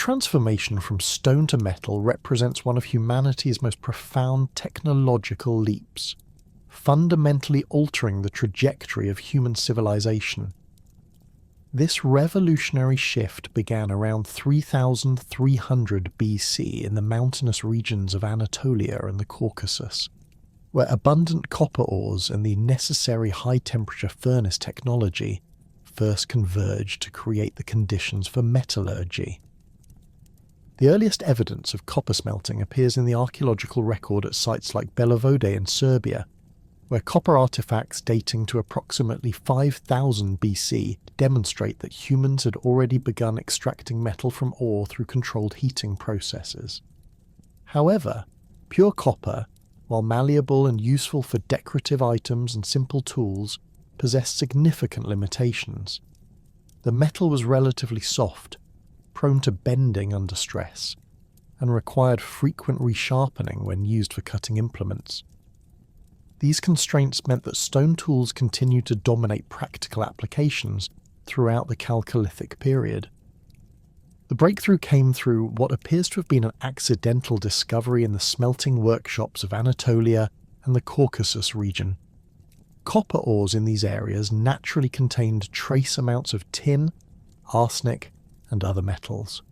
transformation from stone to metal represents one of humanity's most profound technological leaps, fundamentally altering the trajectory of human civilization. This revolutionary shift began around 3300 BC in the mountainous regions of Anatolia and the Caucasus, where abundant copper ores and the necessary high-temperature furnace technology first converged to create the conditions for metallurgy. The earliest evidence of copper smelting appears in the archaeological record at sites like Bela Vode in Serbia, where copper artifacts dating to approximately 5000 BC demonstrate that humans had already begun extracting metal from ore through controlled heating processes. However, pure copper, while malleable and useful for decorative items and simple tools, possessed significant limitations. The metal was relatively soft, prone to bending under stress, and required frequent resharpening when used for cutting implements. These constraints meant that stone tools continued to dominate practical applications throughout the Chalcolithic period. The breakthrough came through what appears to have been an accidental discovery in the smelting workshops of Anatolia and the Caucasus region. Copper ores in these areas naturally contained trace amounts of tin, arsenic, and other metals.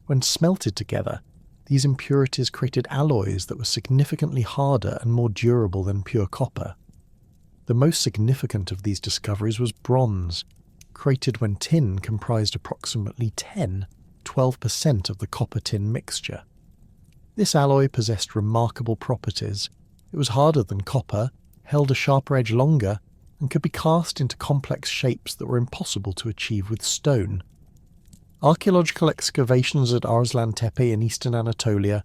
When smelted together, these impurities created alloys that were significantly harder and more durable than pure copper. The most significant of these discoveries was bronze, created when tin comprised approximately 12% of the copper-tin mixture. This alloy possessed remarkable properties. It was harder than copper, held a sharper edge longer, and could be cast into complex shapes that were impossible to achieve with stone. Archaeological excavations at Arslan Tepe in eastern Anatolia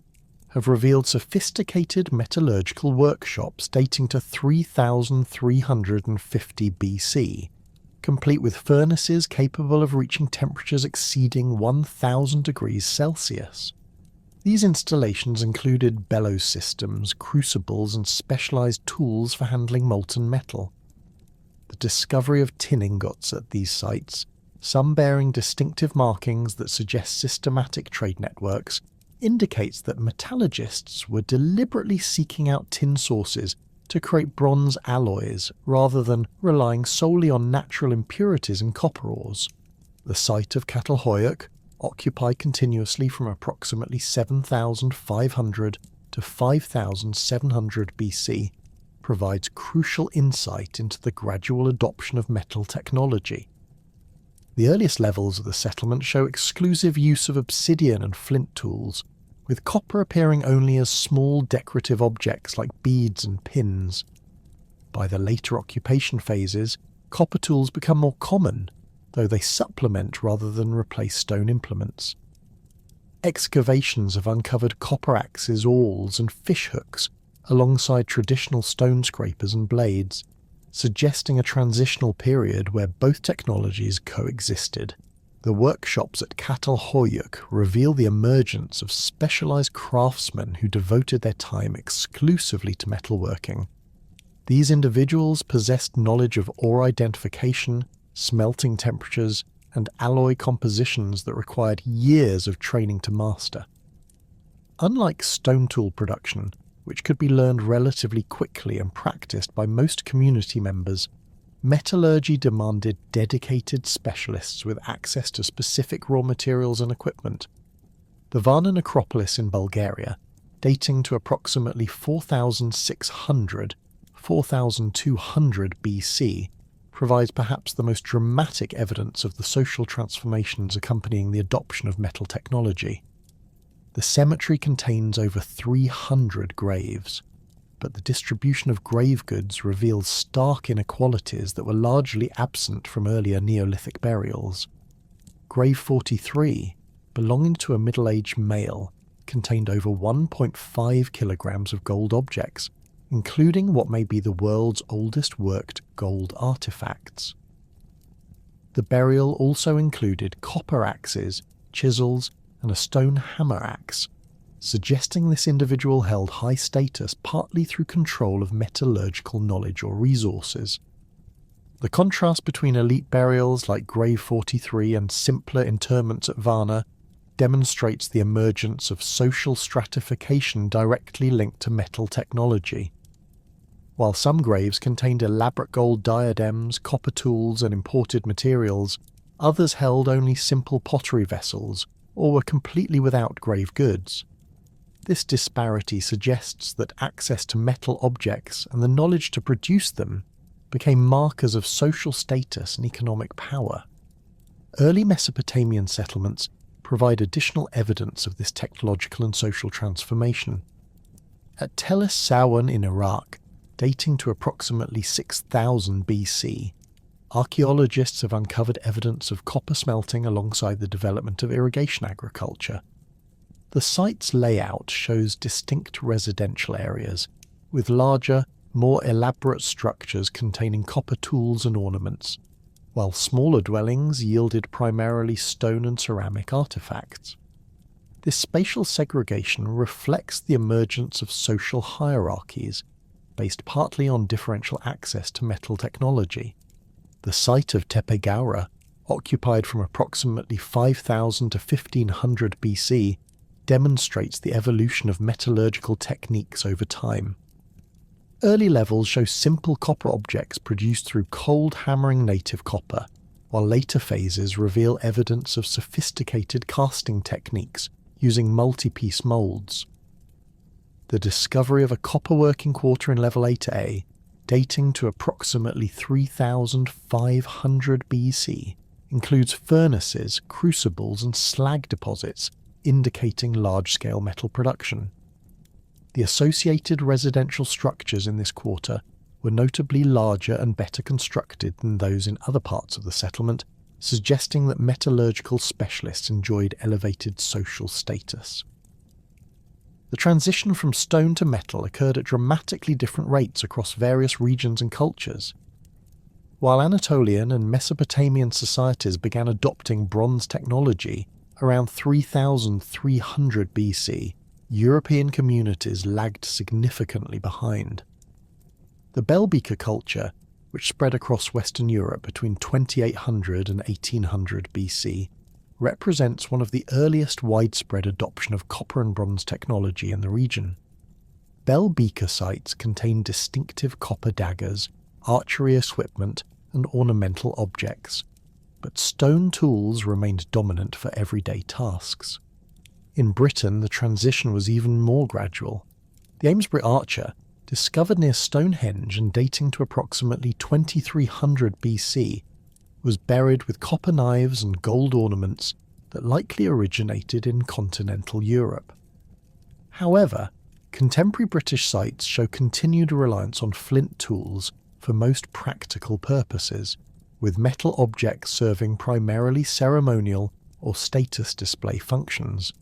have revealed sophisticated metallurgical workshops dating to 3350 BC, complete with furnaces capable of reaching temperatures exceeding 1000 degrees Celsius. These installations included bellows systems, crucibles, and specialized tools for handling molten metal. The discovery of tin ingots at these sites, some bearing distinctive markings that suggest systematic trade networks, indicates that metallurgists were deliberately seeking out tin sources to create bronze alloys rather than relying solely on natural impurities in copper ores. The site of Catalhoyuk, occupied continuously from approximately 7500 to 5700 BC, provides crucial insight into the gradual adoption of metal technology. The earliest levels of the settlement show exclusive use of obsidian and flint tools, with copper appearing only as small decorative objects like beads and pins. By the later occupation phases, copper tools become more common, though they supplement rather than replace stone implements. Excavations have uncovered copper axes, awls, and fishhooks alongside traditional stone scrapers and blades, suggesting a transitional period where both technologies coexisted. The workshops at Catalhoyuk reveal the emergence of specialized craftsmen who devoted their time exclusively to metalworking. These individuals possessed knowledge of ore identification, smelting temperatures, and alloy compositions that required years of training to master. Unlike stone tool production, which could be learned relatively quickly and practiced by most community members, metallurgy demanded dedicated specialists with access to specific raw materials and equipment. The Varna necropolis in Bulgaria, dating to approximately 4200 BC, provides perhaps the most dramatic evidence of the social transformations accompanying the adoption of metal technology. The cemetery contains over 300 graves, but the distribution of grave goods reveals stark inequalities that were largely absent from earlier Neolithic burials. Grave 43, belonging to a middle-aged male, contained over 1.5 kilograms of gold objects, including what may be the world's oldest worked gold artifacts. The burial also included copper axes, chisels, and a stone hammer axe, suggesting this individual held high status partly through control of metallurgical knowledge or resources. The contrast between elite burials like Grave 43 and simpler interments at Varna demonstrates the emergence of social stratification directly linked to metal technology. While some graves contained elaborate gold diadems, copper tools, and imported materials, others held only simple pottery vessels or were completely without grave goods. This disparity suggests that access to metal objects and the knowledge to produce them became markers of social status and economic power. Early Mesopotamian settlements provide additional evidence of this technological and social transformation. At Tel Es-Sawan in Iraq, dating to approximately 6000 BC, archaeologists have uncovered evidence of copper smelting alongside the development of irrigation agriculture. The site's layout shows distinct residential areas, with larger, more elaborate structures containing copper tools and ornaments, while smaller dwellings yielded primarily stone and ceramic artifacts. This spatial segregation reflects the emergence of social hierarchies, based partly on differential access to metal technology. The site of Tepe Gawra, occupied from approximately 5000 to 1500 BC, demonstrates the evolution of metallurgical techniques over time. Early levels show simple copper objects produced through cold hammering native copper, while later phases reveal evidence of sophisticated casting techniques using multi-piece molds. The discovery of a copper working quarter in level 8A, dating to approximately 3500 BC, includes furnaces, crucibles, and slag deposits, indicating large-scale metal production. The associated residential structures in this quarter were notably larger and better constructed than those in other parts of the settlement, suggesting that metallurgical specialists enjoyed elevated social status. The transition from stone to metal occurred at dramatically different rates across various regions and cultures. While Anatolian and Mesopotamian societies began adopting bronze technology around 3300 BC, European communities lagged significantly behind. The Beaker culture, which spread across Western Europe between 2800 and 1800 BC, represents one of the earliest widespread adoption of copper and bronze technology in the region. Beaker sites contain distinctive copper daggers, archery equipment, and ornamental objects, but stone tools remained dominant for everyday tasks. In Britain, the transition was even more gradual. The Amesbury archer, discovered near Stonehenge and dating to approximately 2300 BC, was buried with copper knives and gold ornaments that likely originated in continental Europe. However, contemporary British sites show continued reliance on flint tools for most practical purposes, with metal objects serving primarily ceremonial or status display functions.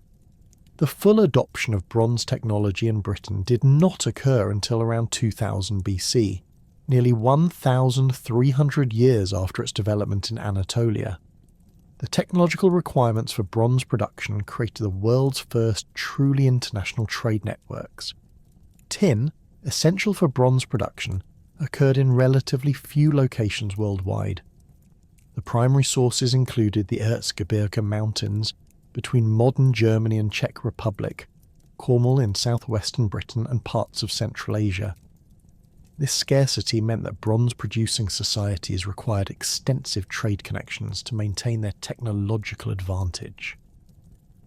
The full adoption of bronze technology in Britain did not occur until around 2000 BC, nearly 1,300 years after its development in Anatolia. The technological requirements for bronze production created the world's first truly international trade networks. Tin, essential for bronze production, occurred in relatively few locations worldwide. The primary sources included the Erzgebirge Mountains between modern Germany and Czech Republic, Cornwall in southwestern Britain, and parts of Central Asia. This scarcity meant that bronze-producing societies required extensive trade connections to maintain their technological advantage.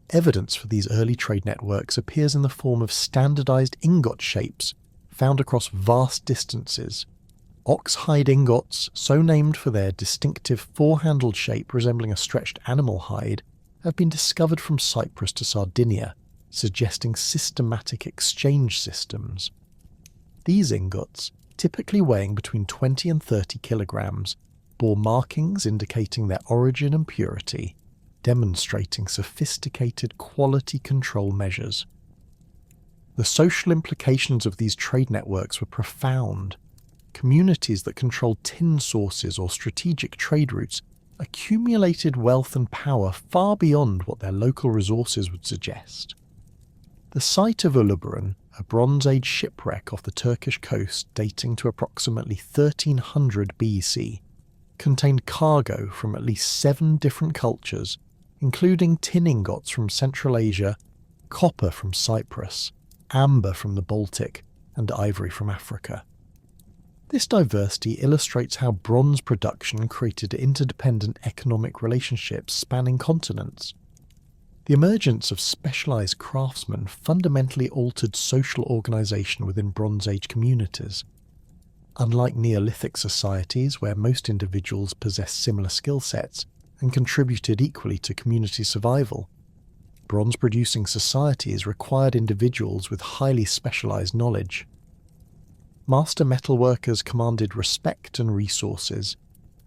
Evidence for these early trade networks appears in the form of standardized ingot shapes found across vast distances. Ox-hide ingots, so named for their distinctive four-handled shape resembling a stretched animal hide, have been discovered from Cyprus to Sardinia, suggesting systematic exchange systems. These ingots, typically weighing between 20 and 30 kilograms, bore markings indicating their origin and purity, demonstrating sophisticated quality control measures. The social implications of these trade networks were profound. Communities that controlled tin sources or strategic trade routes accumulated wealth and power far beyond what their local resources would suggest. The site of Uluburun, a Bronze Age shipwreck off the Turkish coast dating to approximately 1300 BC, contained cargo from at least 7 different cultures, including tin ingots from Central Asia, copper from Cyprus, amber from the Baltic, and ivory from Africa. This diversity illustrates how bronze production created interdependent economic relationships spanning continents. The emergence of specialized craftsmen fundamentally altered social organization within Bronze Age communities. Unlike Neolithic societies, where most individuals possessed similar skill sets and contributed equally to community survival, bronze-producing societies required individuals with highly specialized knowledge. Master metalworkers commanded respect and resources,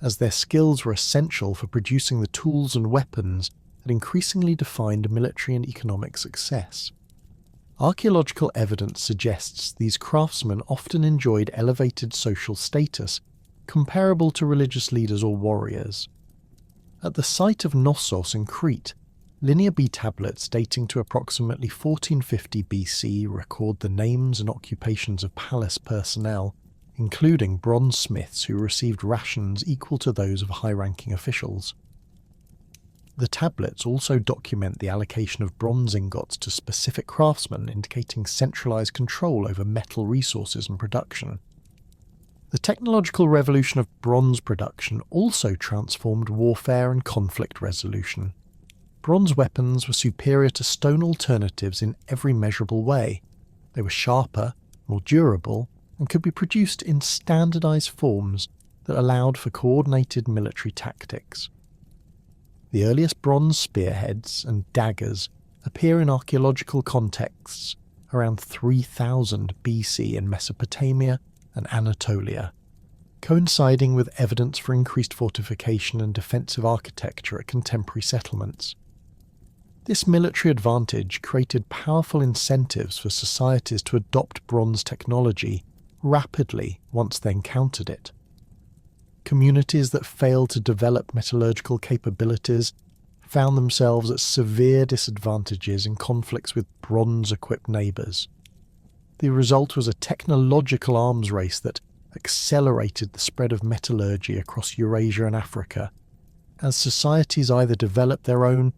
as their skills were essential for producing the tools and weapons that increasingly defined military and economic success. Archaeological evidence suggests these craftsmen often enjoyed elevated social status, comparable to religious leaders or warriors. At the site of Knossos in Crete, Linear B tablets dating to approximately 1450 BC record the names and occupations of palace personnel, including bronze smiths who received rations equal to those of high-ranking officials. The tablets also document the allocation of bronze ingots to specific craftsmen, indicating centralized control over metal resources and production. The technological revolution of bronze production also transformed warfare and conflict resolution. Bronze weapons were superior to stone alternatives in every measurable way. They were sharper, more durable, and could be produced in standardized forms that allowed for coordinated military tactics. The earliest bronze spearheads and daggers appear in archaeological contexts around 3000 BC in Mesopotamia and Anatolia, coinciding with evidence for increased fortification and defensive architecture at contemporary settlements. This military advantage created powerful incentives for societies to adopt bronze technology rapidly once they encountered it. Communities that failed to develop metallurgical capabilities found themselves at severe disadvantages in conflicts with bronze-equipped neighbours. The result was a technological arms race that accelerated the spread of metallurgy across Eurasia and Africa, as societies either developed their own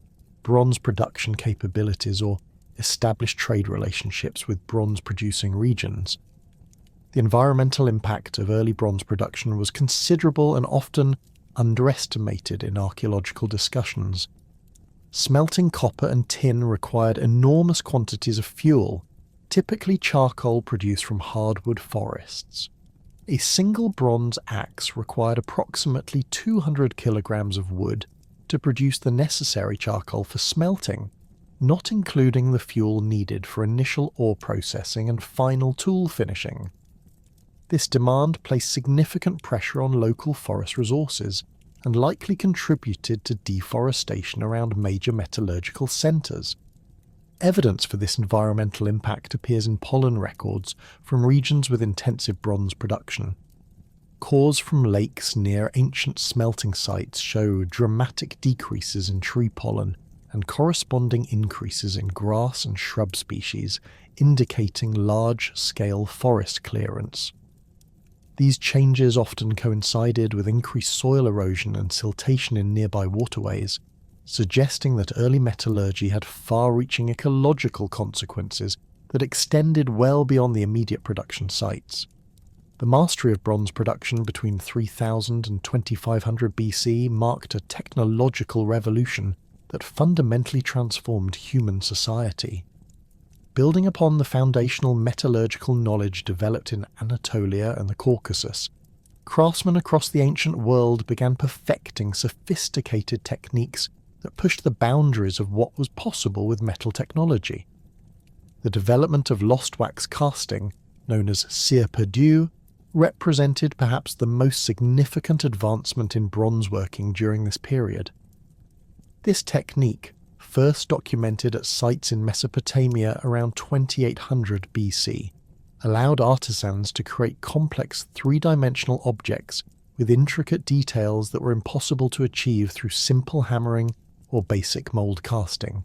bronze production capabilities or established trade relationships with bronze-producing regions. The environmental impact of early bronze production was considerable and often underestimated in archaeological discussions. Smelting copper and tin required enormous quantities of fuel, typically charcoal produced from hardwood forests. A single bronze axe required approximately 200 kilograms of wood to produce the necessary charcoal for smelting, not including the fuel needed for initial ore processing and final tool finishing. This demand placed significant pressure on local forest resources and likely contributed to deforestation around major metallurgical centres. Evidence for this environmental impact appears in pollen records from regions with intensive bronze production. Cores from lakes near ancient smelting sites show dramatic decreases in tree pollen and corresponding increases in grass and shrub species, indicating large-scale forest clearance. These changes often coincided with increased soil erosion and siltation in nearby waterways, suggesting that early metallurgy had far-reaching ecological consequences that extended well beyond the immediate production sites. The mastery of bronze production between 3000 and 2500 BC marked a technological revolution that fundamentally transformed human society. Building upon the foundational metallurgical knowledge developed in Anatolia and the Caucasus, craftsmen across the ancient world began perfecting sophisticated techniques that pushed the boundaries of what was possible with metal technology. The development of lost wax casting, known as cire perdue, represented perhaps the most significant advancement in bronze working during this period. This technique, first documented at sites in Mesopotamia around 2800 BC, allowed artisans to create complex three-dimensional objects with intricate details that were impossible to achieve through simple hammering or basic mold casting.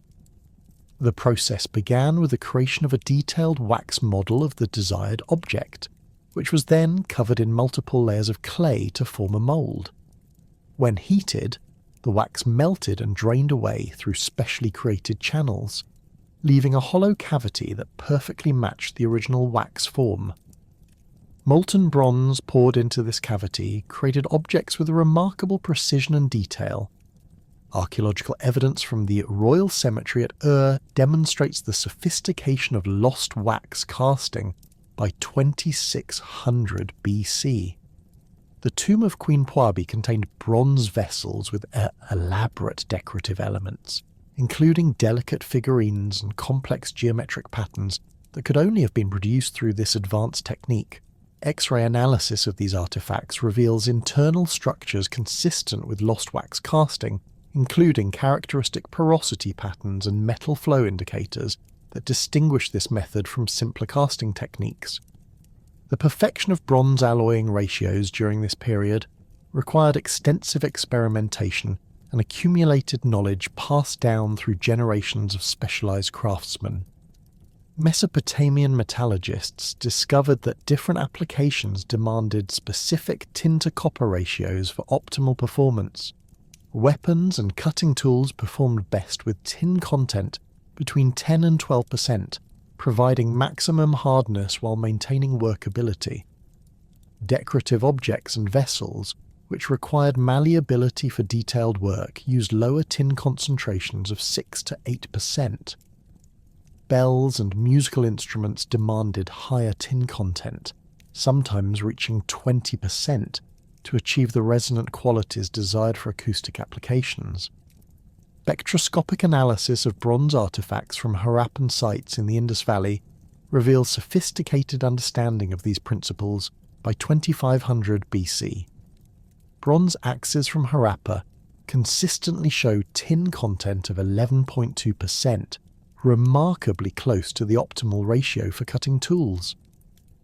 The process began with the creation of a detailed wax model of the desired object, which was then covered in multiple layers of clay to form a mold. When heated, the wax melted and drained away through specially created channels, leaving a hollow cavity that perfectly matched the original wax form. Molten bronze poured into this cavity created objects with a remarkable precision and detail. Archaeological evidence from the Royal Cemetery at demonstrates the sophistication of lost wax casting by 2600 BC. The tomb of Queen Pwabi contained bronze vessels with elaborate decorative elements, including delicate figurines and complex geometric patterns that could only have been produced through this advanced technique. X-ray analysis of these artifacts reveals internal structures consistent with lost wax casting, including characteristic porosity patterns and metal flow indicators that distinguish this method from simpler casting techniques. The perfection of bronze alloying ratios during this period required extensive experimentation and accumulated knowledge passed down through generations of specialized craftsmen. Mesopotamian metallurgists discovered that different applications demanded specific tin-to-copper ratios for optimal performance. Weapons and cutting tools performed best with tin content between 10 and 12%, providing maximum hardness while maintaining workability. Decorative objects and vessels, which required malleability for detailed work, used lower tin concentrations of 6 to 8%. Bells and musical instruments demanded higher tin content, sometimes reaching 20%, to achieve the resonant qualities desired for acoustic applications. Spectroscopic analysis of bronze artifacts from Harappan sites in the Indus Valley reveals sophisticated understanding of these principles by 2500 BC. Bronze axes from Harappa consistently show tin content of 11.2%, remarkably close to the optimal ratio for cutting tools.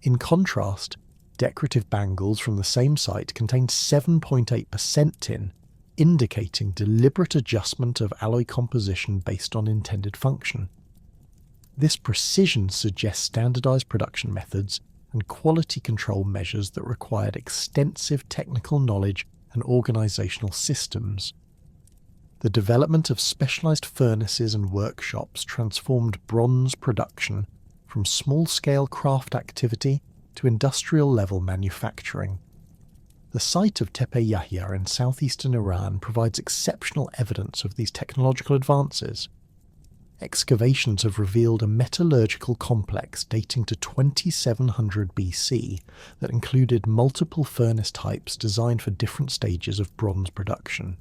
In contrast, decorative bangles from the same site contained 7.8% tin, indicating deliberate adjustment of alloy composition based on intended function. This precision suggests standardized production methods and quality control measures that required extensive technical knowledge and organizational systems. The development of specialized furnaces and workshops transformed bronze production from small-scale craft activity to industrial-level manufacturing. The site of Tepe Yahya in southeastern Iran provides exceptional evidence of these technological advances. Excavations have revealed a metallurgical complex dating to 2700 BC that included multiple furnace types designed for different stages of bronze production.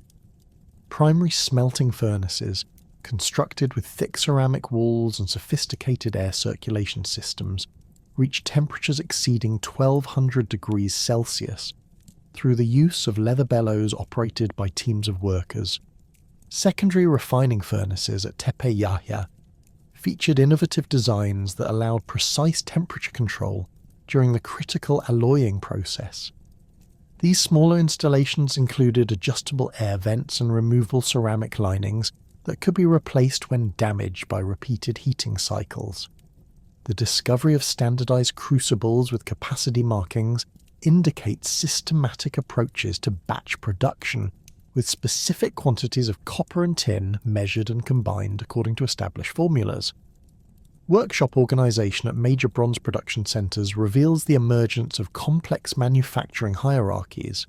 Primary smelting furnaces, constructed with thick ceramic walls and sophisticated air circulation systems, reach temperatures exceeding 1200 degrees Celsius through the use of leather bellows operated by teams of workers. Secondary refining furnaces at Tepe Yahya featured innovative designs that allowed precise temperature control during the critical alloying process. These smaller installations included adjustable air vents and removable ceramic linings that could be replaced when damaged by repeated heating cycles. The discovery of standardized crucibles with capacity markings indicates systematic approaches to batch production, with specific quantities of copper and tin measured and combined according to established formulas. Workshop organization at major bronze production centers reveals the emergence of complex manufacturing hierarchies.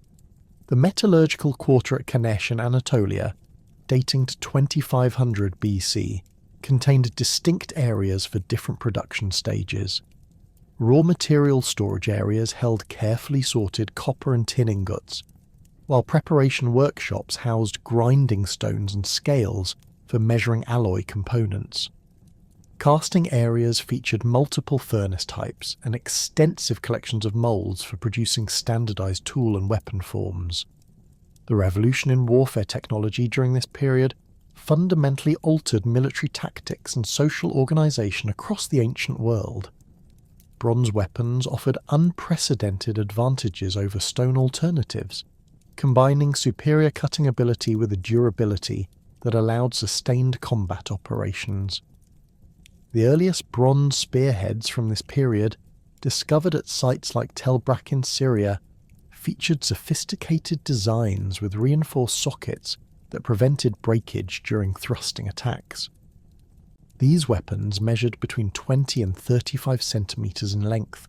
The metallurgical quarter at Kanesh in Anatolia, dating to 2500 BC, contained distinct areas for different production stages. Raw material storage areas held carefully sorted copper and tin ingots, while preparation workshops housed grinding stones and scales for measuring alloy components. Casting areas featured multiple furnace types and extensive collections of molds for producing standardized tool and weapon forms. The revolution in warfare technology during this period fundamentally altered military tactics and social organization across the ancient world. Bronze weapons offered unprecedented advantages over stone alternatives, combining superior cutting ability with a durability that allowed sustained combat operations. The earliest bronze spearheads from this period, discovered at sites like Tel Brak in Syria, featured sophisticated designs with reinforced sockets that prevented breakage during thrusting attacks. These weapons measured between 20 and 35 centimeters in length,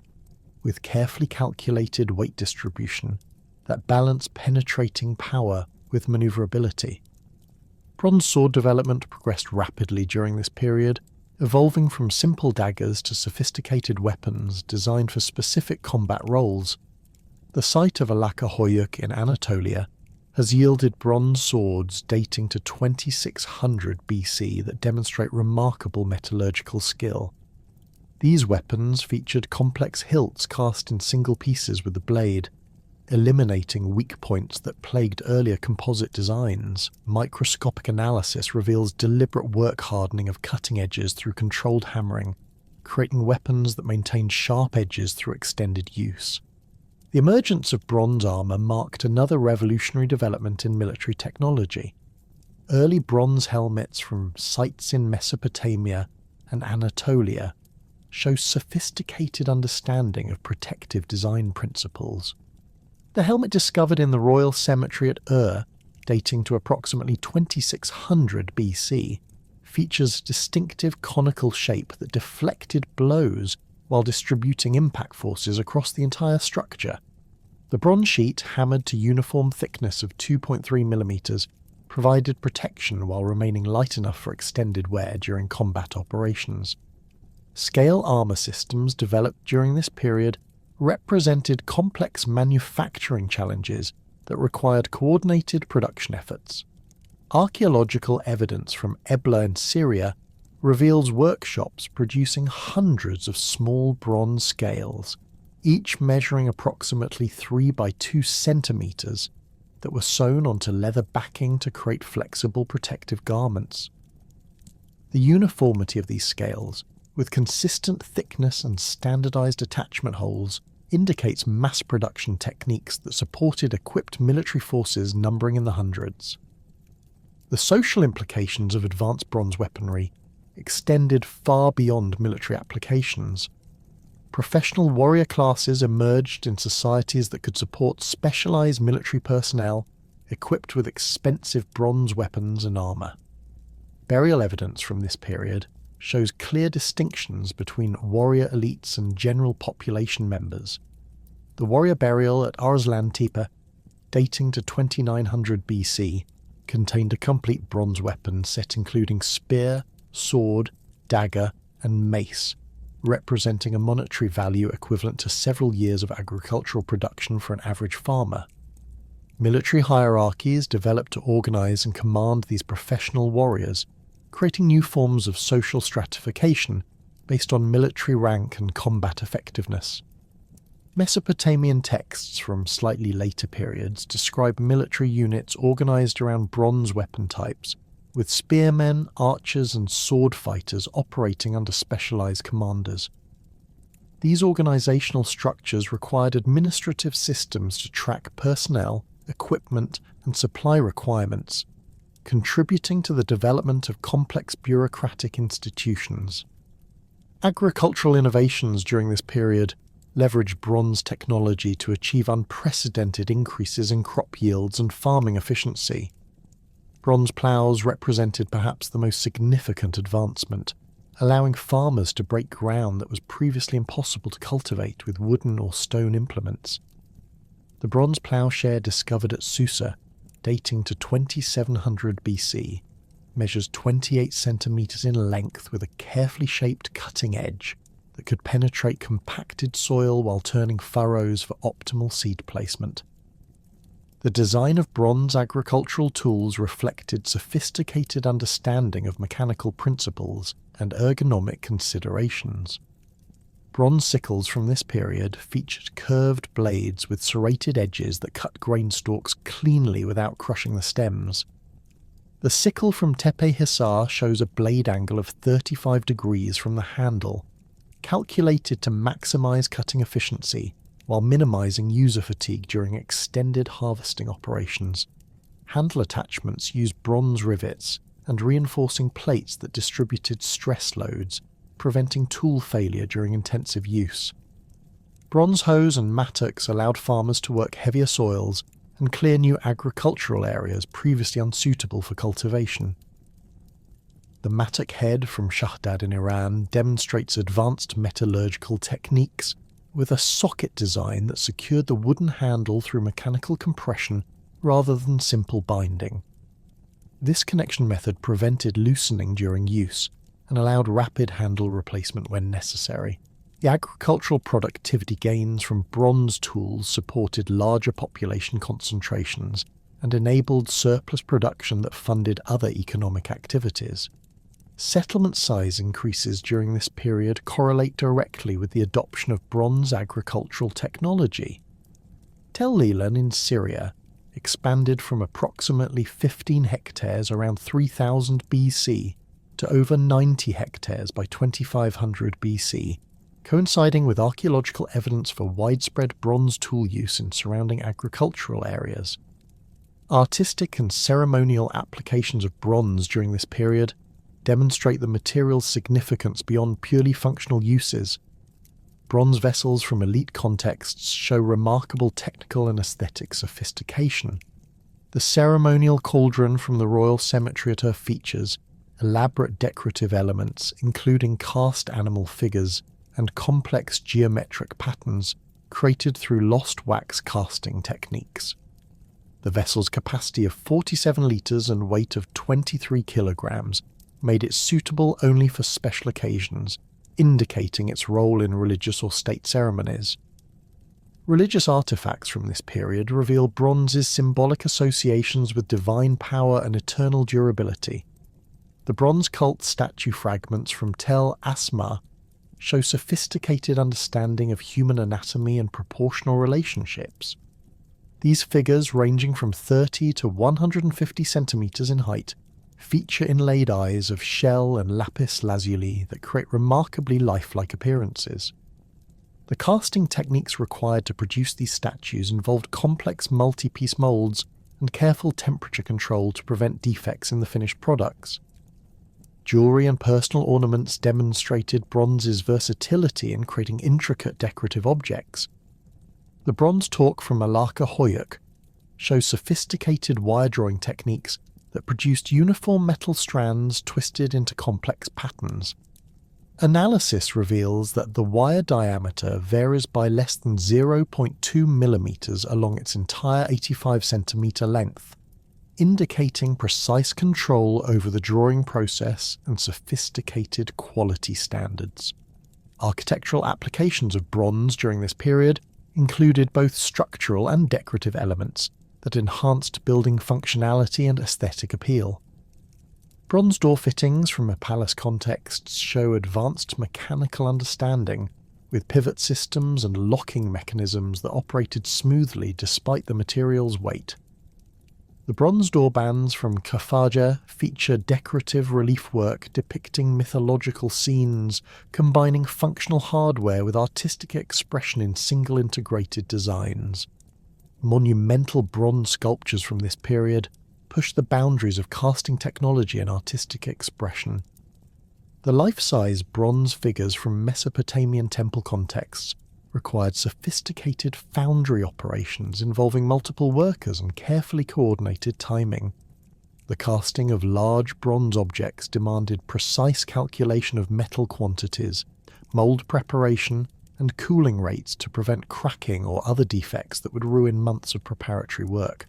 with carefully calculated weight distribution that balanced penetrating power with maneuverability. Bronze sword development progressed rapidly during this period, evolving from simple daggers to sophisticated weapons designed for specific combat roles. The site of Alaka-Hoyuk in Anatolia has yielded bronze swords dating to 2600 BC that demonstrate remarkable metallurgical skill. These weapons featured complex hilts cast in single pieces with the blade, eliminating weak points that plagued earlier composite designs. Microscopic analysis reveals deliberate work hardening of cutting edges through controlled hammering, creating weapons that maintain sharp edges through extended use. The emergence of bronze armour marked another revolutionary development in military technology. Early bronze helmets from sites in Mesopotamia and Anatolia show sophisticated understanding of protective design principles. The helmet discovered in the royal cemetery at Ur, dating to approximately 2600 BC, features a distinctive conical shape that deflected blows while distributing impact forces across the entire structure. The bronze sheet, hammered to uniform thickness of 2.3 mm, provided protection while remaining light enough for extended wear during combat operations. Scale armour systems developed during this period represented complex manufacturing challenges that required coordinated production efforts. Archaeological evidence from Ebla in Syria reveals workshops producing hundreds of small bronze scales, each measuring approximately 3 by 2 centimeters, that were sewn onto leather backing to create flexible protective garments. The uniformity of these scales, with consistent thickness and standardized attachment holes, indicates mass production techniques that supported equipped military forces numbering in the hundreds. The social implications of advanced bronze weaponry extended far beyond military applications. Professional warrior classes emerged in societies that could support specialized military personnel equipped with expensive bronze weapons and armor. Burial evidence from this period shows clear distinctions between warrior elites and general population members. The warrior burial at Arslan Tepe, dating to 2900 BC, contained a complete bronze weapon set including spear, sword, dagger, and mace, representing a monetary value equivalent to several years of agricultural production for an average farmer. Military hierarchies developed to organize and command these professional warriors, creating new forms of social stratification based on military rank and combat effectiveness. Mesopotamian texts from slightly later periods describe military units organized around bronze weapon types, with spearmen, archers, and sword fighters operating under specialized commanders. These organizational structures required administrative systems to track personnel, equipment, and supply requirements, contributing to the development of complex bureaucratic institutions. Agricultural innovations during this period leveraged bronze technology to achieve unprecedented increases in crop yields and farming efficiency. Bronze ploughs represented perhaps the most significant advancement, allowing farmers to break ground that was previously impossible to cultivate with wooden or stone implements. The bronze ploughshare discovered at Susa, dating to 2700 BC, measures 28 centimeters in length with a carefully shaped cutting edge that could penetrate compacted soil while turning furrows for optimal seed placement. The design of bronze agricultural tools reflected sophisticated understanding of mechanical principles and ergonomic considerations. Bronze sickles from this period featured curved blades with serrated edges that cut grain stalks cleanly without crushing the stems. The sickle from Tepe Hisar shows a blade angle of 35 degrees from the handle, calculated to maximize cutting efficiency while minimizing user fatigue during extended harvesting operations. Handle attachments used bronze rivets and reinforcing plates that distributed stress loads, preventing tool failure during intensive use. Bronze hoes and mattocks allowed farmers to work heavier soils and clear new agricultural areas previously unsuitable for cultivation. The matok head from Shahdad in Iran demonstrates advanced metallurgical techniques with a socket design that secured the wooden handle through mechanical compression rather than simple binding. This connection method prevented loosening during use and allowed rapid handle replacement when necessary. The agricultural productivity gains from bronze tools supported larger population concentrations and enabled surplus production that funded other economic activities. Settlement size increases during this period correlate directly with the adoption of bronze agricultural technology. Tel Lelan in Syria expanded from approximately 15 hectares around 3000 BC to over 90 hectares by 2500 BC, coinciding with archaeological evidence for widespread bronze tool use in surrounding agricultural areas. Artistic and ceremonial applications of bronze during this period demonstrate the material's significance beyond purely functional uses. Bronze vessels from elite contexts show remarkable technical and aesthetic sophistication. The ceremonial cauldron from the royal cemetery at her features elaborate decorative elements, including cast animal figures and complex geometric patterns created through lost wax casting techniques. The vessel's capacity of 47 litres and weight of 23 kilograms made it suitable only for special occasions, indicating its role in religious or state ceremonies. Religious artifacts from this period reveal bronze's symbolic associations with divine power and eternal durability. The bronze cult statue fragments from Tel Asma show sophisticated understanding of human anatomy and proportional relationships. These figures, ranging from 30 to 150 centimeters in height, feature inlaid eyes of shell and lapis lazuli that create remarkably lifelike appearances. The casting techniques required to produce these statues involved complex multi-piece molds and careful temperature control to prevent defects in the finished products. Jewelry and personal ornaments demonstrated bronze's versatility in creating intricate decorative objects. The bronze torque from Malacca Hoyuk shows sophisticated wire drawing techniques that produced uniform metal strands twisted into complex patterns. Analysis reveals that the wire diameter varies by less than 0.2 millimeters along its entire 85 centimeter length, indicating precise control over the drawing process and sophisticated quality standards. Architectural applications of bronze during this period included both structural and decorative elements that enhanced building functionality and aesthetic appeal. Bronze door fittings from a palace context show advanced mechanical understanding, with pivot systems and locking mechanisms that operated smoothly despite the material's weight. The bronze door bands from Kafaja feature decorative relief work depicting mythological scenes, combining functional hardware with artistic expression in single integrated designs. Monumental bronze sculptures from this period push the boundaries of casting technology and artistic expression. The life-size bronze figures from Mesopotamian temple contexts required sophisticated foundry operations involving multiple workers and carefully coordinated timing. The casting of large bronze objects demanded precise calculation of metal quantities, mould preparation, and cooling rates to prevent cracking or other defects that would ruin months of preparatory work.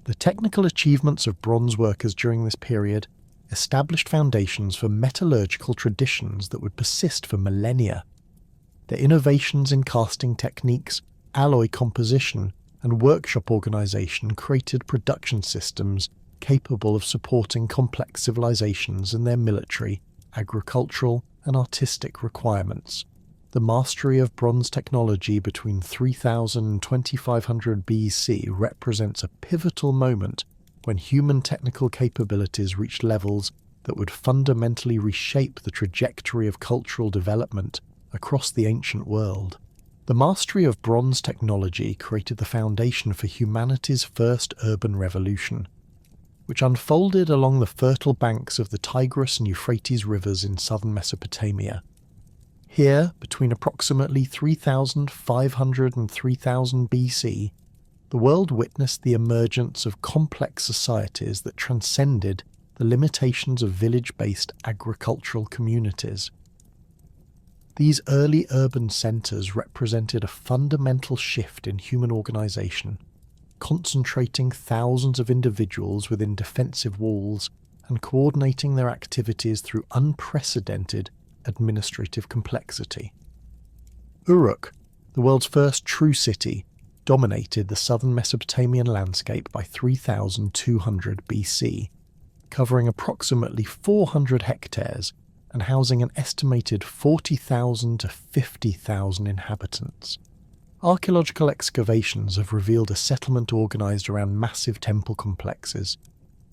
The technical achievements of bronze workers during this period established foundations for metallurgical traditions that would persist for millennia. Their innovations in casting techniques, alloy composition, and workshop organization created production systems capable of supporting complex civilizations and their military, agricultural, and artistic requirements. The mastery of bronze technology between 3000 and 2500 BC represents a pivotal moment when human technical capabilities reached levels that would fundamentally reshape the trajectory of cultural development across the ancient world. The mastery of bronze technology created the foundation for humanity's first urban revolution, which unfolded along the fertile banks of the Tigris and Euphrates rivers in southern Mesopotamia. Here, between approximately 3500 and 3000 BC, the world witnessed the emergence of complex societies that transcended the limitations of village-based agricultural communities. These early urban centres represented a fundamental shift in human organisation, concentrating thousands of individuals within defensive walls and coordinating their activities through unprecedented administrative complexity. Uruk, the world's first true city, dominated the southern Mesopotamian landscape by 3200 BC, covering approximately 400 hectares and housing an estimated 40,000 to 50,000 inhabitants. Archaeological excavations have revealed a settlement organised around massive temple complexes,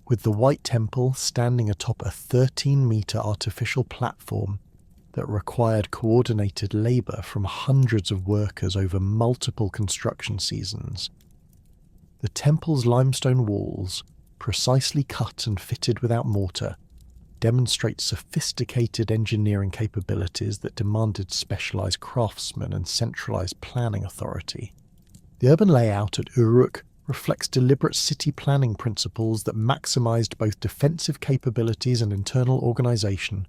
with the White Temple standing atop a 13-metre artificial platform that required coordinated labour from hundreds of workers over multiple construction seasons. The temple's limestone walls, precisely cut and fitted without mortar, demonstrate sophisticated engineering capabilities that demanded specialised craftsmen and centralised planning authority. The urban layout at Uruk reflects deliberate city planning principles that maximised both defensive capabilities and internal organisation.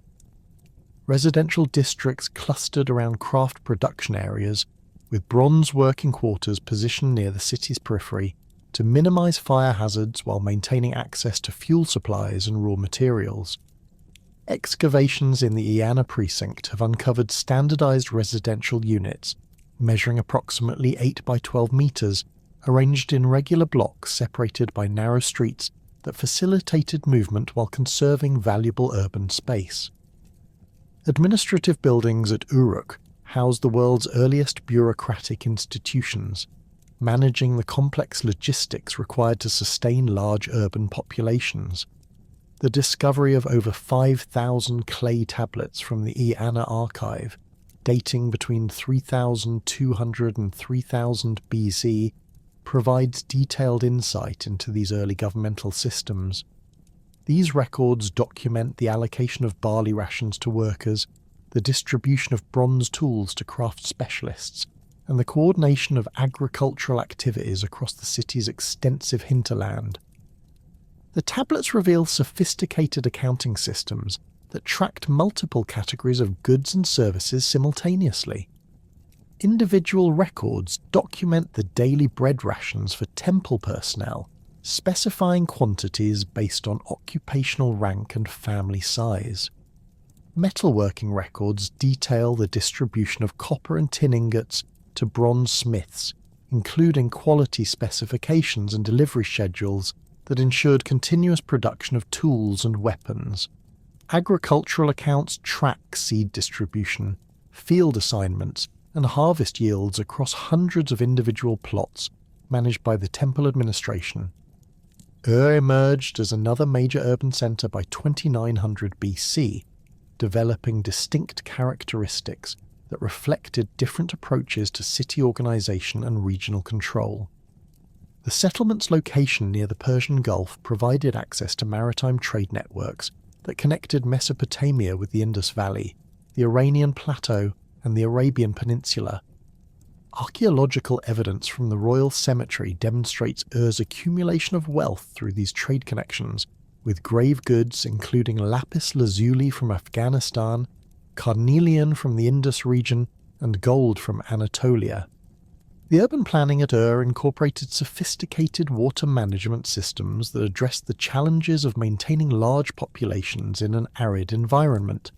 Residential districts clustered around craft production areas, with bronze working quarters positioned near the city's periphery to minimise fire hazards while maintaining access to fuel supplies and raw materials. Excavations in the Iana precinct have uncovered standardised residential units, measuring approximately 8 by 12 metres, arranged in regular blocks separated by narrow streets that facilitated movement while conserving valuable urban space. Administrative buildings at Uruk house the world's earliest bureaucratic institutions, managing the complex logistics required to sustain large urban populations. The discovery of over 5,000 clay tablets from the Iana archive, dating between 3200 and 3000 BC, provides detailed insight into these early governmental systems. These records document the allocation of barley rations to workers, the distribution of bronze tools to craft specialists, and the coordination of agricultural activities across the city's extensive hinterland. The tablets reveal sophisticated accounting systems that tracked multiple categories of goods and services simultaneously. Individual records document the daily bread rations for temple personnel, specifying quantities based on occupational rank and family size. Metalworking records detail the distribution of copper and tin ingots to bronze smiths, including quality specifications and delivery schedules that ensured continuous production of tools and weapons. Agricultural accounts track seed distribution, field assignments, and harvest yields across hundreds of individual plots managed by the temple administration. Ur emerged as another major urban centre by 2900 BC, developing distinct characteristics that reflected different approaches to city organisation and regional control. The settlement's location near the Persian Gulf provided access to maritime trade networks that connected Mesopotamia with the Indus Valley, the Iranian Plateau, and the Arabian Peninsula. Archaeological evidence from the royal cemetery demonstrates Ur's accumulation of wealth through these trade connections, with grave goods including lapis lazuli from Afghanistan, carnelian from the Indus region, and gold from Anatolia. The urban planning at Ur incorporated sophisticated water management systems that addressed the challenges of maintaining large populations in an arid environment.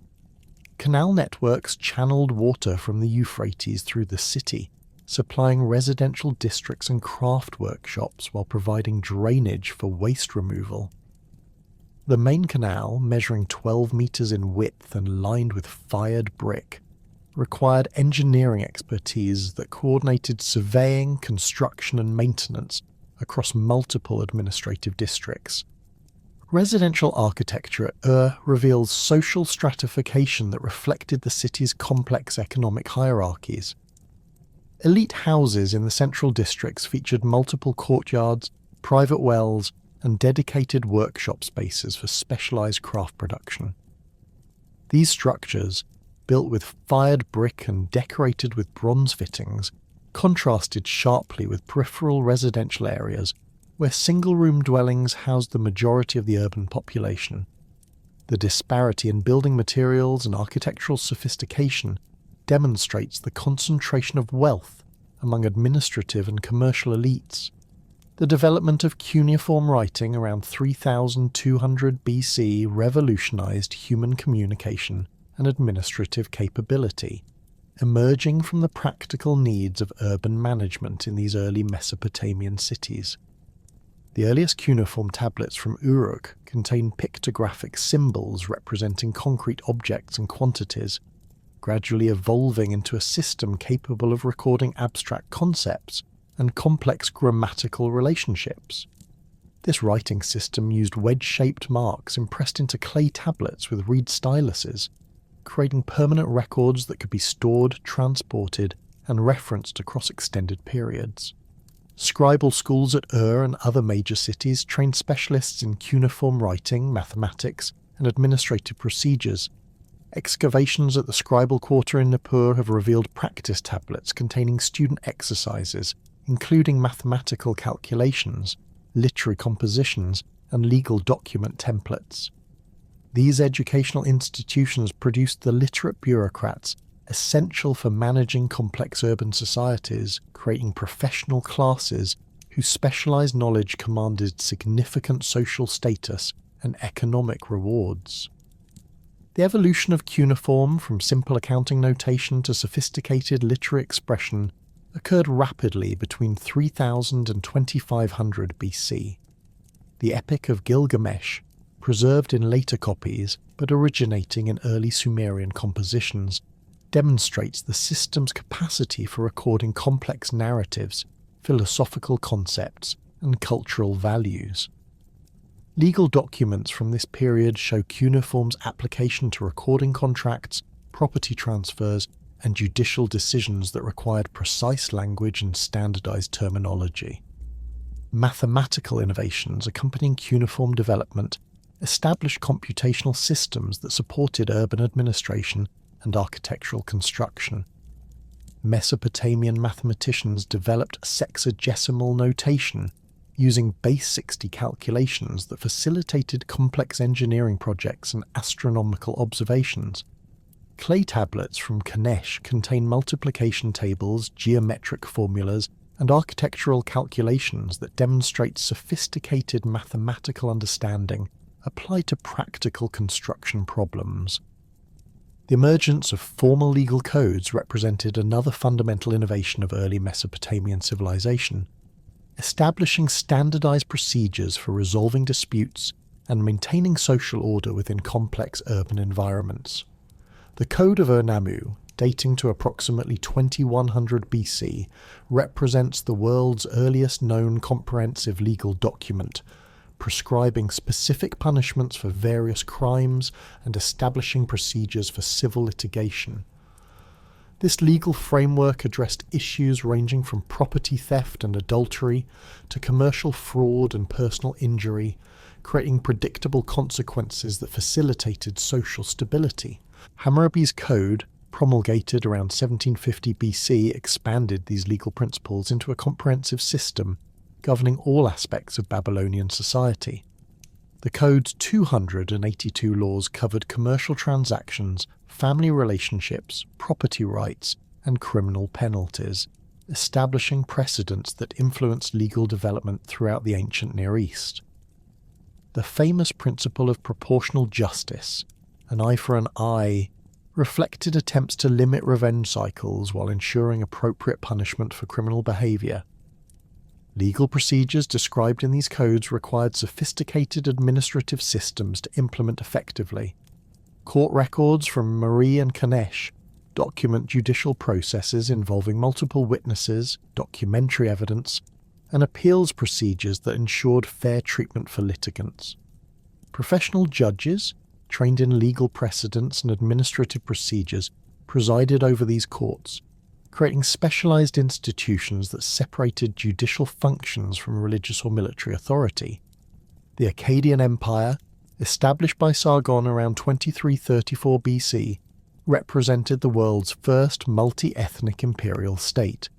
Canal networks channeled water from the Euphrates through the city, supplying residential districts and craft workshops while providing drainage for waste removal. The main canal, measuring 12 metres in width and lined with fired brick, required engineering expertise that coordinated surveying, construction and maintenance across multiple administrative districts. Residential architecture at Ur reveals social stratification that reflected the city's complex economic hierarchies. Elite houses in the central districts featured multiple courtyards, private wells, and dedicated workshop spaces for specialised craft production. These structures, built with fired brick and decorated with bronze fittings, contrasted sharply with peripheral residential areas where single-room dwellings housed the majority of the urban population. The disparity in building materials and architectural sophistication demonstrates the concentration of wealth among administrative and commercial elites. The development of cuneiform writing around 3200 BC revolutionized human communication and administrative capability, emerging from the practical needs of urban management in these early Mesopotamian cities. The earliest cuneiform tablets from Uruk contain pictographic symbols representing concrete objects and quantities, gradually evolving into a system capable of recording abstract concepts and complex grammatical relationships. This writing system used wedge-shaped marks impressed into clay tablets with reed styluses, creating permanent records that could be stored, transported, and referenced across extended periods. Scribal schools at and other major cities trained specialists in cuneiform writing, mathematics, and administrative procedures. Excavations at the Scribal Quarter in Nippur have revealed practice tablets containing student exercises, including mathematical calculations, literary compositions, and legal document templates. These educational institutions produced the literate bureaucrats essential for managing complex urban societies, creating professional classes whose specialized knowledge commanded significant social status and economic rewards. The evolution of cuneiform from simple accounting notation to sophisticated literary expression occurred rapidly between 3000 and 2500 BC. The Epic of Gilgamesh, preserved in later copies but originating in early Sumerian compositions, demonstrates the system's capacity for recording complex narratives, philosophical concepts, and cultural values. Legal documents from this period show cuneiform's application to recording contracts, property transfers, and judicial decisions that required precise language and standardized terminology. Mathematical innovations accompanying cuneiform development established computational systems that supported urban administration and architectural construction. Mesopotamian mathematicians developed sexagesimal notation using base 60 calculations that facilitated complex engineering projects and astronomical observations. Clay tablets from Kanesh contain multiplication tables, geometric formulas, and architectural calculations that demonstrate sophisticated mathematical understanding applied to practical construction problems. The emergence of formal legal codes represented another fundamental innovation of early Mesopotamian civilization, establishing standardized procedures for resolving disputes and maintaining social order within complex urban environments. The Code of Ur-Nammu, dating to approximately 2100 BC, represents the world's earliest known comprehensive legal document, prescribing specific punishments for various crimes and establishing procedures for civil litigation. This legal framework addressed issues ranging from property theft and adultery to commercial fraud and personal injury, creating predictable consequences that facilitated social stability. Hammurabi's Code, promulgated around 1750 BC, expanded these legal principles into a comprehensive system governing all aspects of Babylonian society. The Code's 282 laws covered commercial transactions, family relationships, property rights, and criminal penalties, establishing precedents that influenced legal development throughout the ancient Near East. The famous principle of proportional justice, an eye for an eye, reflected attempts to limit revenge cycles while ensuring appropriate punishment for criminal behavior. Legal procedures described in these codes required sophisticated administrative systems to implement effectively. Court records from Mari and Kanesh document judicial processes involving multiple witnesses, documentary evidence, and appeals procedures that ensured fair treatment for litigants. Professional judges, trained in legal precedents and administrative procedures, presided over these courts, creating specialized institutions that separated judicial functions from religious or military authority. The Akkadian Empire, established by Sargon around 2334 BC, represented the world's first multi-ethnic imperial state.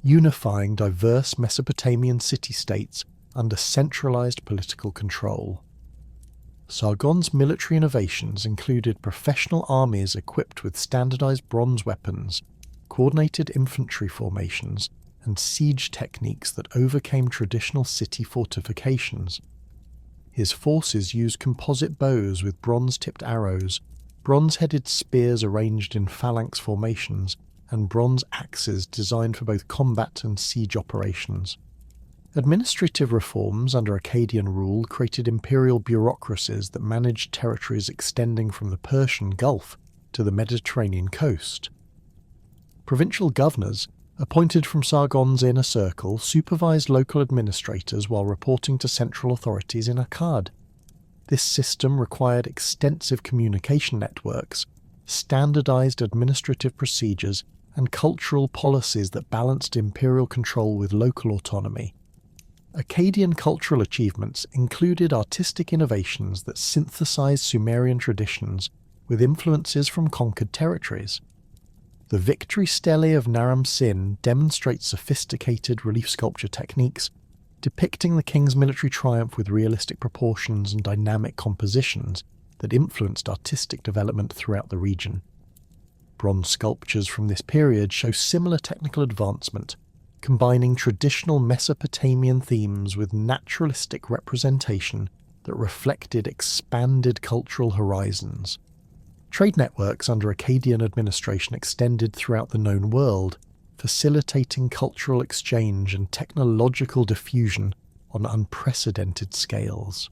unifying diverse Mesopotamian city-states under centralized political control. Sargon's military innovations included professional armies equipped with standardized bronze weapons, coordinated infantry formations, and siege techniques that overcame traditional city fortifications. His forces used composite bows with bronze-tipped arrows, bronze-headed spears arranged in phalanx formations, and bronze axes designed for both combat and siege operations. Administrative reforms under Akkadian rule created imperial bureaucracies that managed territories extending from the Persian Gulf to the Mediterranean coast. Provincial governors, appointed from Sargon's inner circle, supervised local administrators while reporting to central authorities in Akkad. This system required extensive communication networks, standardized administrative procedures, and cultural policies that balanced imperial control with local autonomy. Akkadian cultural achievements included artistic innovations that synthesized Sumerian traditions with influences from conquered territories. The victory stele of Naram Sin demonstrates sophisticated relief sculpture techniques, depicting the king's military triumph with realistic proportions and dynamic compositions that influenced artistic development throughout the region. Bronze sculptures from this period show similar technical advancement, combining traditional Mesopotamian themes with naturalistic representation that reflected expanded cultural horizons. Trade networks under Akkadian administration extended throughout the known world, facilitating cultural exchange and technological diffusion on unprecedented scales.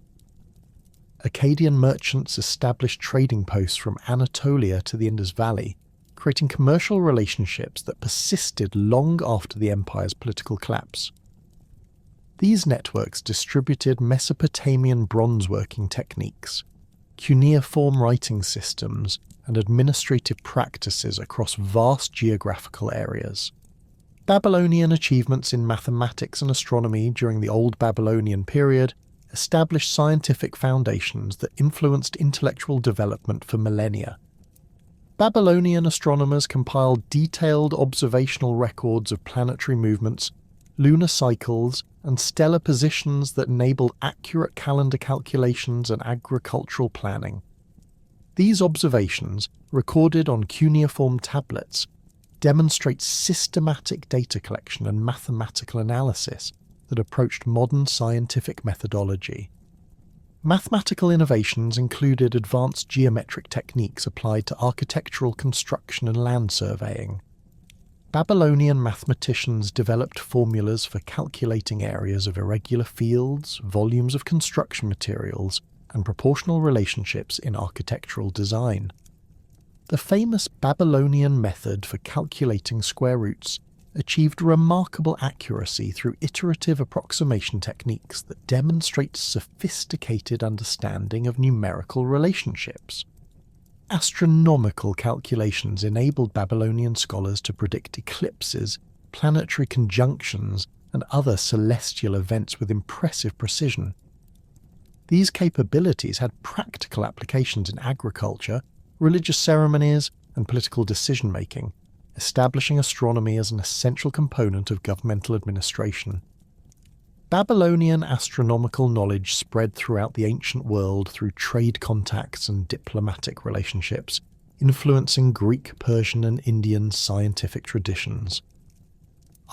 Akkadian merchants established trading posts from Anatolia to the Indus Valley, creating commercial relationships that persisted long after the empire's political collapse. These networks distributed Mesopotamian bronzeworking techniques, cuneiform writing systems, and administrative practices across vast geographical areas. Babylonian achievements in mathematics and astronomy during the Old Babylonian period established scientific foundations that influenced intellectual development for millennia. Babylonian astronomers compiled detailed observational records of planetary movements, lunar cycles, and stellar positions that enabled accurate calendar calculations and agricultural planning. These observations, recorded on cuneiform tablets, demonstrate systematic data collection and mathematical analysis that approached modern scientific methodology. Mathematical innovations included advanced geometric techniques applied to architectural construction and land surveying. Babylonian mathematicians developed formulas for calculating areas of irregular fields, volumes of construction materials, and proportional relationships in architectural design. The famous Babylonian method for calculating square roots achieved remarkable accuracy through iterative approximation techniques that demonstrate sophisticated understanding of numerical relationships. Astronomical calculations enabled Babylonian scholars to predict eclipses, planetary conjunctions, and other celestial events with impressive precision. These capabilities had practical applications in agriculture, religious ceremonies, and political decision-making, establishing astronomy as an essential component of governmental administration. Babylonian astronomical knowledge spread throughout the ancient world through trade contacts and diplomatic relationships, influencing Greek, Persian, and Indian scientific traditions.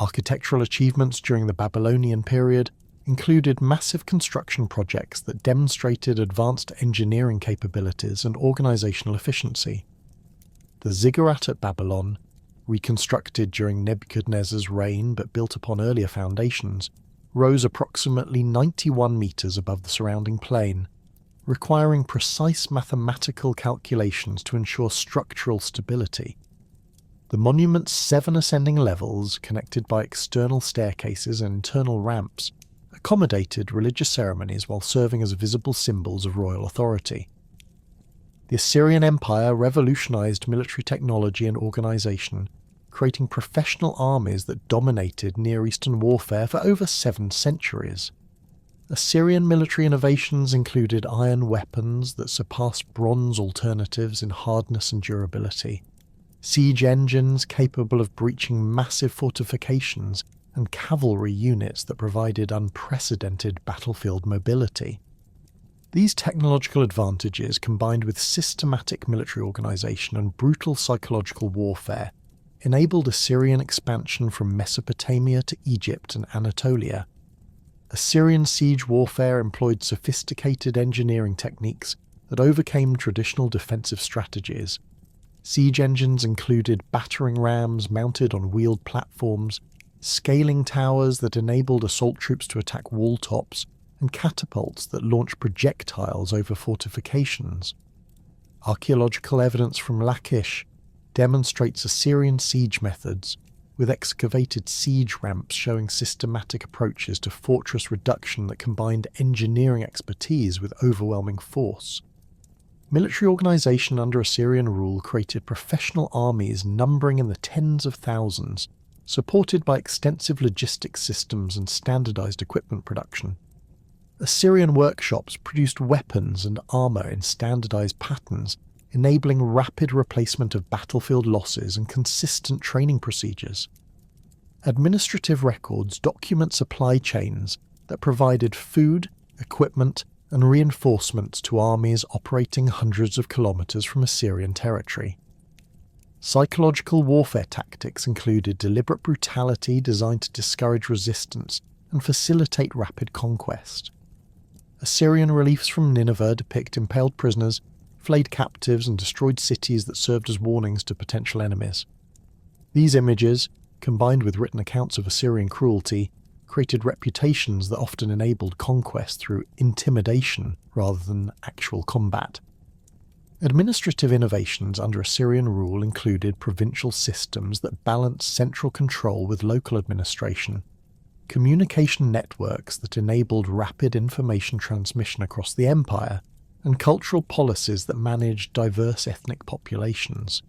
Architectural achievements during the Babylonian period included massive construction projects that demonstrated advanced engineering capabilities and organizational efficiency. The ziggurat at Babylon, reconstructed during Nebuchadnezzar's reign but built upon earlier foundations, rose approximately 91 meters above the surrounding plain, requiring precise mathematical calculations to ensure structural stability. The monument's 7 ascending levels, connected by external staircases and internal ramps, accommodated religious ceremonies while serving as visible symbols of royal authority. The Assyrian Empire revolutionized military technology and organization, creating professional armies that dominated Near Eastern warfare for over 7 centuries. Assyrian military innovations included iron weapons that surpassed bronze alternatives in hardness and durability. siege engines capable of breaching massive fortifications, and cavalry units that provided unprecedented battlefield mobility. These technological advantages, combined with systematic military organisation and brutal psychological warfare, enabled Assyrian expansion from Mesopotamia to Egypt and Anatolia. Assyrian siege warfare employed sophisticated engineering techniques that overcame traditional defensive strategies. Siege engines included battering rams mounted on wheeled platforms, scaling towers that enabled assault troops to attack wall tops, and catapults that launched projectiles over fortifications. Archaeological evidence from Lachish demonstrates Assyrian siege methods, with excavated siege ramps showing systematic approaches to fortress reduction that combined engineering expertise with overwhelming force. Military organisation under Assyrian rule created professional armies numbering in the tens of thousands, supported by extensive logistics systems and standardised equipment production. Assyrian workshops produced weapons and armour in standardised patterns, enabling rapid replacement of battlefield losses and consistent training procedures. Administrative records document supply chains that provided food, equipment, and reinforcements to armies operating hundreds of kilometres from Assyrian territory. Psychological warfare tactics included deliberate brutality designed to discourage resistance and facilitate rapid conquest. Assyrian reliefs from Nineveh depict impaled prisoners, flayed captives, and destroyed cities that served as warnings to potential enemies. These images, combined with written accounts of Assyrian cruelty, created reputations that often enabled conquest through intimidation rather than actual combat. Administrative innovations under Assyrian rule included provincial systems that balanced central control with local administration, communication networks that enabled rapid information transmission across the empire, and cultural policies that managed diverse ethnic populations.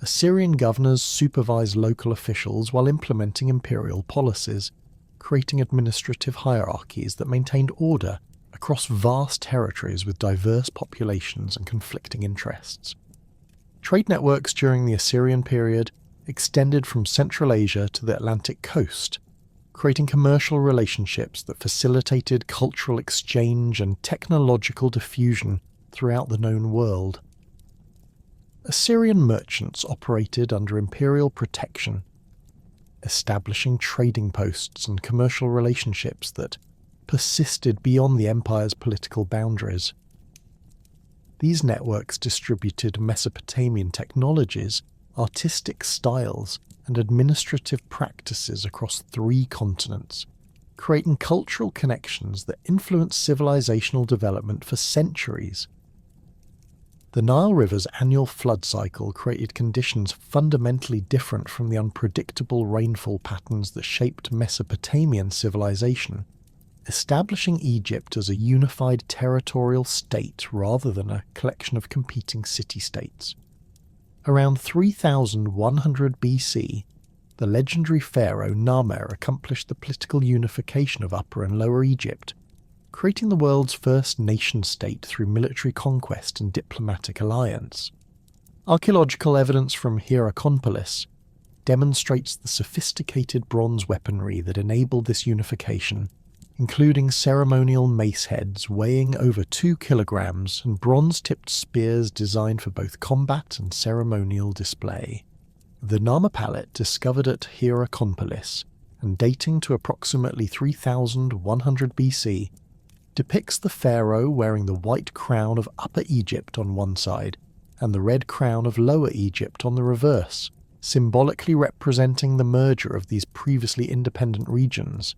Assyrian governors supervised local officials while implementing imperial policies, creating administrative hierarchies that maintained order across vast territories with diverse populations and conflicting interests. Trade networks during the Assyrian period extended from Central Asia to the Atlantic coast, creating commercial relationships that facilitated cultural exchange and technological diffusion throughout the known world. Assyrian merchants operated under imperial protection, establishing trading posts and commercial relationships that persisted beyond the empire's political boundaries. These networks distributed Mesopotamian technologies, artistic styles, and administrative practices across 3 continents, creating cultural connections that influenced civilizational development for centuries. The Nile River's annual flood cycle created conditions fundamentally different from the unpredictable rainfall patterns that shaped Mesopotamian civilization, establishing Egypt as a unified territorial state rather than a collection of competing city-states. Around 3100 BC, the legendary pharaoh Narmer accomplished the political unification of Upper and Lower Egypt, creating the world's first nation-state through military conquest and diplomatic alliance. Archaeological evidence from Hierakonpolis demonstrates the sophisticated bronze weaponry that enabled this unification, including ceremonial mace heads weighing over 2 kilograms and bronze-tipped spears designed for both combat and ceremonial display. The Narmer palette, discovered at Hierakonpolis and dating to approximately 3100 BC, depicts the pharaoh wearing the white crown of Upper Egypt on one side and the red crown of Lower Egypt on the reverse, symbolically representing the merger of these previously independent regions.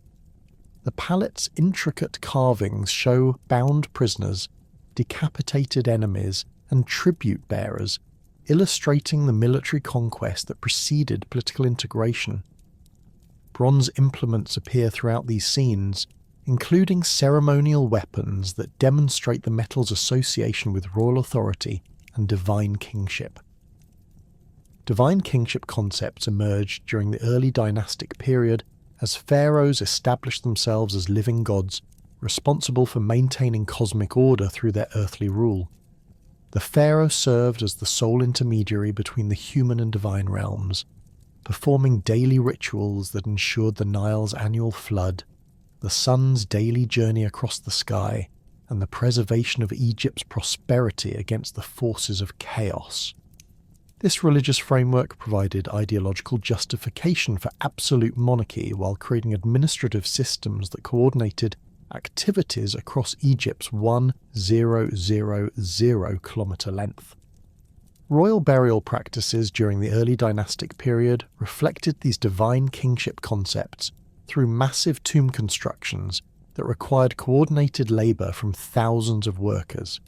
The palette's intricate carvings show bound prisoners, decapitated enemies, and tribute bearers, illustrating the military conquest that preceded political integration. Bronze implements appear throughout these scenes, including ceremonial weapons that demonstrate the metal's association with royal authority and divine kingship. Divine kingship concepts emerged during the early dynastic period as pharaohs established themselves as living gods, responsible for maintaining cosmic order through their earthly rule. The pharaoh served as the sole intermediary between the human and divine realms, performing daily rituals that ensured the Nile's annual flood, the sun's daily journey across the sky, and the preservation of Egypt's prosperity against the forces of chaos. This religious framework provided ideological justification for absolute monarchy while creating administrative systems that coordinated activities across Egypt's 1,000 kilometre length. Royal burial practices during the early dynastic period reflected these divine kingship concepts through massive tomb constructions that required coordinated labour from thousands of workers.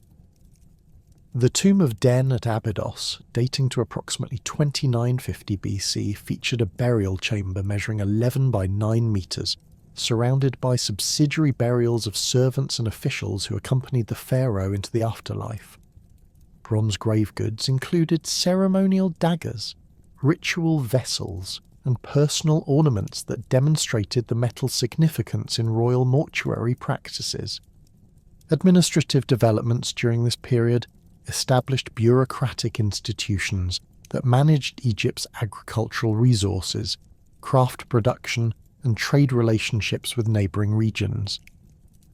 The tomb of Den at Abydos, dating to approximately 2950 BC, featured a burial chamber measuring 11 by 9 metres, surrounded by subsidiary burials of servants and officials who accompanied the pharaoh into the afterlife. Bronze grave goods included ceremonial daggers, ritual vessels, and personal ornaments that demonstrated the metal's significance in royal mortuary practices. Administrative developments during this period established bureaucratic institutions that managed Egypt's agricultural resources, craft production, and trade relationships with neighbouring regions.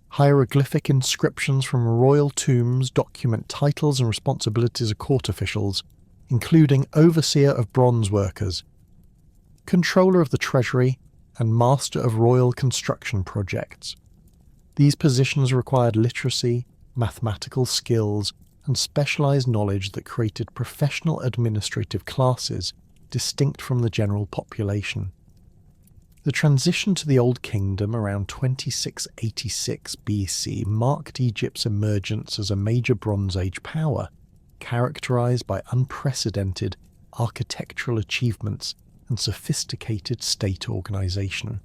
Hieroglyphic inscriptions from royal tombs document titles and responsibilities of court officials, including overseer of bronze workers, controller of the treasury, and master of royal construction projects. These positions required literacy, mathematical skills, and specialised knowledge that created professional administrative classes distinct from the general population. The transition to the Old Kingdom around 2686 BC marked Egypt's emergence as a major Bronze Age power, characterised by unprecedented architectural achievements and sophisticated state organisation.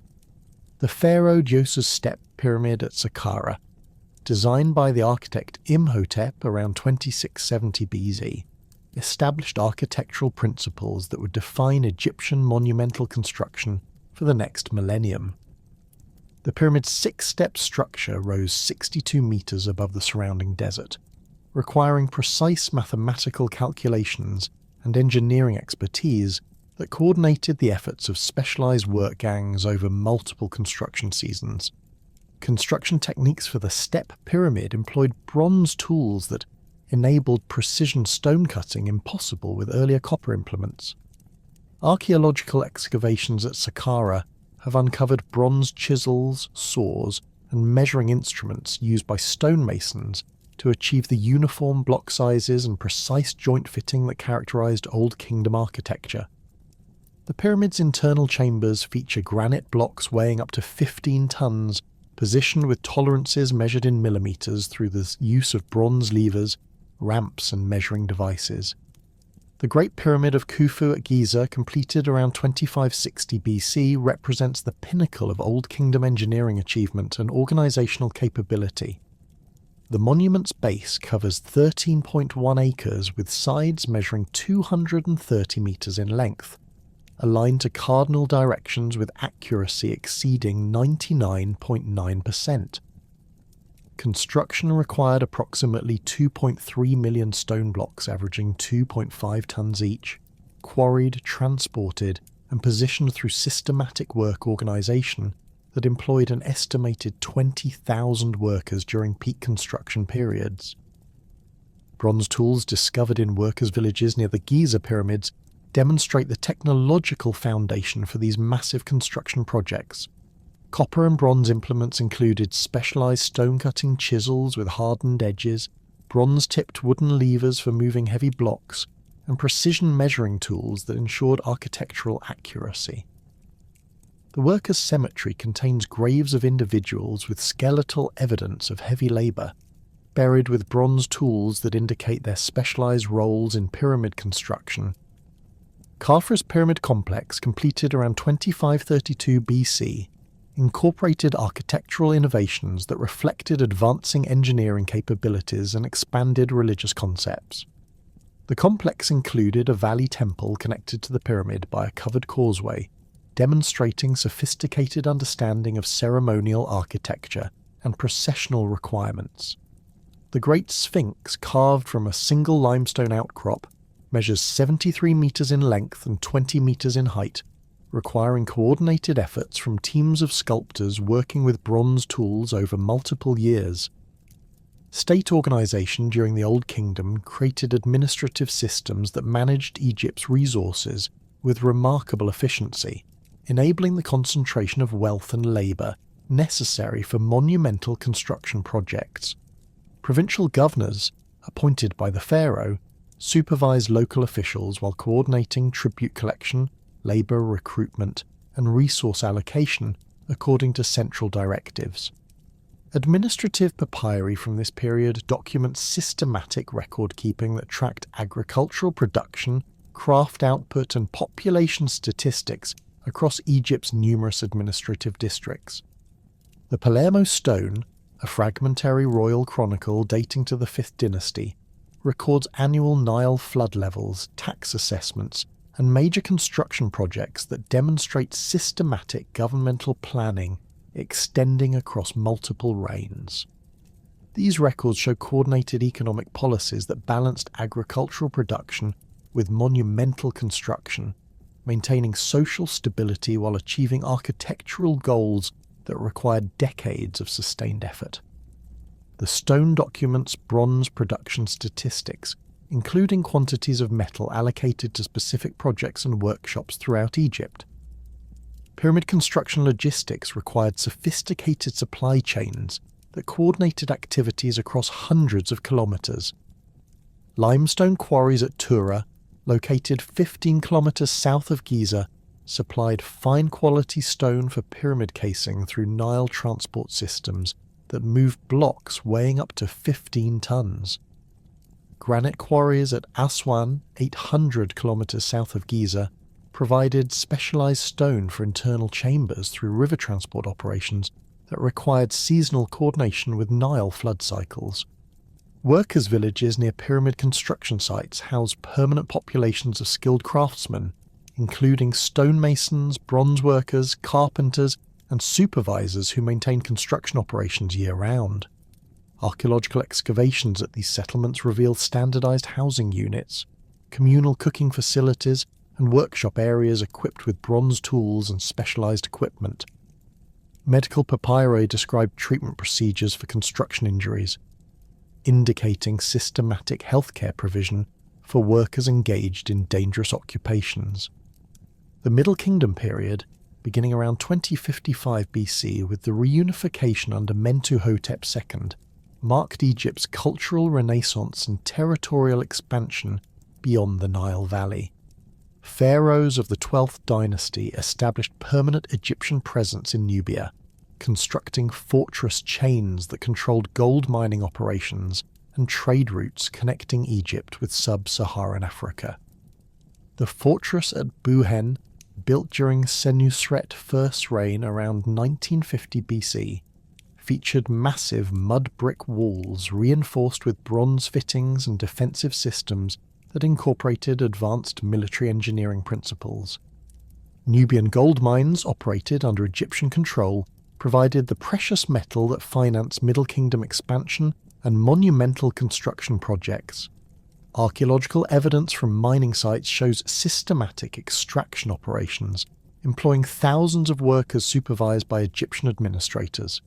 The Pharaoh Djoser's Step Pyramid at Saqqara, designed by the architect Imhotep around 2670 BC, established architectural principles that would define Egyptian monumental construction for the next millennium. The pyramid's 6-step structure rose 62 metres above the surrounding desert, requiring precise mathematical calculations and engineering expertise that coordinated the efforts of specialised work gangs over multiple construction seasons. Construction techniques for the step pyramid employed bronze tools that enabled precision stone cutting impossible with earlier copper implements. Archaeological excavations at Saqqara have uncovered bronze chisels, saws, and measuring instruments used by stonemasons to achieve the uniform block sizes and precise joint fitting that characterised Old Kingdom architecture. The pyramid's internal chambers feature granite blocks weighing up to 15 tons, positioned with tolerances measured in millimetres through the use of bronze levers, ramps and measuring devices. The Great Pyramid of Khufu at Giza, completed around 2560 BC, represents the pinnacle of Old Kingdom engineering achievement and organisational capability. The monument's base covers 13.1 acres with sides measuring 230 metres in length, aligned to cardinal directions with accuracy exceeding 99.9%. Construction required approximately 2.3 million stone blocks averaging 2.5 tons each, quarried, transported, and positioned through systematic work organisation that employed an estimated 20,000 workers during peak construction periods. Bronze tools discovered in workers' villages near the Giza pyramids demonstrate the technological foundation for these massive construction projects. Copper and bronze implements included specialised stone-cutting chisels with hardened edges, bronze-tipped wooden levers for moving heavy blocks, and precision measuring tools that ensured architectural accuracy. The workers' cemetery contains graves of individuals with skeletal evidence of heavy labour, buried with bronze tools that indicate their specialised roles in pyramid construction. Khafre's pyramid complex, completed around 2532 BC, incorporated architectural innovations that reflected advancing engineering capabilities and expanded religious concepts. The complex included a valley temple connected to the pyramid by a covered causeway, demonstrating sophisticated understanding of ceremonial architecture and processional requirements. The Great Sphinx, carved from a single limestone outcrop, measures 73 metres in length and 20 metres in height, requiring coordinated efforts from teams of sculptors working with bronze tools over multiple years. State organisation during the Old Kingdom created administrative systems that managed Egypt's resources with remarkable efficiency, enabling the concentration of wealth and labour necessary for monumental construction projects. Provincial governors, appointed by the pharaoh, supervised local officials while coordinating tribute collection, labour recruitment, and resource allocation according to central directives. Administrative papyri from this period document systematic record-keeping that tracked agricultural production, craft output, and population statistics across Egypt's numerous administrative districts. The Palermo stone, a fragmentary royal chronicle dating to the 5th dynasty, records annual Nile flood levels, tax assessments, and major construction projects that demonstrate systematic governmental planning extending across multiple reigns. These records show coordinated economic policies that balanced agricultural production with monumental construction, maintaining social stability while achieving architectural goals that required decades of sustained effort. The stone documents bronze production statistics, including quantities of metal allocated to specific projects and workshops throughout Egypt. Pyramid construction logistics required sophisticated supply chains that coordinated activities across hundreds of kilometres. Limestone quarries at Tura, located 15 kilometres south of Giza, supplied fine-quality stone for pyramid casing through Nile transport systems that moved blocks weighing up to 15 tons. Granite quarries at Aswan, 800 kilometres south of Giza, provided specialised stone for internal chambers through river transport operations that required seasonal coordination with Nile flood cycles. Workers' villages near pyramid construction sites housed permanent populations of skilled craftsmen, including stonemasons, bronze workers, carpenters, and supervisors who maintained construction operations year-round. Archaeological excavations at these settlements revealed standardised housing units, communal cooking facilities, and workshop areas equipped with bronze tools and specialised equipment. Medical papyri described treatment procedures for construction injuries, indicating systematic healthcare provision for workers engaged in dangerous occupations. The Middle Kingdom period, beginning around 2055 BC with the reunification under Mentuhotep II, marked Egypt's cultural renaissance and territorial expansion beyond the Nile Valley. Pharaohs of the 12th dynasty established permanent Egyptian presence in Nubia, constructing fortress chains that controlled gold mining operations and trade routes connecting Egypt with sub-Saharan Africa. The fortress at Buhen, built during Senusret I's reign around 1950 BC, featured massive mud brick walls reinforced with bronze fittings and defensive systems that incorporated advanced military engineering principles. Nubian gold mines operated under Egyptian control provided the precious metal that financed Middle Kingdom expansion and monumental construction projects. Archaeological evidence from mining sites shows systematic extraction operations, employing thousands of workers supervised by Egyptian administrators.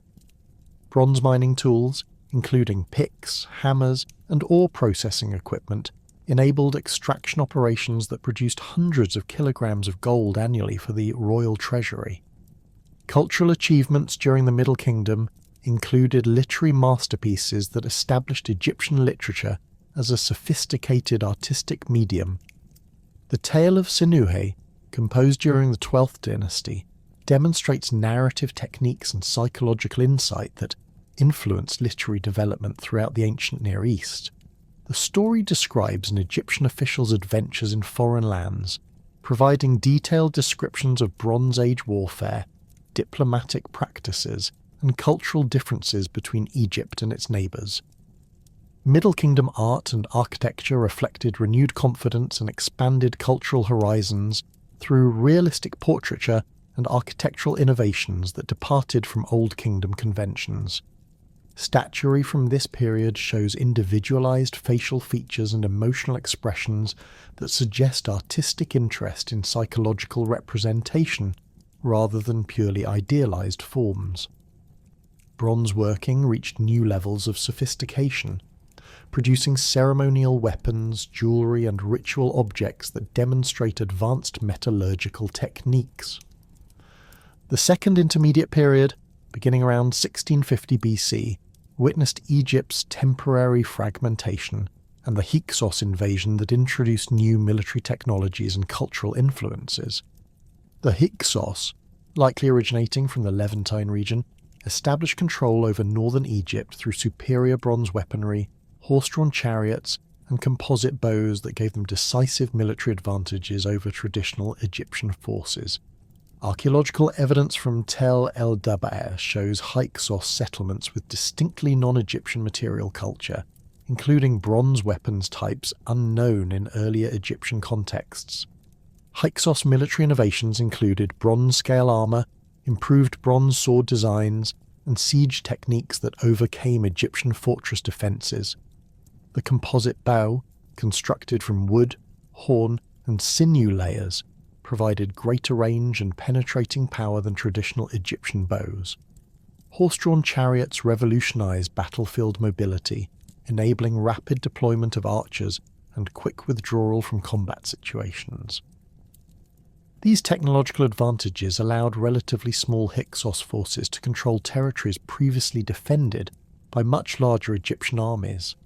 Bronze mining tools, including picks, hammers, and ore processing equipment, enabled extraction operations that produced hundreds of kilograms of gold annually for the royal treasury. Cultural achievements during the Middle Kingdom included literary masterpieces that established Egyptian literature as a sophisticated artistic medium. The Tale of Senuhe, composed during the 12th dynasty, demonstrates narrative techniques and psychological insight that influenced literary development throughout the ancient Near East. The story describes an Egyptian official's adventures in foreign lands, providing detailed descriptions of Bronze Age warfare, diplomatic practices, and cultural differences between Egypt and its neighbours. Middle Kingdom art and architecture reflected renewed confidence and expanded cultural horizons through realistic portraiture and architectural innovations that departed from Old Kingdom conventions. Statuary from this period shows individualized facial features and emotional expressions that suggest artistic interest in psychological representation rather than purely idealized forms. Bronze working reached new levels of sophistication, producing ceremonial weapons, jewelry, and ritual objects that demonstrate advanced metallurgical techniques. The Second Intermediate Period, beginning around 1650 BC, witnessed Egypt's temporary fragmentation and the Hyksos invasion that introduced new military technologies and cultural influences. The Hyksos, likely originating from the Levantine region, established control over northern Egypt through superior bronze weaponry, horse-drawn chariots, and composite bows that gave them decisive military advantages over traditional Egyptian forces. Archaeological evidence from Tel el-Dabair shows Hyksos settlements with distinctly non-Egyptian material culture, including bronze weapons types unknown in earlier Egyptian contexts. Hyksos military innovations included bronze-scale armour, improved bronze sword designs, and siege techniques that overcame Egyptian fortress defences. The composite bow, constructed from wood, horn, and sinew layers, provided greater range and penetrating power than traditional Egyptian bows. Horse-drawn chariots revolutionized battlefield mobility, enabling rapid deployment of archers and quick withdrawal from combat situations. These technological advantages allowed relatively small Hyksos forces to control territories previously defended by much larger Egyptian armies.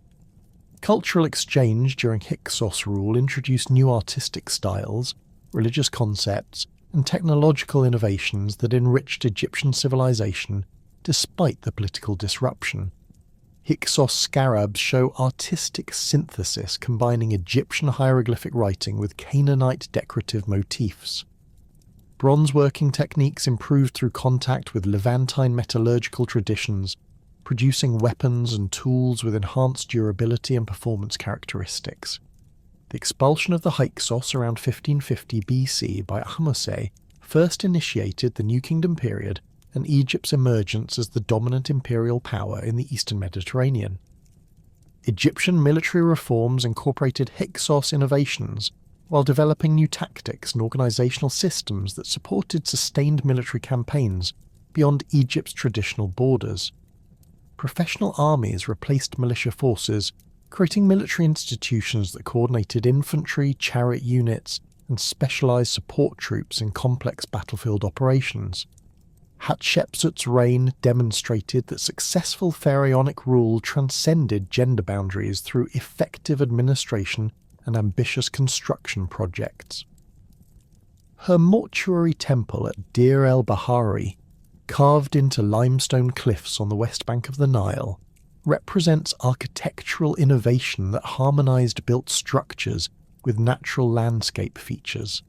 Cultural exchange during Hyksos rule introduced new artistic styles, religious concepts, and technological innovations that enriched Egyptian civilization despite the political disruption. Hyksos scarabs show artistic synthesis combining Egyptian hieroglyphic writing with Canaanite decorative motifs. Bronze working techniques improved through contact with Levantine metallurgical traditions, producing weapons and tools with enhanced durability and performance characteristics. The expulsion of the Hyksos around 1550 BC by Ahmose first initiated the New Kingdom period and Egypt's emergence as the dominant imperial power in the eastern Mediterranean. Egyptian military reforms incorporated Hyksos innovations while developing new tactics and organizational systems that supported sustained military campaigns beyond Egypt's traditional borders. Professional armies replaced militia forces, creating military institutions that coordinated infantry, chariot units, and specialized support troops in complex battlefield operations. Hatshepsut's reign demonstrated that successful pharaonic rule transcended gender boundaries through effective administration and ambitious construction projects. Her mortuary temple at Deir el-Bahari, carved into limestone cliffs on the west bank of the Nile, represents architectural innovation that harmonized built structures with natural landscape features.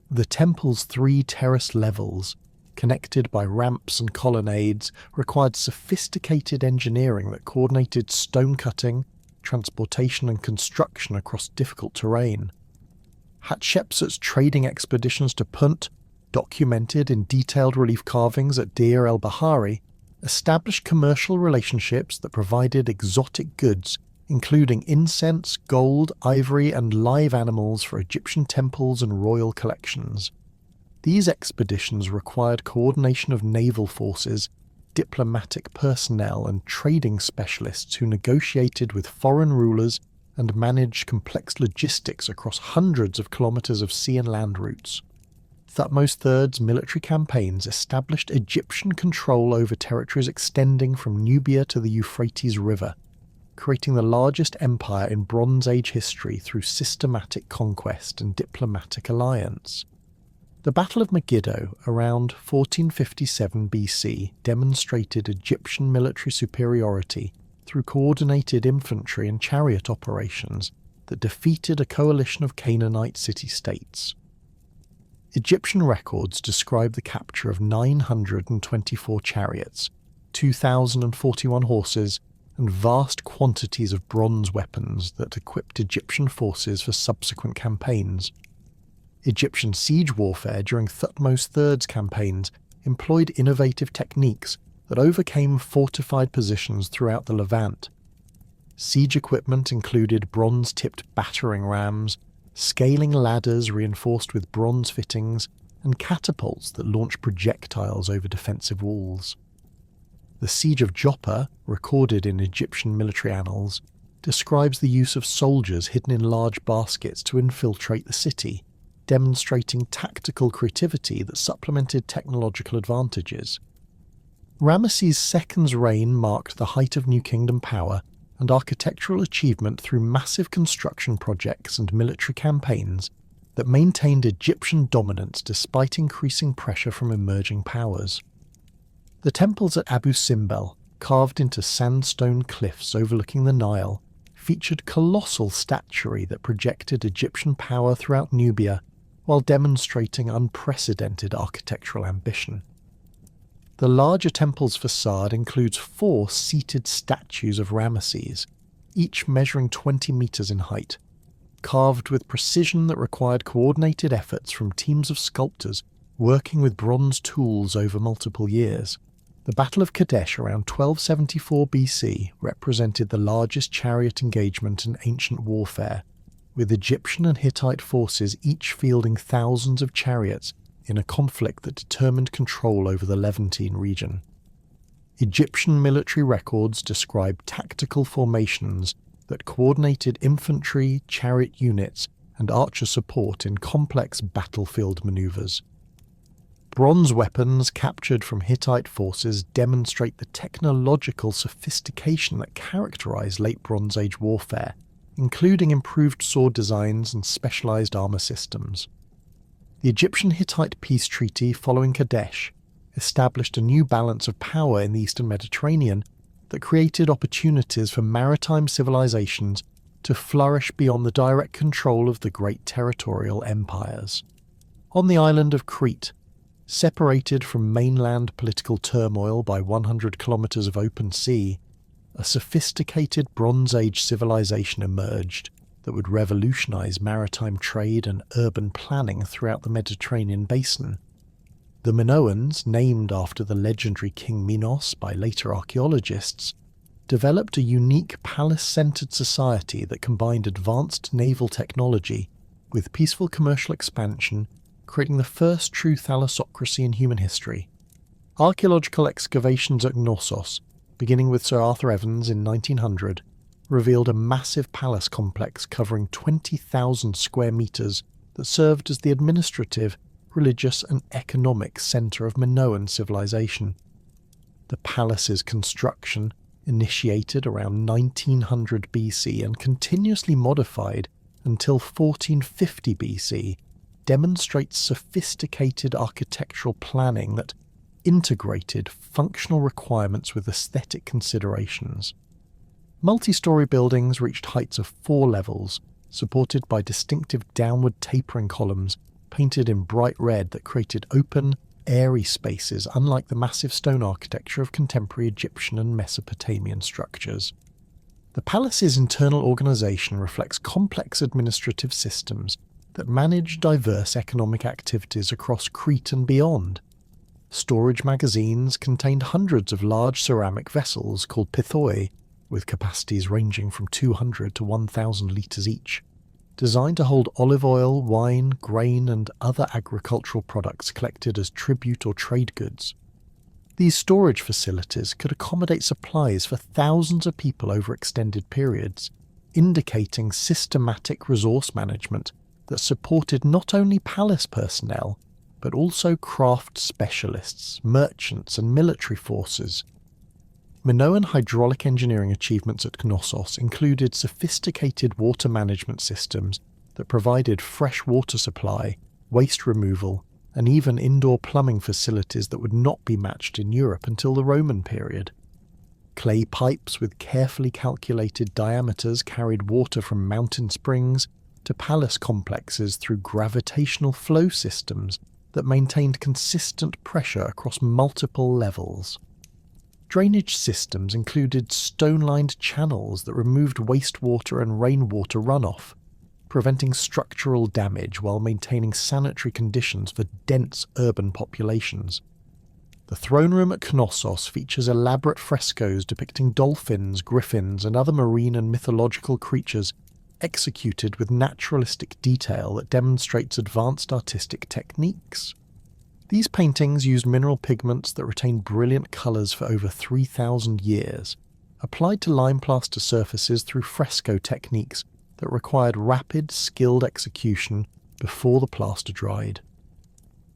The temple's 3 terrace levels, connected by ramps and colonnades, required sophisticated engineering that coordinated stone cutting, transportation and construction across difficult terrain. Hatshepsut's trading expeditions to Punt, documented in detailed relief carvings at Deir el-Bahari, established commercial relationships that provided exotic goods, including incense, gold, ivory, and live animals for Egyptian temples and royal collections. These expeditions required coordination of naval forces, diplomatic personnel, and trading specialists who negotiated with foreign rulers and managed complex logistics across hundreds of kilometers of sea and land routes. Thutmose III's military campaigns established Egyptian control over territories extending from Nubia to the Euphrates River, creating the largest empire in Bronze Age history through systematic conquest and diplomatic alliance. The Battle of Megiddo around 1457 BC demonstrated Egyptian military superiority through coordinated infantry and chariot operations that defeated a coalition of Canaanite city-states. Egyptian records describe the capture of 924 chariots, 2,041 horses, and vast quantities of bronze weapons that equipped Egyptian forces for subsequent campaigns. Egyptian siege warfare during Thutmose III's campaigns employed innovative techniques that overcame fortified positions throughout the Levant. Siege equipment included bronze-tipped battering rams, scaling ladders reinforced with bronze fittings, and catapults that launched projectiles over defensive walls. The Siege of Joppa, recorded in Egyptian military annals, describes the use of soldiers hidden in large baskets to infiltrate the city, demonstrating tactical creativity that supplemented technological advantages. Ramesses II's reign marked the height of New Kingdom power and architectural achievement through massive construction projects and military campaigns that maintained Egyptian dominance despite increasing pressure from emerging powers. The temples at Abu Simbel, carved into sandstone cliffs overlooking the Nile, featured colossal statuary that projected Egyptian power throughout Nubia while demonstrating unprecedented architectural ambition. The larger temple's facade includes 4 seated statues of Ramesses, each measuring 20 meters in height, carved with precision that required coordinated efforts from teams of sculptors working with bronze tools over multiple years. The Battle of Kadesh around 1274 BC represented the largest chariot engagement in ancient warfare, with Egyptian and Hittite forces each fielding thousands of chariots in a conflict that determined control over the Levantine region. Egyptian military records describe tactical formations that coordinated infantry, chariot units, and archer support in complex battlefield maneuvers. Bronze weapons captured from Hittite forces demonstrate the technological sophistication that characterized late Bronze Age warfare, including improved sword designs and specialized armor systems. The Egyptian-Hittite peace treaty following Kadesh established a new balance of power in the Eastern Mediterranean that created opportunities for maritime civilizations to flourish beyond the direct control of the great territorial empires. On the island of Crete, separated from mainland political turmoil by 100 kilometers of open sea, a sophisticated Bronze Age civilization emerged that would revolutionize maritime trade and urban planning throughout the Mediterranean basin. The Minoans, named after the legendary King Minos by later archaeologists, developed a unique palace-centered society that combined advanced naval technology with peaceful commercial expansion, creating the first true thalassocracy in human history. Archaeological excavations at Knossos, beginning with Sir Arthur Evans in 1900, revealed a massive palace complex covering 20,000 square meters that served as the administrative, religious and economic centre of Minoan civilization. The palace's construction, initiated around 1900 BC and continuously modified until 1450 BC, demonstrates sophisticated architectural planning that integrated functional requirements with aesthetic considerations. Multi-storey buildings reached heights of 4 levels, supported by distinctive downward tapering columns painted in bright red that created open, airy spaces unlike the massive stone architecture of contemporary Egyptian and Mesopotamian structures. The palace's internal organisation reflects complex administrative systems that manage diverse economic activities across Crete and beyond. Storage magazines contained hundreds of large ceramic vessels called pithoi, with capacities ranging from 200 to 1,000 litres each, designed to hold olive oil, wine, grain and other agricultural products collected as tribute or trade goods. These storage facilities could accommodate supplies for thousands of people over extended periods, indicating systematic resource management that supported not only palace personnel, but also craft specialists, merchants and military forces. Minoan hydraulic engineering achievements at Knossos included sophisticated water management systems that provided fresh water supply, waste removal, and even indoor plumbing facilities that would not be matched in Europe until the Roman period. Clay pipes with carefully calculated diameters carried water from mountain springs to palace complexes through gravitational flow systems that maintained consistent pressure across multiple levels. Drainage systems included stone-lined channels that removed wastewater and rainwater runoff, preventing structural damage while maintaining sanitary conditions for dense urban populations. The throne room at Knossos features elaborate frescoes depicting dolphins, griffins, and other marine and mythological creatures executed with naturalistic detail that demonstrates advanced artistic techniques. These paintings used mineral pigments that retain brilliant colours for over 3,000 years, applied to lime plaster surfaces through fresco techniques that required rapid, skilled execution before the plaster dried.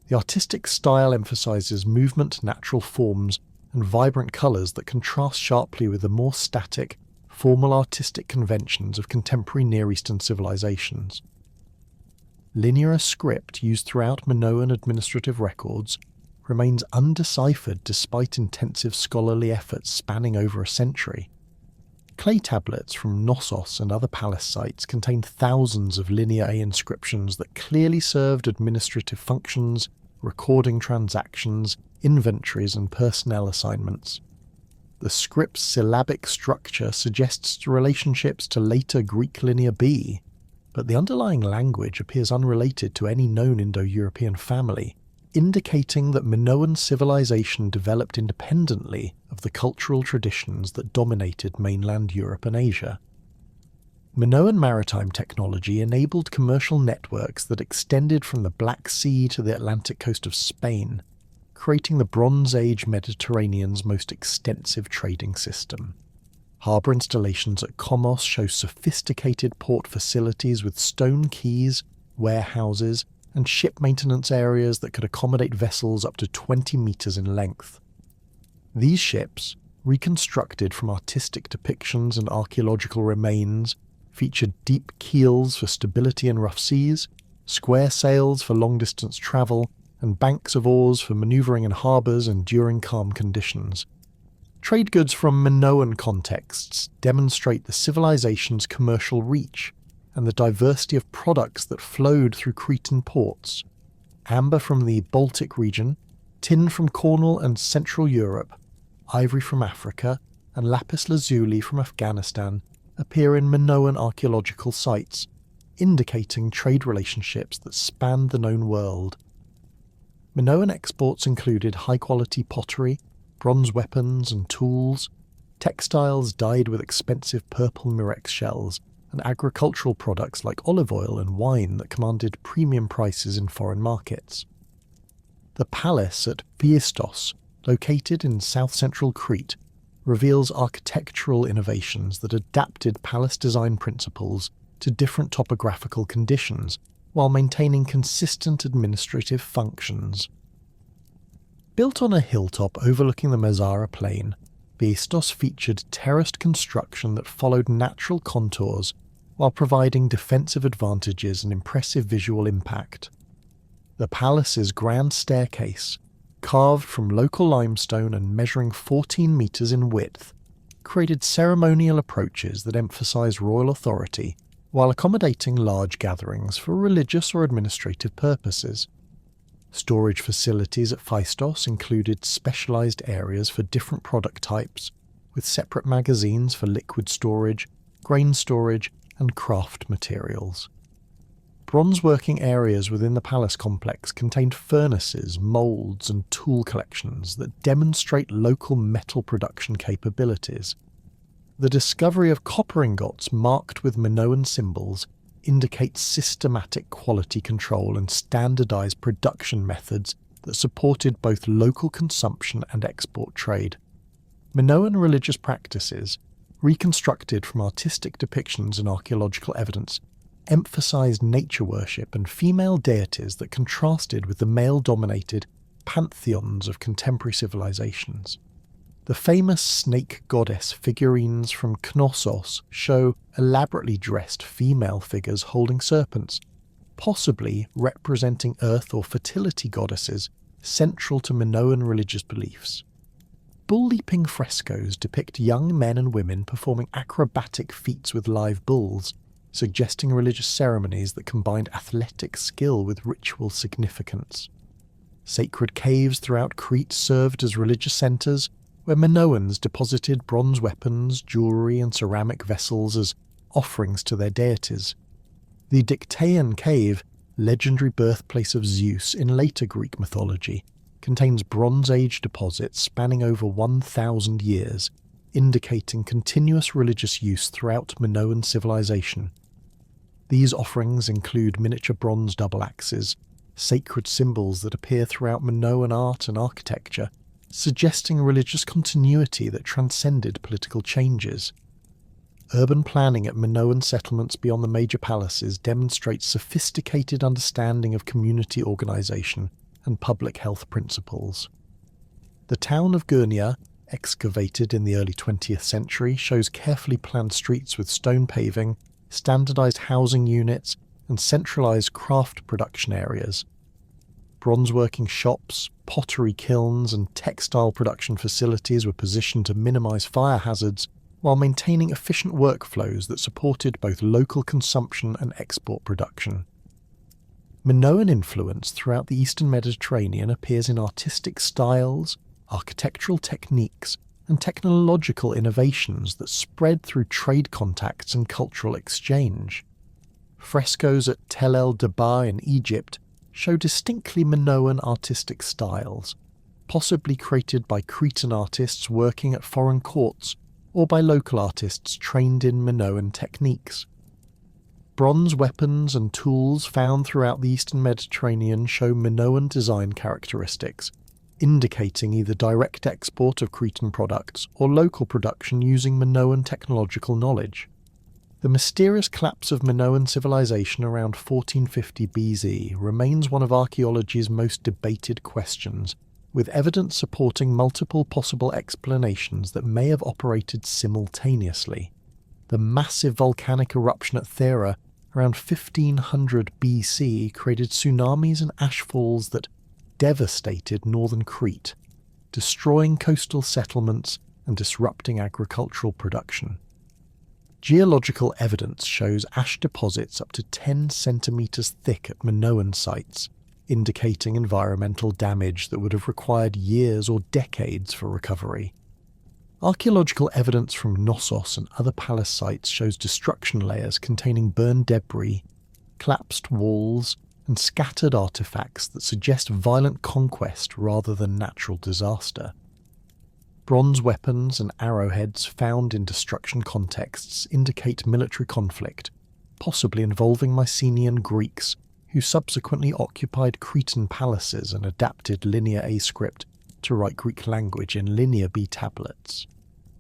The artistic style emphasises movement, natural forms, and vibrant colours that contrast sharply with the more static, formal artistic conventions of contemporary Near Eastern civilizations. Linear script used throughout Minoan administrative records remains undeciphered despite intensive scholarly efforts spanning over a century. Clay tablets from Knossos and other palace sites contain thousands of Linear A inscriptions that clearly served administrative functions, recording transactions, inventories, and personnel assignments. The script's syllabic structure suggests relationships to later Greek Linear B, but the underlying language appears unrelated to any known Indo-European family, indicating that Minoan civilization developed independently of the cultural traditions that dominated mainland Europe and Asia. Minoan maritime technology enabled commercial networks that extended from the Black Sea to the Atlantic coast of Spain, creating the Bronze Age Mediterranean's most extensive trading system. Harbour installations at Komos show sophisticated port facilities with stone quays, warehouses, and ship maintenance areas that could accommodate vessels up to 20 metres in length. These ships, reconstructed from artistic depictions and archaeological remains, featured deep keels for stability in rough seas, square sails for long-distance travel, and banks of oars for manoeuvring in harbours and during calm conditions. Trade goods from Minoan contexts demonstrate the civilization's commercial reach and the diversity of products that flowed through Cretan ports. Amber from the Baltic region, tin from Cornwall and Central Europe, ivory from Africa, and lapis lazuli from Afghanistan appear in Minoan archaeological sites, indicating trade relationships that spanned the known world. Minoan exports included high-quality pottery, bronze weapons and tools, textiles dyed with expensive purple murex shells, and agricultural products like olive oil and wine that commanded premium prices in foreign markets. The palace at Phaistos, located in south-central Crete, reveals architectural innovations that adapted palace design principles to different topographical conditions while maintaining consistent administrative functions. Built on a hilltop overlooking the Mezara plain, Phaistos featured terraced construction that followed natural contours while providing defensive advantages and impressive visual impact. The palace's grand staircase, carved from local limestone and measuring 14 metres in width, created ceremonial approaches that emphasise royal authority while accommodating large gatherings for religious or administrative purposes. Storage facilities at Phaistos included specialised areas for different product types, with separate magazines for liquid storage, grain storage, and craft materials. Bronze working areas within the palace complex contained furnaces, moulds, and tool collections that demonstrate local metal production capabilities. The discovery of copper ingots marked with Minoan symbols indicates systematic quality control and standardised production methods that supported both local consumption and export trade. Minoan religious practices, reconstructed from artistic depictions and archaeological evidence, emphasised nature worship and female deities that contrasted with the male-dominated pantheons of contemporary civilizations. The famous snake goddess figurines from Knossos show elaborately dressed female figures holding serpents, possibly representing earth or fertility goddesses central to Minoan religious beliefs. Bull-leaping frescoes depict young men and women performing acrobatic feats with live bulls, suggesting religious ceremonies that combined athletic skill with ritual significance. Sacred caves throughout Crete served as religious centres, where Minoans deposited bronze weapons, jewellery and ceramic vessels as offerings to their deities. The Dictaean cave, legendary birthplace of Zeus in later Greek mythology, contains Bronze Age deposits spanning over 1,000 years, indicating continuous religious use throughout Minoan civilization. These offerings include miniature bronze double axes, sacred symbols that appear throughout Minoan art and architecture, suggesting religious continuity that transcended political changes. Urban planning at Minoan settlements beyond the major palaces demonstrates sophisticated understanding of community organisation and public health principles. The town of Gurnia, excavated in the early 20th century, shows carefully planned streets with stone paving, standardised housing units, and centralised craft production areas. Bronzeworking shops, pottery kilns, and textile production facilities were positioned to minimise fire hazards while maintaining efficient workflows that supported both local consumption and export production. Minoan influence throughout the Eastern Mediterranean appears in artistic styles, architectural techniques, and technological innovations that spread through trade contacts and cultural exchange. Frescoes at Tel el Dabaa in Egypt show distinctly Minoan artistic styles, possibly created by Cretan artists working at foreign courts or by local artists trained in Minoan techniques. Bronze weapons and tools found throughout the Eastern Mediterranean show Minoan design characteristics, indicating either direct export of Cretan products or local production using Minoan technological knowledge. The mysterious collapse of Minoan civilization around 1450 BC remains one of archaeology's most debated questions, with evidence supporting multiple possible explanations that may have operated simultaneously. The massive volcanic eruption at Thera around 1500 BC created tsunamis and ashfalls that devastated northern Crete, destroying coastal settlements and disrupting agricultural production. Geological evidence shows ash deposits up to 10 centimetres thick at Minoan sites, indicating environmental damage that would have required years or decades for recovery. Archaeological evidence from Knossos and other palace sites shows destruction layers containing burned debris, collapsed walls, and scattered artefacts that suggest violent conquest rather than natural disaster. Bronze weapons and arrowheads found in destruction contexts indicate military conflict, possibly involving Mycenaean Greeks, who subsequently occupied Cretan palaces and adapted Linear A script to write Greek language in Linear B tablets.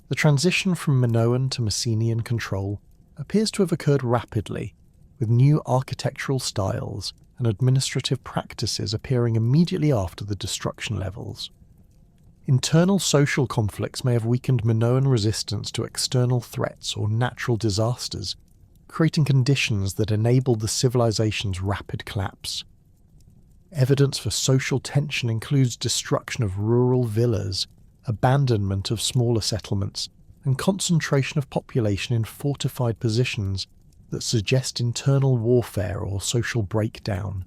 The transition from Minoan to Mycenaean control appears to have occurred rapidly, with new architectural styles and administrative practices appearing immediately after the destruction levels. Internal social conflicts may have weakened Minoan resistance to external threats or natural disasters, creating conditions that enabled the civilization's rapid collapse. Evidence for social tension includes destruction of rural villas, abandonment of smaller settlements, and concentration of population in fortified positions that suggest internal warfare or social breakdown.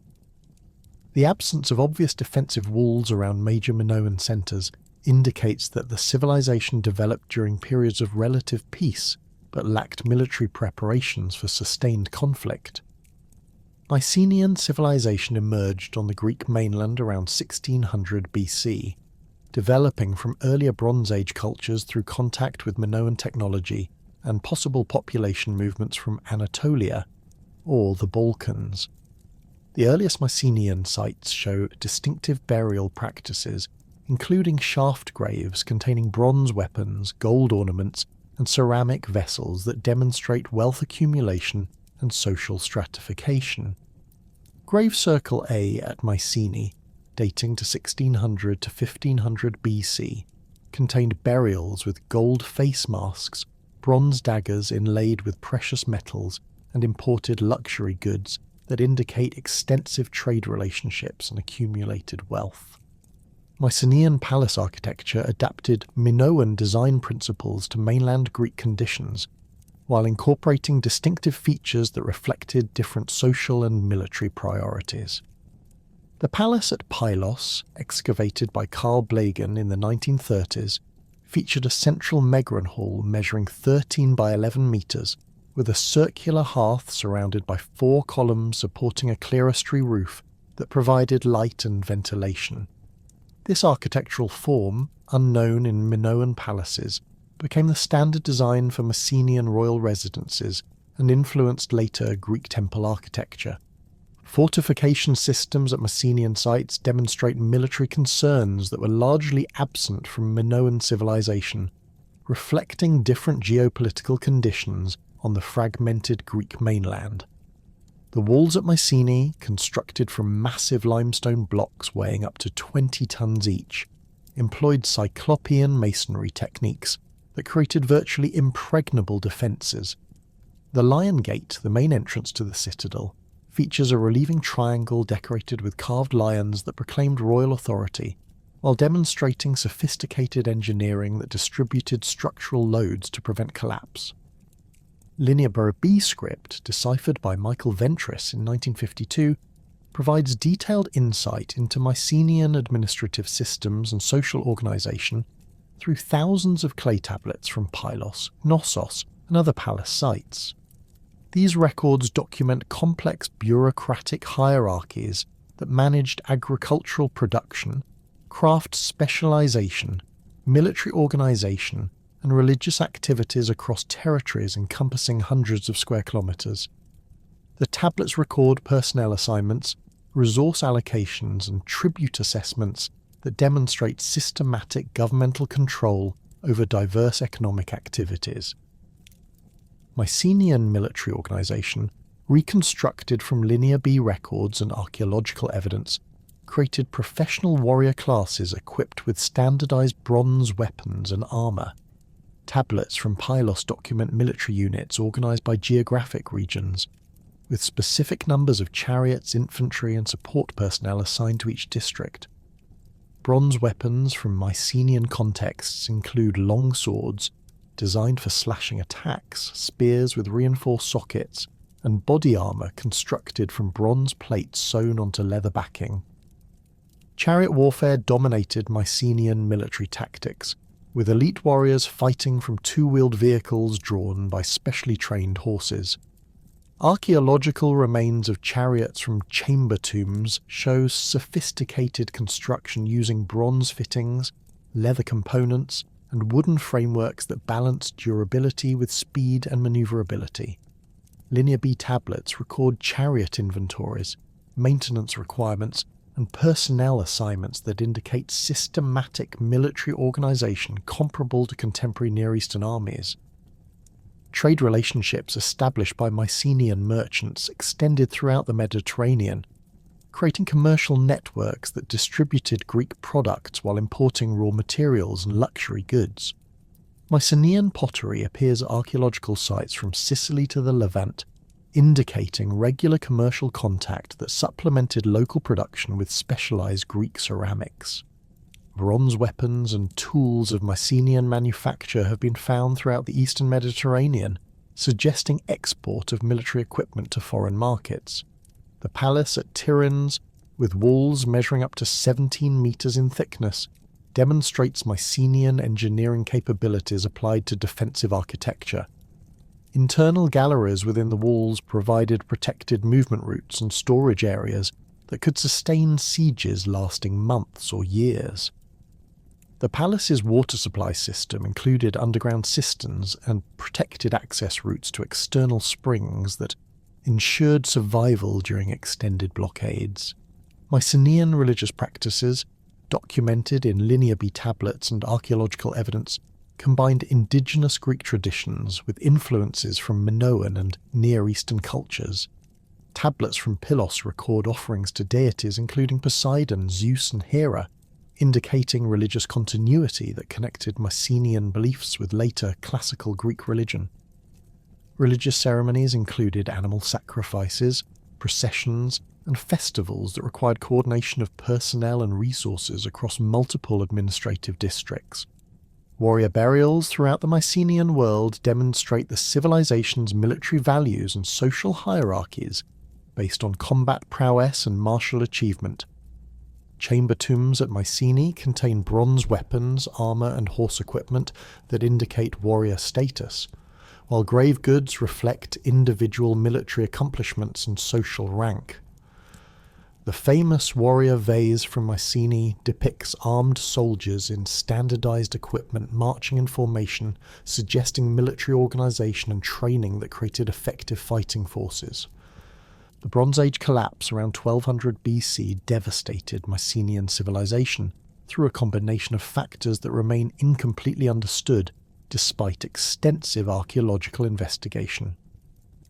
The absence of obvious defensive walls around major Minoan centres indicates that the civilization developed during periods of relative peace but lacked military preparations for sustained conflict. Mycenaean civilization emerged on the Greek mainland around 1600 BC, developing from earlier Bronze Age cultures through contact with Minoan technology and possible population movements from Anatolia or the Balkans. The earliest Mycenaean sites show distinctive burial practices, including shaft graves containing bronze weapons, gold ornaments, and ceramic vessels that demonstrate wealth accumulation and social stratification. Grave Circle A at Mycenae, dating to 1600 to 1500 BC, contained burials with gold face masks, bronze daggers inlaid with precious metals, and imported luxury goods that indicate extensive trade relationships and accumulated wealth. Mycenaean palace architecture adapted Minoan design principles to mainland Greek conditions, while incorporating distinctive features that reflected different social and military priorities. The palace at Pylos, excavated by Carl Blegen in the 1930s, featured a central Megron hall measuring 13 by 11 metres, with a circular hearth surrounded by 4 columns supporting a clerestory roof that provided light and ventilation. This architectural form, unknown in Minoan palaces, became the standard design for Mycenaean royal residences and influenced later Greek temple architecture. Fortification systems at Mycenaean sites demonstrate military concerns that were largely absent from Minoan civilization, reflecting different geopolitical conditions on the fragmented Greek mainland. The walls at Mycenae, constructed from massive limestone blocks weighing up to 20 tons each, employed cyclopean masonry techniques that created virtually impregnable defences. The Lion Gate, the main entrance to the citadel, features a relieving triangle decorated with carved lions that proclaimed royal authority, while demonstrating sophisticated engineering that distributed structural loads to prevent collapse. Linear B script, deciphered by Michael Ventris in 1952, provides detailed insight into Mycenaean administrative systems and social organisation through thousands of clay tablets from Pylos, Knossos, and other palace sites. These records document complex bureaucratic hierarchies that managed agricultural production, craft specialisation, military organisation, and religious activities across territories encompassing hundreds of square kilometres. The tablets record personnel assignments, resource allocations, and tribute assessments that demonstrate systematic governmental control over diverse economic activities. Mycenaean military organisation, reconstructed from Linear B records and archaeological evidence, created professional warrior classes equipped with standardised bronze weapons and armour. Tablets from Pylos document military units organised by geographic regions, with specific numbers of chariots, infantry and support personnel assigned to each district. Bronze weapons from Mycenaean contexts include long swords, designed for slashing attacks, spears with reinforced sockets, and body armour constructed from bronze plates sewn onto leather backing. Chariot warfare dominated Mycenaean military tactics, with elite warriors fighting from two-wheeled vehicles drawn by specially trained horses. Archaeological remains of chariots from chamber tombs show sophisticated construction using bronze fittings, leather components, and wooden frameworks that balance durability with speed and manoeuvrability. Linear B tablets record chariot inventories, maintenance requirements, and personnel assignments that indicate systematic military organisation comparable to contemporary Near Eastern armies. Trade relationships established by Mycenaean merchants extended throughout the Mediterranean, creating commercial networks that distributed Greek products while importing raw materials and luxury goods. Mycenaean pottery appears at archaeological sites from Sicily to the Levant, indicating regular commercial contact that supplemented local production with specialised Greek ceramics. Bronze weapons and tools of Mycenaean manufacture have been found throughout the eastern Mediterranean, suggesting export of military equipment to foreign markets. The palace at Tiryns, with walls measuring up to 17 metres in thickness, demonstrates Mycenaean engineering capabilities applied to defensive architecture. Internal galleries within the walls provided protected movement routes and storage areas that could sustain sieges lasting months or years. The palace's water supply system included underground cisterns and protected access routes to external springs that ensured survival during extended blockades. Mycenaean religious practices, documented in Linear B tablets and archaeological evidence, combined indigenous Greek traditions with influences from Minoan and Near Eastern cultures. Tablets from Pylos record offerings to deities including Poseidon, Zeus and Hera, indicating religious continuity that connected Mycenaean beliefs with later classical Greek religion. Religious ceremonies included animal sacrifices, processions, and festivals that required coordination of personnel and resources across multiple administrative districts. Warrior burials throughout the Mycenaean world demonstrate the civilization's military values and social hierarchies based on combat prowess and martial achievement. Chamber tombs at Mycenae contain bronze weapons, armour and horse equipment that indicate warrior status, while grave goods reflect individual military accomplishments and social rank. The The famous warrior vase from Mycenae depicts armed soldiers in standardized equipment marching in formation, suggesting military organization and training that created effective fighting forces. The Bronze Age collapse around 1200 BC devastated Mycenaean civilization through a combination of factors that remain incompletely understood despite extensive archaeological investigation.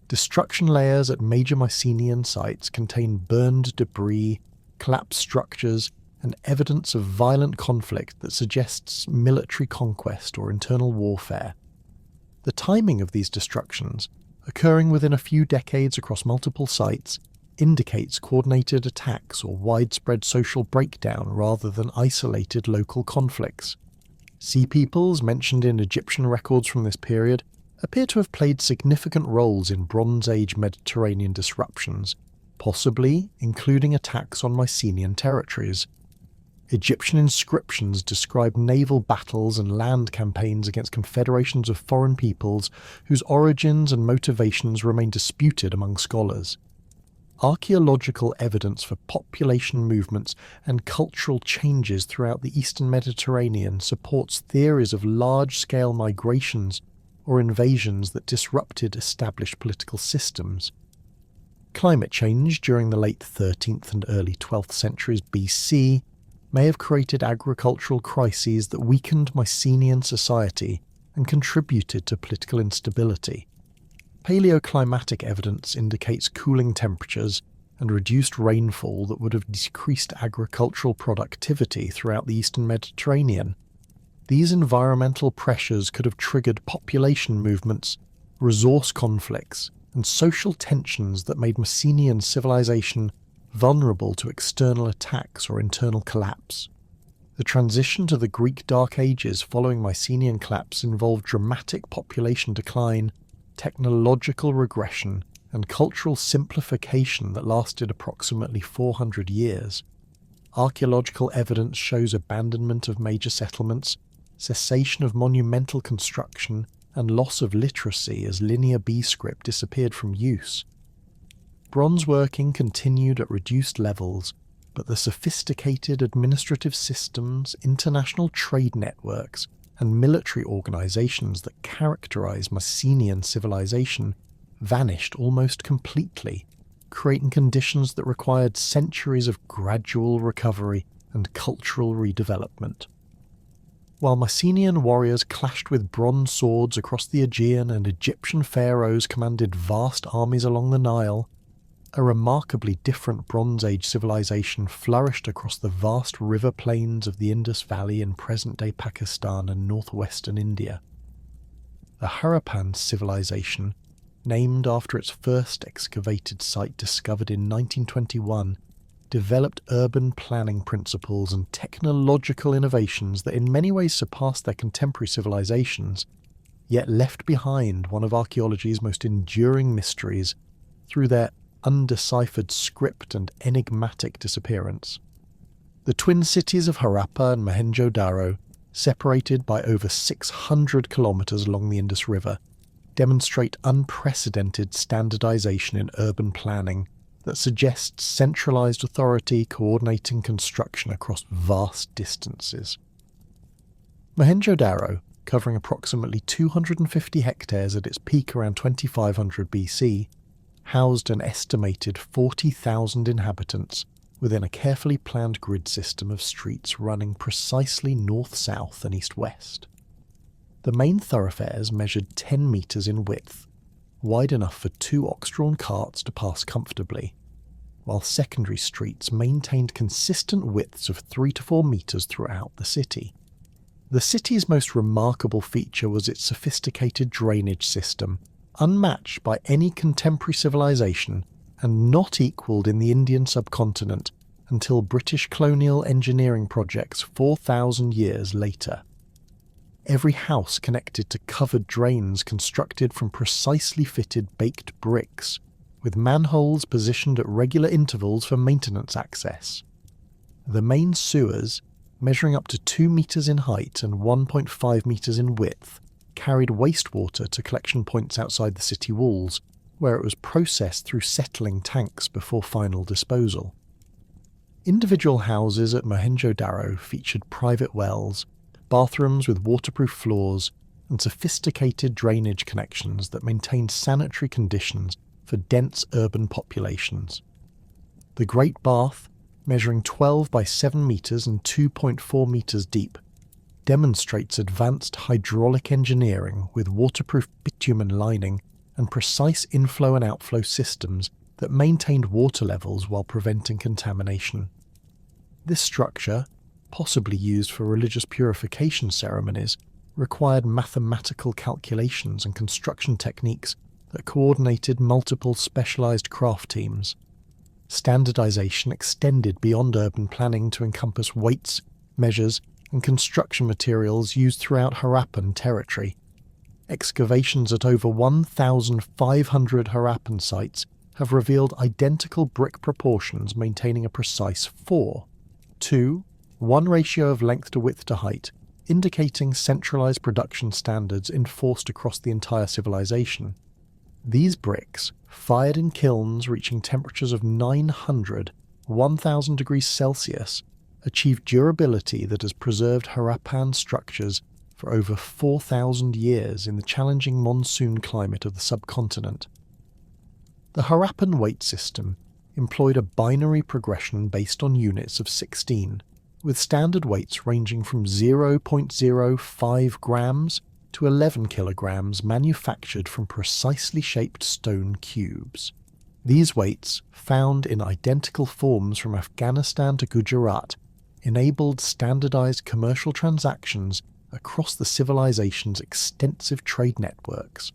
Destruction layers at major Mycenaean sites contain burned debris, collapsed structures, and evidence of violent conflict that suggests military conquest or internal warfare. The timing of these destructions, occurring within a few decades across multiple sites, indicates coordinated attacks or widespread social breakdown rather than isolated local conflicts. Sea peoples mentioned in Egyptian records from this period appear to have played significant roles in Bronze Age Mediterranean disruptions, possibly including attacks on Mycenaean territories. Egyptian inscriptions describe naval battles and land campaigns against confederations of foreign peoples whose origins and motivations remain disputed among scholars. Archaeological evidence for population movements and cultural changes throughout the eastern Mediterranean supports theories of large-scale migrations or invasions that disrupted established political systems. Climate change during the late 13th and early 12th centuries BC may have created agricultural crises that weakened Mycenaean society and contributed to political instability. Paleoclimatic evidence indicates cooling temperatures and reduced rainfall that would have decreased agricultural productivity throughout the eastern Mediterranean. These environmental pressures could have triggered population movements, resource conflicts, and social tensions that made Mycenaean civilization vulnerable to external attacks or internal collapse. The transition to the Greek Dark Ages following Mycenaean collapse involved dramatic population decline, technological regression, and cultural simplification that lasted approximately 400 years. Archaeological evidence shows abandonment of major settlements, cessation of monumental construction, and loss of literacy as Linear B script disappeared from use. Bronze working continued at reduced levels, but the sophisticated administrative systems, international trade networks, and military organizations that characterize Mycenaean civilization vanished almost completely, creating conditions that required centuries of gradual recovery and cultural redevelopment. While Mycenaean warriors clashed with bronze swords across the Aegean and Egyptian pharaohs commanded vast armies along the Nile, a remarkably different Bronze Age civilization flourished across the vast river plains of the Indus Valley in present-day Pakistan and northwestern India. The Harappan civilization, named after its first excavated site discovered in 1921, developed urban planning principles and technological innovations that in many ways surpassed their contemporary civilizations, yet left behind one of archaeology's most enduring mysteries through their undeciphered script and enigmatic disappearance. The twin cities of Harappa and Mohenjo-Daro, separated by over 600 kilometers along the Indus River, demonstrate unprecedented standardization in urban planning that suggests centralized authority coordinating construction across vast distances. Mohenjo-Daro, covering approximately 250 hectares at its peak around 2500 BC, housed an estimated 40,000 inhabitants within a carefully planned grid system of streets running precisely north-south and east-west. The main thoroughfares measured 10 metres in width, wide enough for 2 ox-drawn carts to pass comfortably, while secondary streets maintained consistent widths of 3 to 4 metres throughout the city. The city's most remarkable feature was its sophisticated drainage system, unmatched by any contemporary civilization and not equalled in the Indian subcontinent until British colonial engineering projects 4,000 years later. Every house connected to covered drains constructed from precisely fitted baked bricks, with manholes positioned at regular intervals for maintenance access. The main sewers, measuring up to 2 metres in height and 1.5 metres in width, carried wastewater to collection points outside the city walls, where it was processed through settling tanks before final disposal. Individual houses at Mohenjo-Daro featured private wells, bathrooms with waterproof floors, and sophisticated drainage connections that maintained sanitary conditions for dense urban populations. The Great Bath, measuring 12 by 7 metres and 2.4 metres deep, demonstrates advanced hydraulic engineering with waterproof bitumen lining and precise inflow and outflow systems that maintained water levels while preventing contamination. This structure, possibly used for religious purification ceremonies, required mathematical calculations and construction techniques that coordinated multiple specialised craft teams. Standardisation extended beyond urban planning to encompass weights, measures, and construction materials used throughout Harappan territory. Excavations at over 1,500 Harappan sites have revealed identical brick proportions maintaining a precise 4:1 ratio of length to width to height, indicating centralised production standards enforced across the entire civilization. These bricks, fired in kilns reaching temperatures of 900–1,000 degrees Celsius, achieved durability that has preserved Harappan structures for over 4,000 years in the challenging monsoon climate of the subcontinent. The Harappan weight system employed a binary progression based on units of 16, with standard weights ranging from 0.05 grams to 11 kilograms manufactured from precisely shaped stone cubes. These weights, found in identical forms from Afghanistan to Gujarat, enabled standardized commercial transactions across the civilization's extensive trade networks.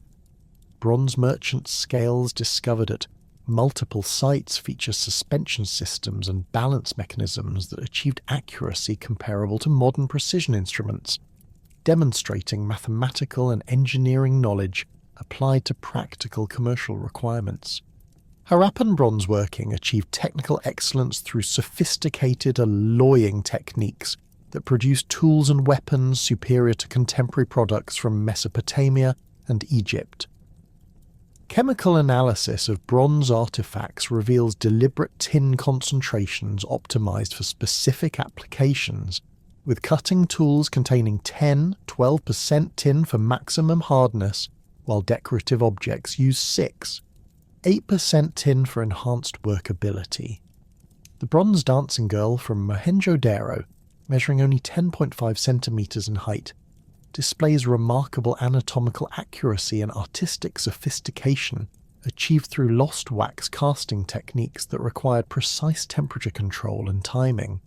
Bronze merchant scales discovered at multiple sites feature suspension systems and balance mechanisms that achieved accuracy comparable to modern precision instruments, demonstrating mathematical and engineering knowledge applied to practical commercial requirements. Harappan bronze working achieved technical excellence through sophisticated alloying techniques that produced tools and weapons superior to contemporary products from Mesopotamia and Egypt. Chemical analysis of bronze artifacts reveals deliberate tin concentrations optimized for specific applications, with cutting tools containing 10–12% tin for maximum hardness, while decorative objects use 6–8% tin for enhanced workability. The bronze dancing girl from Mohenjo-Daro, measuring only 10.5 centimetres in height, displays remarkable anatomical accuracy and artistic sophistication achieved through lost wax casting techniques that required precise temperature control and timing.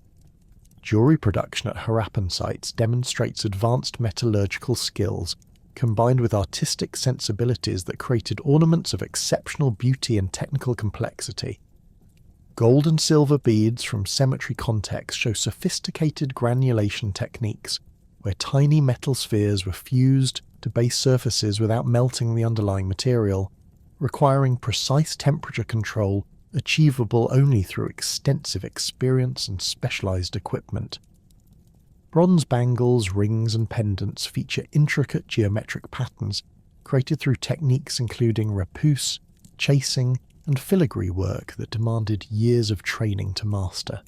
Jewelry production at Harappan sites demonstrates advanced metallurgical skills combined with artistic sensibilities that created ornaments of exceptional beauty and technical complexity. Gold and silver beads from cemetery contexts show sophisticated granulation techniques, where tiny metal spheres were fused to base surfaces without melting the underlying material, requiring precise temperature control achievable only through extensive experience and specialized equipment. Bronze bangles, rings, and pendants feature intricate geometric patterns created through techniques including repousse, chasing, and filigree work that demanded years of training to master.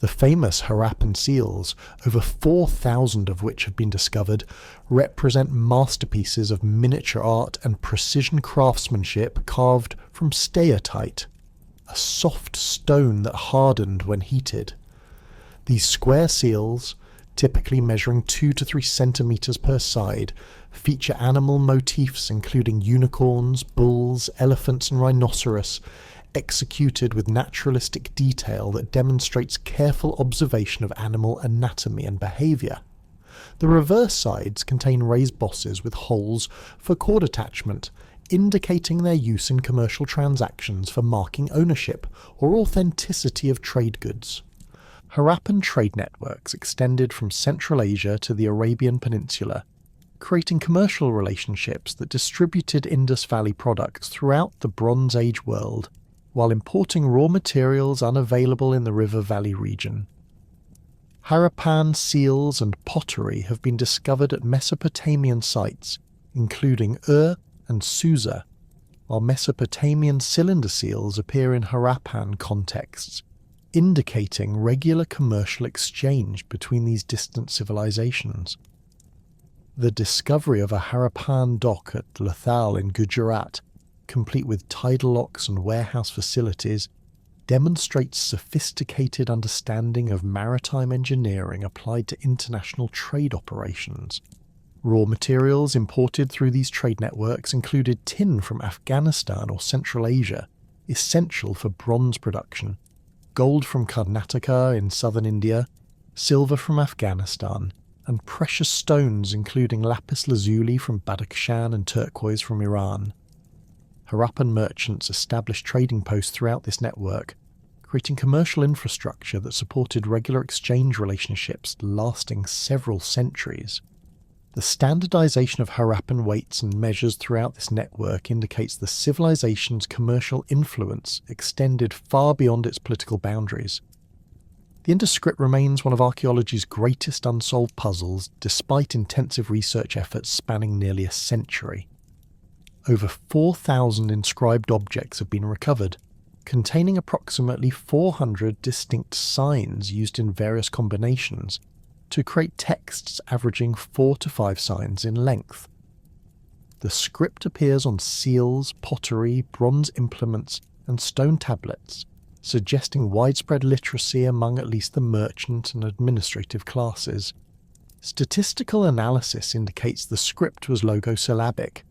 The famous Harappan seals, over 4,000 of which have been discovered, represent masterpieces of miniature art and precision craftsmanship carved from steatite, a soft stone that hardened when heated. These square seals, typically measuring 2 to 3 centimetres per side, feature animal motifs including unicorns, bulls, elephants and rhinoceros, executed with naturalistic detail that demonstrates careful observation of animal anatomy and behaviour. The reverse sides contain raised bosses with holes for cord attachment, indicating their use in commercial transactions for marking ownership or authenticity of trade goods. Harappan trade networks extended from Central Asia to the Arabian Peninsula, creating commercial relationships that distributed Indus Valley products throughout the Bronze Age world, while importing raw materials unavailable in the River Valley region. Harappan seals and pottery have been discovered at Mesopotamian sites, including and Susa, while Mesopotamian cylinder seals appear in Harappan contexts. indicating regular commercial exchange between these distant civilizations. The discovery of a Harappan dock at Lothal in Gujarat, complete with tidal locks and warehouse facilities, demonstrates sophisticated understanding of maritime engineering applied to international trade operations. Raw materials imported through these trade networks included tin from Afghanistan or Central Asia, essential for bronze production, gold from Karnataka in southern India, silver from Afghanistan, and precious stones including lapis lazuli from Badakhshan and turquoise from Iran. Harappan merchants established trading posts throughout this network, creating commercial infrastructure that supported regular exchange relationships lasting several centuries. The standardization of Harappan weights and measures throughout this network indicates the civilization's commercial influence extended far beyond its political boundaries. The Indus script remains one of archaeology's greatest unsolved puzzles, despite intensive research efforts spanning nearly a century. Over 4,000 inscribed objects have been recovered, containing approximately 400 distinct signs used in various combinations to create texts averaging 4 to 5 signs in length. The script appears on seals, pottery, bronze implements, and stone tablets, suggesting widespread literacy among at least the merchant and administrative classes. Statistical analysis indicates the script was logosyllabic,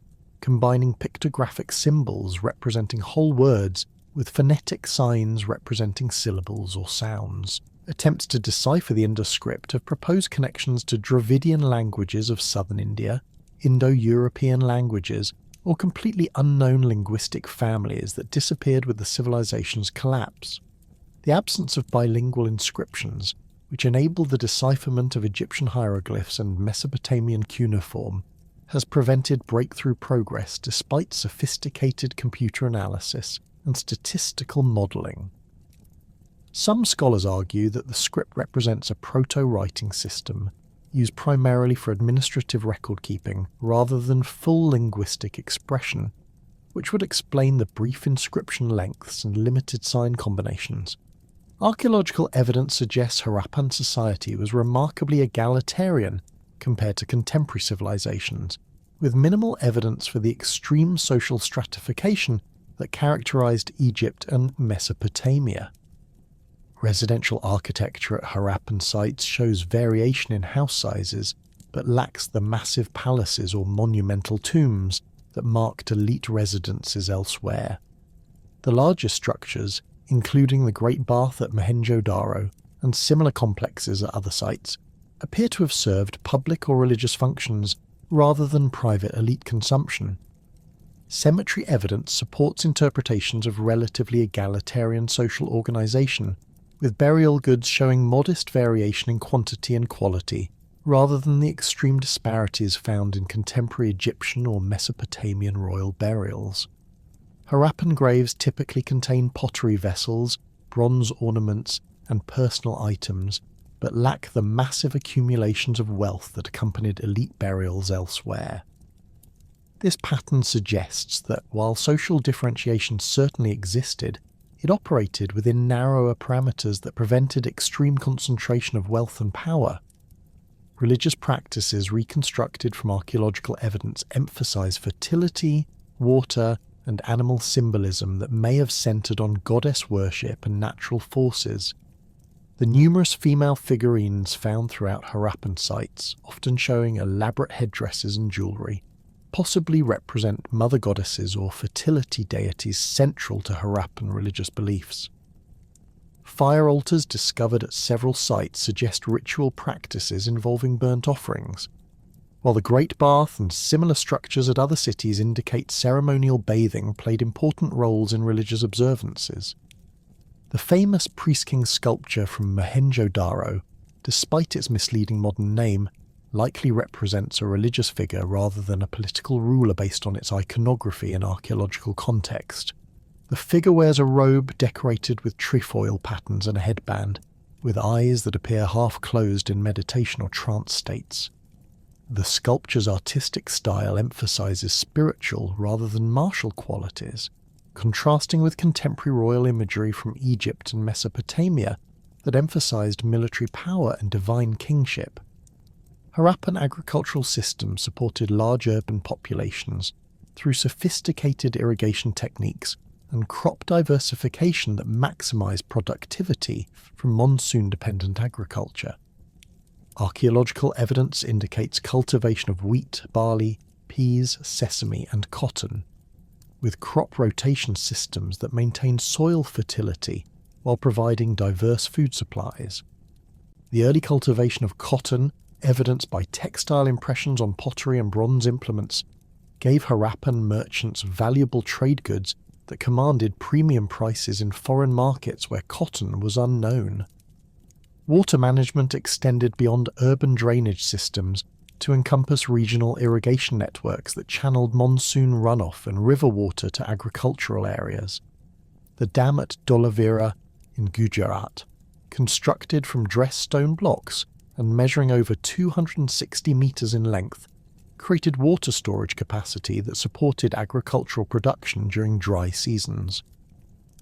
combining pictographic symbols representing whole words with phonetic signs representing syllables or sounds. Attempts to decipher the Indus script have proposed connections to Dravidian languages of southern India, Indo-European languages, or completely unknown linguistic families that disappeared with the civilization's collapse. The absence of bilingual inscriptions, which enabled the decipherment of Egyptian hieroglyphs and Mesopotamian cuneiform, has prevented breakthrough progress despite sophisticated computer analysis and statistical modelling. Some scholars argue that the script represents a proto-writing system used primarily for administrative record-keeping rather than full linguistic expression, which would explain the brief inscription lengths and limited sign combinations. Archaeological evidence suggests Harappan society was remarkably egalitarian compared to contemporary civilizations, with minimal evidence for the extreme social stratification that characterized Egypt and Mesopotamia. Residential architecture at Harappan sites shows variation in house sizes, but lacks the massive palaces or monumental tombs that marked elite residences elsewhere. The larger structures, including the Great Bath at Mohenjo-Daro and similar complexes at other sites, appear to have served public or religious functions rather than private elite consumption. Cemetery evidence supports interpretations of relatively egalitarian social organisation, with burial goods showing modest variation in quantity and quality, rather than the extreme disparities found in contemporary Egyptian or Mesopotamian royal burials. Harappan graves typically contain pottery vessels, bronze ornaments, and personal items, but lack the massive accumulations of wealth that accompanied elite burials elsewhere. This pattern suggests that while social differentiation certainly existed, it operated within narrower parameters that prevented extreme concentration of wealth and power. Religious practices reconstructed from archaeological evidence emphasize fertility, water, and animal symbolism that may have centered on goddess worship and natural forces. The numerous female figurines found throughout Harappan sites, often showing elaborate headdresses and jewellery, possibly represent mother goddesses or fertility deities central to Harappan religious beliefs. Fire altars discovered at several sites suggest ritual practices involving burnt offerings, while the Great Bath and similar structures at other cities indicate ceremonial bathing played important roles in religious observances. The famous priest-king sculpture from Mohenjo-Daro, despite its misleading modern name, likely represents a religious figure rather than a political ruler based on its iconography and archaeological context. The figure wears a robe decorated with trefoil patterns and a headband, with eyes that appear half closed in meditation or trance states. The sculpture's artistic style emphasizes spiritual rather than martial qualities, contrasting with contemporary royal imagery from Egypt and Mesopotamia that emphasized military power and divine kingship. Harappan agricultural systems supported large urban populations through sophisticated irrigation techniques and crop diversification that maximized productivity from monsoon-dependent agriculture. Archaeological evidence indicates cultivation of wheat, barley, peas, sesame, and cotton, with crop rotation systems that maintained soil fertility while providing diverse food supplies. The early cultivation of cotton, evidenced by textile impressions on pottery and bronze implements, gave Harappan merchants valuable trade goods that commanded premium prices in foreign markets where cotton was unknown. Water management extended beyond urban drainage systems to encompass regional irrigation networks that channeled monsoon runoff and river water to agricultural areas. The dam at Dholavira in Gujarat, constructed from dressed stone blocks and measuring over 260 metres in length, created water storage capacity that supported agricultural production during dry seasons.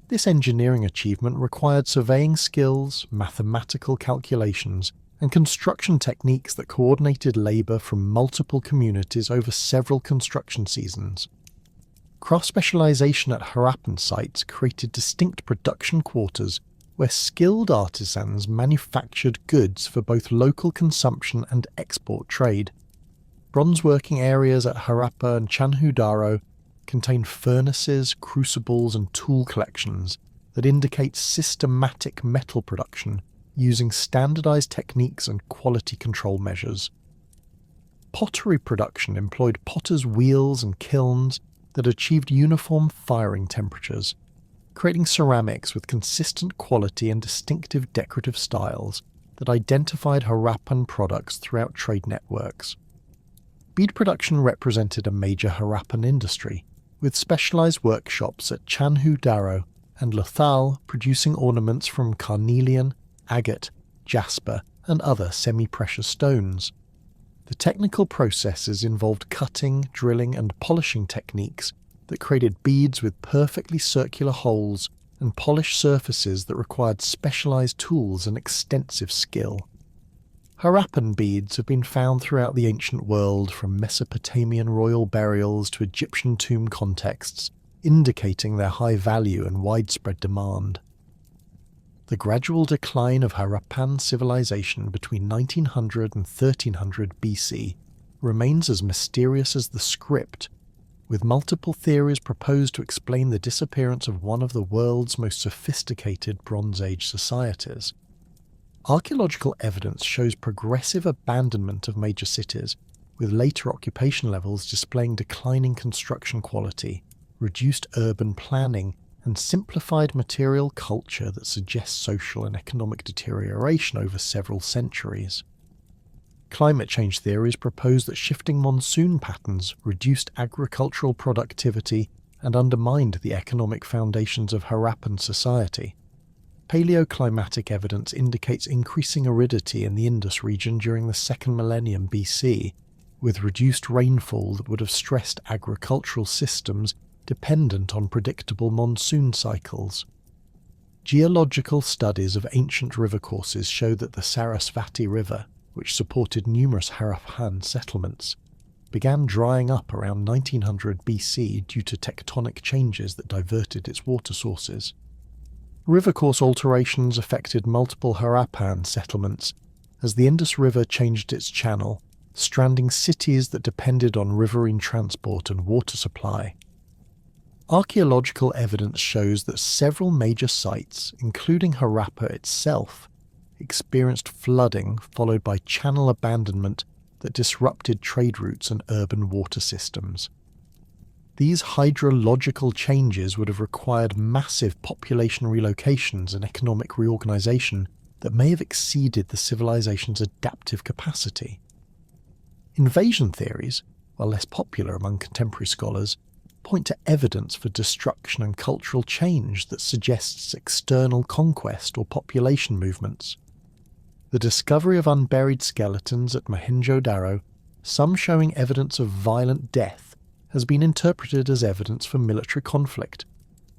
This engineering achievement required surveying skills, mathematical calculations, and construction techniques that coordinated labour from multiple communities over several construction seasons. Craft specialisation at Harappan sites created distinct production quarters where skilled artisans manufactured goods for both local consumption and export trade. Bronze working areas at Harappa and Chandhu contain furnaces, crucibles and tool collections that indicate systematic metal production using standardized techniques and quality control measures. Pottery production employed potters' wheels and kilns that achieved uniform firing temperatures, creating ceramics with consistent quality and distinctive decorative styles that identified Harappan products throughout trade networks. Bead production represented a major Harappan industry, with specialized workshops at Chandhu and Lothal producing ornaments from carnelian, agate, jasper, and other semi-precious stones. The technical processes involved cutting, drilling, and polishing techniques that created beads with perfectly circular holes and polished surfaces that required specialized tools and extensive skill. Harappan beads have been found throughout the ancient world, from Mesopotamian royal burials to Egyptian tomb contexts, indicating their high value and widespread demand. The gradual decline of Harappan civilization between 1900 and 1300 BC remains as mysterious as the script, with multiple theories proposed to explain the disappearance of one of the world's most sophisticated Bronze Age societies. Archaeological evidence shows progressive abandonment of major cities, with later occupation levels displaying declining construction quality, reduced urban planning, and simplified material culture that suggests social and economic deterioration over several centuries. Climate change theories propose that shifting monsoon patterns reduced agricultural productivity and undermined the economic foundations of Harappan society. Paleoclimatic evidence indicates increasing aridity in the Indus region during the 2nd millennium BC, with reduced rainfall that would have stressed agricultural systems dependent on predictable monsoon cycles. Geological studies of ancient river courses show that the Sarasvati River, which supported numerous Harappan settlements, began drying up around 1900 BC due to tectonic changes that diverted its water sources. River course alterations affected multiple Harappan settlements as the Indus River changed its channel, stranding cities that depended on riverine transport and water supply. Archaeological evidence shows that several major sites, including Harappa itself, experienced flooding followed by channel abandonment that disrupted trade routes and urban water systems. These hydrological changes would have required massive population relocations and economic reorganization that may have exceeded the civilization's adaptive capacity. Invasion theories, while less popular among contemporary scholars, point to evidence for destruction and cultural change that suggests external conquest or population movements. The discovery of unburied skeletons at Mohenjo-Daro, some showing evidence of violent death, has been interpreted as evidence for military conflict,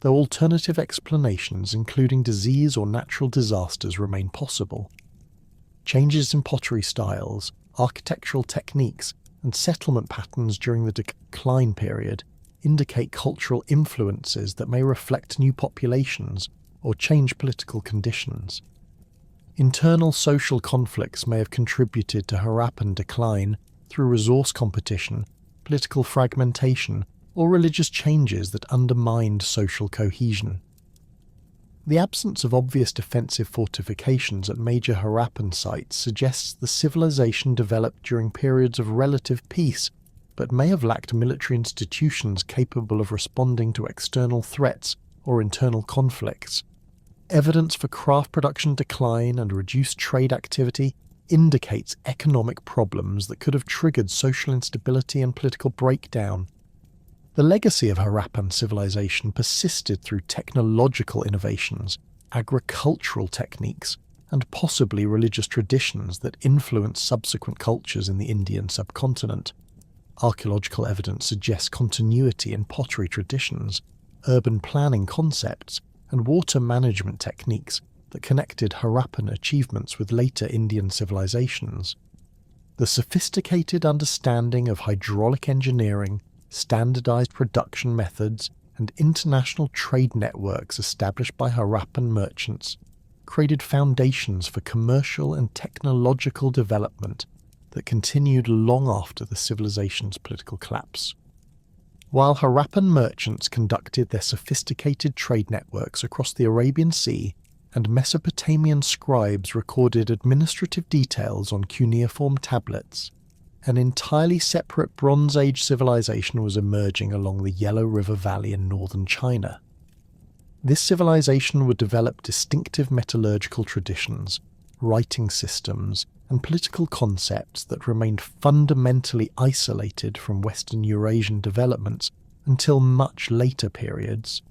though alternative explanations including disease or natural disasters remain possible. Changes in pottery styles, architectural techniques, and settlement patterns during the decline period indicate cultural influences that may reflect new populations or change political conditions. Internal social conflicts may have contributed to Harappan decline through resource competition, political fragmentation, or religious changes that undermined social cohesion. The absence of obvious defensive fortifications at major Harappan sites suggests the civilization developed during periods of relative peace, but may have lacked military institutions capable of responding to external threats or internal conflicts. Evidence for craft production decline and reduced trade activity indicates economic problems that could have triggered social instability and political breakdown. The legacy of Harappan civilization persisted through technological innovations, agricultural techniques, and possibly religious traditions that influenced subsequent cultures in the Indian subcontinent. Archaeological evidence suggests continuity in pottery traditions, urban planning concepts, and water management techniques that connected Harappan achievements with later Indian civilizations. The sophisticated understanding of hydraulic engineering, standardized production methods, and international trade networks established by Harappan merchants created foundations for commercial and technological development that continued long after the civilization's political collapse. While Harappan merchants conducted their sophisticated trade networks across the Arabian Sea, and Mesopotamian scribes recorded administrative details on cuneiform tablets, an entirely separate Bronze Age civilization was emerging along the Yellow River Valley in northern China. This civilization would develop distinctive metallurgical traditions, writing systems, and political concepts that remained fundamentally isolated from Western Eurasian developments until much later periods,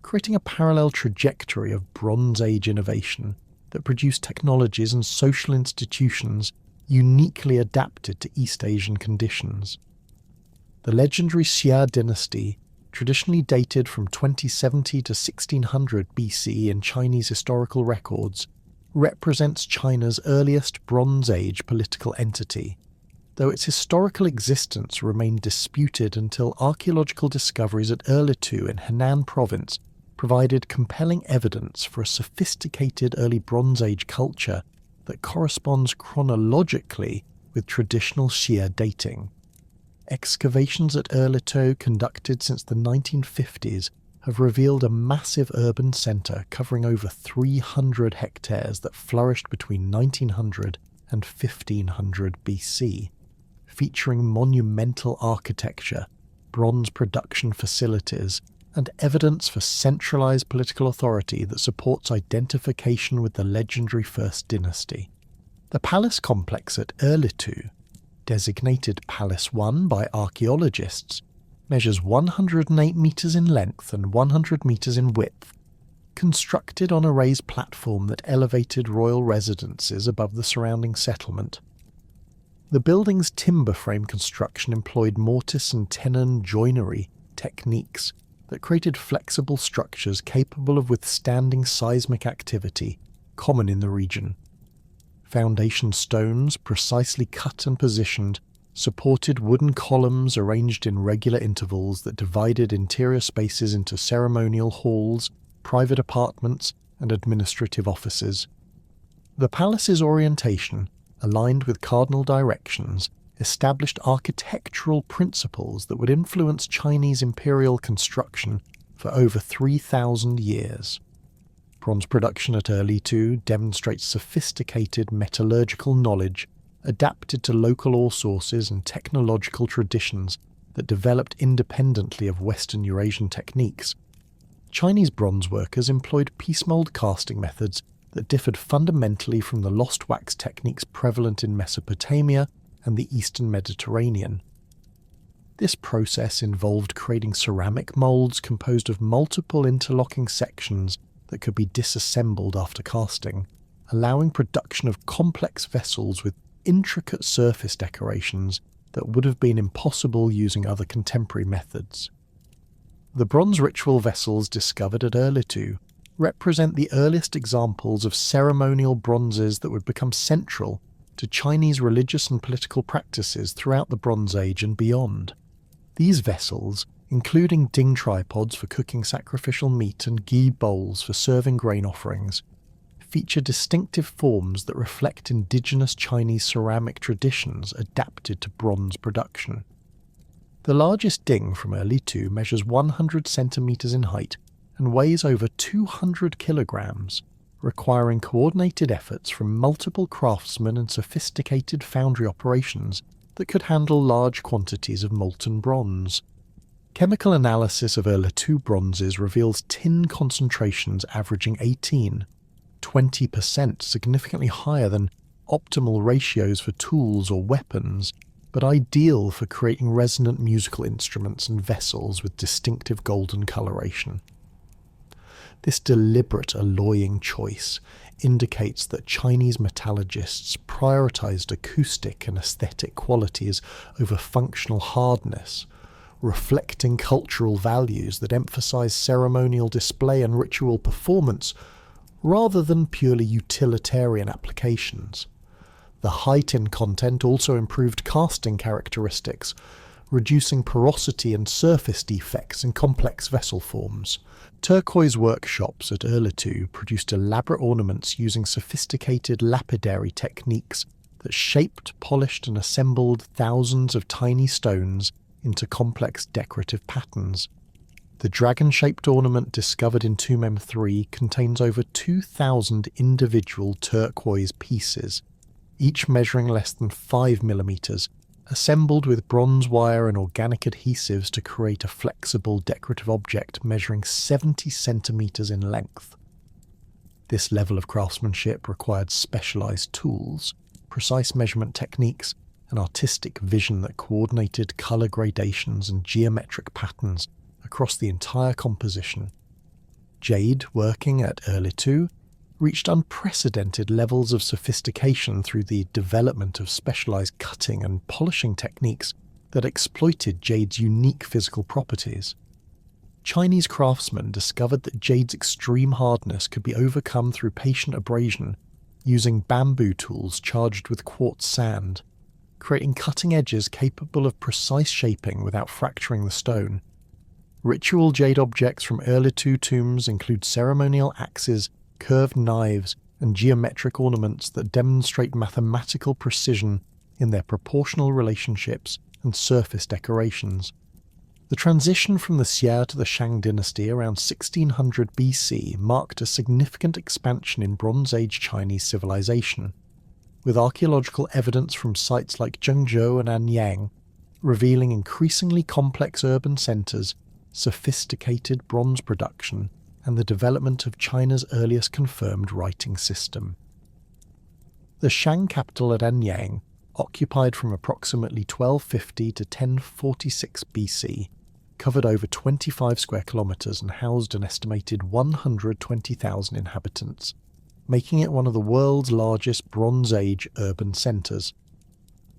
creating a parallel trajectory of Bronze Age innovation that produced technologies and social institutions uniquely adapted to East Asian conditions. The legendary Xia dynasty, traditionally dated from 2070 to 1600 BC in Chinese historical records, represents China's earliest Bronze Age political entity, though its historical existence remained disputed until archaeological discoveries at Erlitou in Henan province provided compelling evidence for a sophisticated early Bronze Age culture that corresponds chronologically with traditional Xia dating. Excavations at Erlitou conducted since the 1950s have revealed a massive urban centre covering over 300 hectares that flourished between 1900 and 1500 BC, featuring monumental architecture, bronze production facilities, and evidence for centralised political authority that supports identification with the legendary First Dynasty. The palace complex at Erlitou, designated Palace 1 by archaeologists, measures 108 metres in length and 100 metres in width, constructed on a raised platform that elevated royal residences above the surrounding settlement. The building's timber frame construction employed mortise and tenon joinery techniques that created flexible structures capable of withstanding seismic activity common in the region. Foundation stones, precisely cut and positioned, supported wooden columns arranged in regular intervals that divided interior spaces into ceremonial halls, private apartments, and administrative offices. The palace's orientation, aligned with cardinal directions, established architectural principles that would influence Chinese imperial construction for over 3,000 years. Bronze production at Erlitou demonstrates sophisticated metallurgical knowledge adapted to local ore sources and technological traditions that developed independently of Western Eurasian techniques. Chinese bronze workers employed piece mold casting methods that differed fundamentally from the lost wax techniques prevalent in Mesopotamia and the Eastern Mediterranean. This process involved creating ceramic molds composed of multiple interlocking sections that could be disassembled after casting, allowing production of complex vessels with intricate surface decorations that would have been impossible using other contemporary methods. The bronze ritual vessels discovered at Erlitou represent the earliest examples of ceremonial bronzes that would become central to Chinese religious and political practices throughout the Bronze Age and beyond. These vessels, including ding tripods for cooking sacrificial meat and ghee bowls for serving grain offerings, feature distinctive forms that reflect indigenous Chinese ceramic traditions adapted to bronze production. The largest ding from Erlitou measures 100 centimetres in height and weighs over 200 kilograms, requiring coordinated efforts from multiple craftsmen and sophisticated foundry operations that could handle large quantities of molten bronze. Chemical analysis of Erlitou bronzes reveals tin concentrations averaging 20%, significantly higher than optimal ratios for tools or weapons, but ideal for creating resonant musical instruments and vessels with distinctive golden coloration. This deliberate alloying choice indicates that Chinese metallurgists prioritized acoustic and aesthetic qualities over functional hardness, reflecting cultural values that emphasize ceremonial display and ritual performance rather than purely utilitarian applications. The high tin content also improved casting characteristics, reducing porosity and surface defects in complex vessel forms. Turquoise workshops at Erlitou produced elaborate ornaments using sophisticated lapidary techniques that shaped, polished and assembled thousands of tiny stones into complex decorative patterns. The dragon-shaped ornament discovered in Tomb M3 contains over 2,000 individual turquoise pieces, each measuring less than 5 millimeters, assembled with bronze wire and organic adhesives to create a flexible decorative object measuring 70 centimeters in length. This level of craftsmanship required specialized tools, precise measurement techniques, and artistic vision that coordinated color gradations and geometric patterns across the entire composition. Jade, working at Erlitou, reached unprecedented levels of sophistication through the development of specialized cutting and polishing techniques that exploited jade's unique physical properties. Chinese craftsmen discovered that jade's extreme hardness could be overcome through patient abrasion using bamboo tools charged with quartz sand, creating cutting edges capable of precise shaping without fracturing the stone. Ritual jade objects from Erlitou tombs include ceremonial axes, curved knives, and geometric ornaments that demonstrate mathematical precision in their proportional relationships and surface decorations. The transition from the Xia to the Shang dynasty around 1600 BC marked a significant expansion in Bronze Age Chinese civilization, with archaeological evidence from sites like Zhou and Anyang revealing increasingly complex urban centres, sophisticated bronze production, and the development of China's earliest confirmed writing system. The Shang capital at Anyang, occupied from approximately 1250 to 1046 BC, covered over 25 square kilometres and housed an estimated 120,000 inhabitants, making it one of the world's largest Bronze Age urban centres.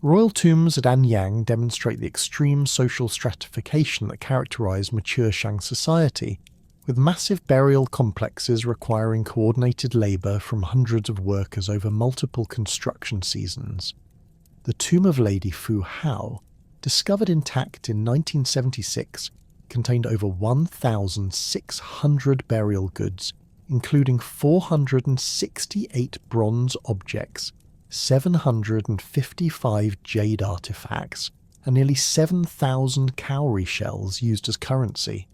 Royal tombs at Anyang demonstrate the extreme social stratification that characterised mature Shang society, with massive burial complexes requiring coordinated labour from hundreds of workers over multiple construction seasons. The tomb of Lady Fu Hao, discovered intact in 1976, contained over 1,600 burial goods, including 468 bronze objects, 755 jade artifacts, and nearly 7,000 cowrie shells used as currency.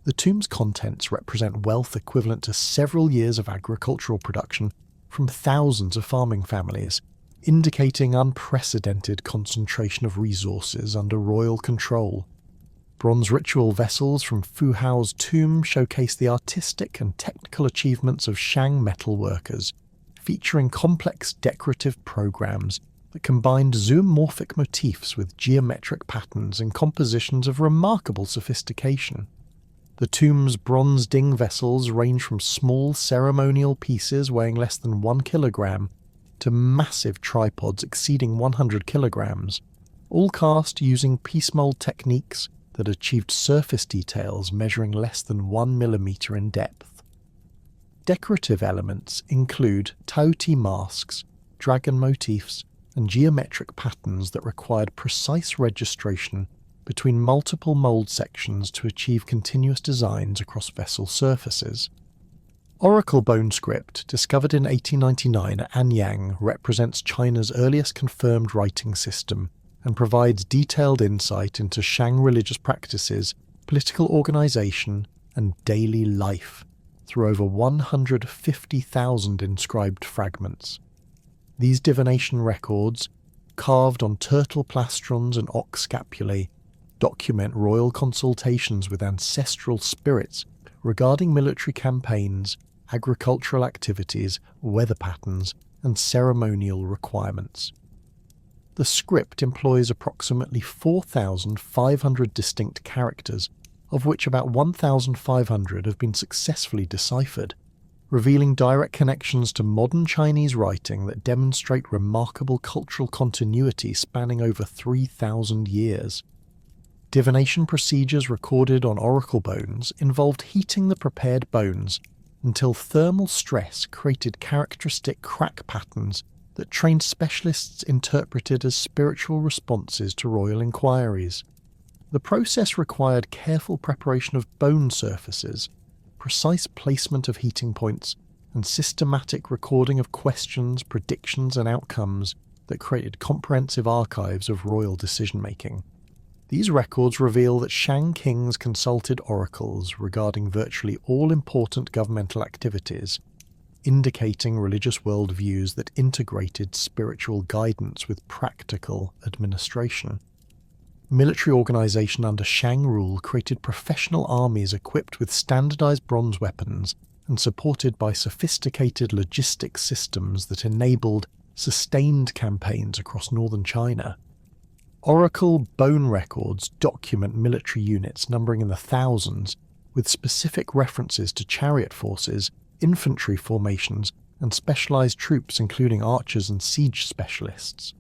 The tomb's contents represent wealth equivalent to several years of agricultural production from thousands of farming families, indicating unprecedented concentration of resources under royal control. Bronze ritual vessels from Fu Hao's tomb showcase the artistic and technical achievements of Shang metalworkers, featuring complex decorative programs that combined zoomorphic motifs with geometric patterns and compositions of remarkable sophistication. The tomb's bronze ding vessels range from small ceremonial pieces weighing less than 1 kilogram to massive tripods exceeding 100 kilograms, all cast using piece mold techniques that achieved surface details measuring less than 1 millimeter in depth. Decorative elements include Taoti masks, dragon motifs, and geometric patterns that required precise registration between multiple mould sections to achieve continuous designs across vessel surfaces. Oracle bone script, discovered in 1899 at Anyang, represents China's earliest confirmed writing system and provides detailed insight into Shang religious practices, political organisation, and daily life through over 150,000 inscribed fragments. These divination records, carved on turtle plastrons and ox scapulae, document royal consultations with ancestral spirits regarding military campaigns, agricultural activities, weather patterns, and ceremonial requirements. The script employs approximately 4,500 distinct characters, of which about 1,500 have been successfully deciphered, revealing direct connections to modern Chinese writing that demonstrate remarkable cultural continuity spanning over 3,000 years. Divination procedures recorded on oracle bones involved heating the prepared bones until thermal stress created characteristic crack patterns that trained specialists interpreted as spiritual responses to royal inquiries. The process required careful preparation of bone surfaces, precise placement of heating points, and systematic recording of questions, predictions, and outcomes that created comprehensive archives of royal decision-making. These records reveal that Shang kings consulted oracles regarding virtually all important governmental activities, indicating religious worldviews that integrated spiritual guidance with practical administration. Military organisation under Shang rule created professional armies equipped with standardised bronze weapons and supported by sophisticated logistics systems that enabled sustained campaigns across northern China. Oracle bone records document military units numbering in the thousands, with specific references to chariot forces, infantry formations, and specialized troops including archers and siege specialists.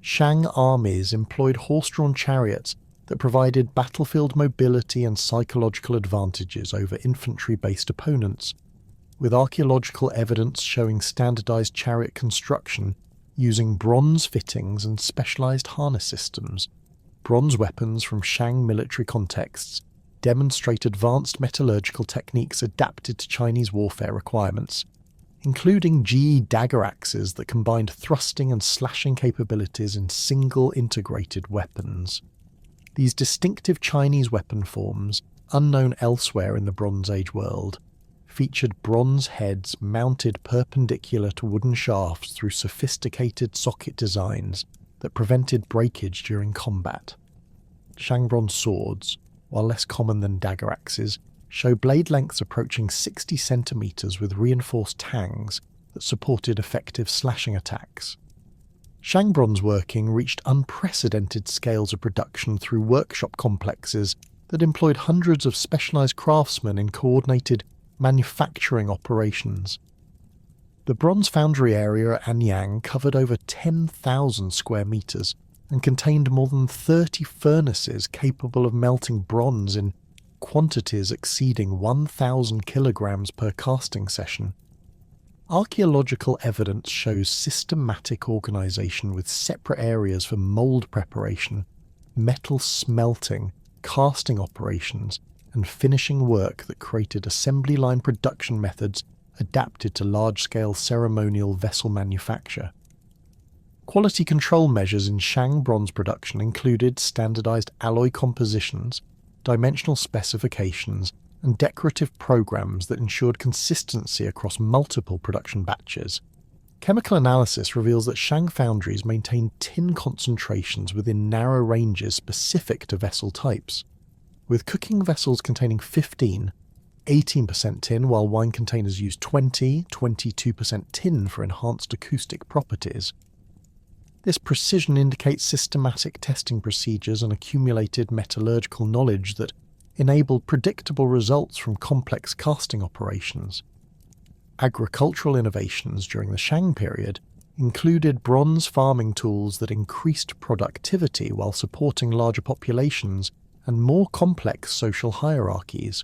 Shang armies employed horse-drawn chariots that provided battlefield mobility and psychological advantages over infantry-based opponents, with archaeological evidence showing standardized chariot construction using bronze fittings and specialized harness systems. Bronze weapons from Shang military contexts demonstrate advanced metallurgical techniques adapted to Chinese warfare requirements, including GE dagger axes that combined thrusting and slashing capabilities in single integrated weapons. These distinctive Chinese weapon forms, unknown elsewhere in the Bronze Age world, featured bronze heads mounted perpendicular to wooden shafts through sophisticated socket designs that prevented breakage during combat. Shang bronze swords, while less common than dagger axes, show blade lengths approaching 60 centimeters with reinforced tangs that supported effective slashing attacks. Shang bronze working reached unprecedented scales of production through workshop complexes that employed hundreds of specialized craftsmen in coordinated manufacturing operations. The bronze foundry area at Anyang covered over 10,000 square meters and contained more than 30 furnaces capable of melting bronze in quantities exceeding 1,000 kilograms per casting session. Archaeological evidence shows systematic organization with separate areas for mold preparation, metal smelting, casting operations, and finishing work that created assembly line production methods adapted to large-scale ceremonial vessel manufacture. Quality control measures in Shang bronze production included standardized alloy compositions, dimensional specifications, and decorative programs that ensured consistency across multiple production batches. Chemical analysis reveals that Shang foundries maintained tin concentrations within narrow ranges specific to vessel types, with cooking vessels containing 18% tin, while wine containers used 22% tin for enhanced acoustic properties. This precision indicates systematic testing procedures and accumulated metallurgical knowledge that enabled predictable results from complex casting operations. Agricultural innovations during the Shang period included bronze farming tools that increased productivity while supporting larger populations and more complex social hierarchies.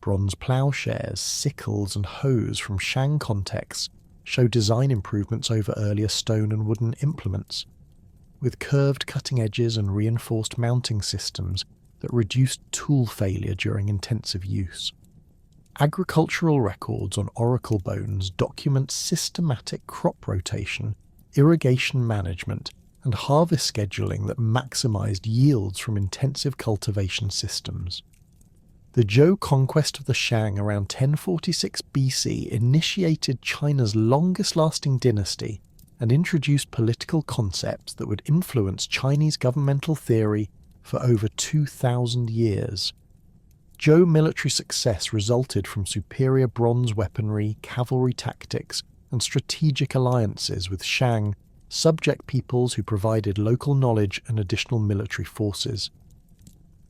Bronze plowshares, sickles, and hoes from Shang contexts show design improvements over earlier stone and wooden implements, with curved cutting edges and reinforced mounting systems that reduced tool failure during intensive use. Agricultural records on oracle bones document systematic crop rotation, irrigation management, and harvest scheduling that maximized yields from intensive cultivation systems. The Zhou conquest of the Shang around 1046 BC initiated China's longest-lasting dynasty and introduced political concepts that would influence Chinese governmental theory for over 2,000 years. Zhou military success resulted from superior bronze weaponry, cavalry tactics, and strategic alliances with Shang, subject peoples who provided local knowledge and additional military forces.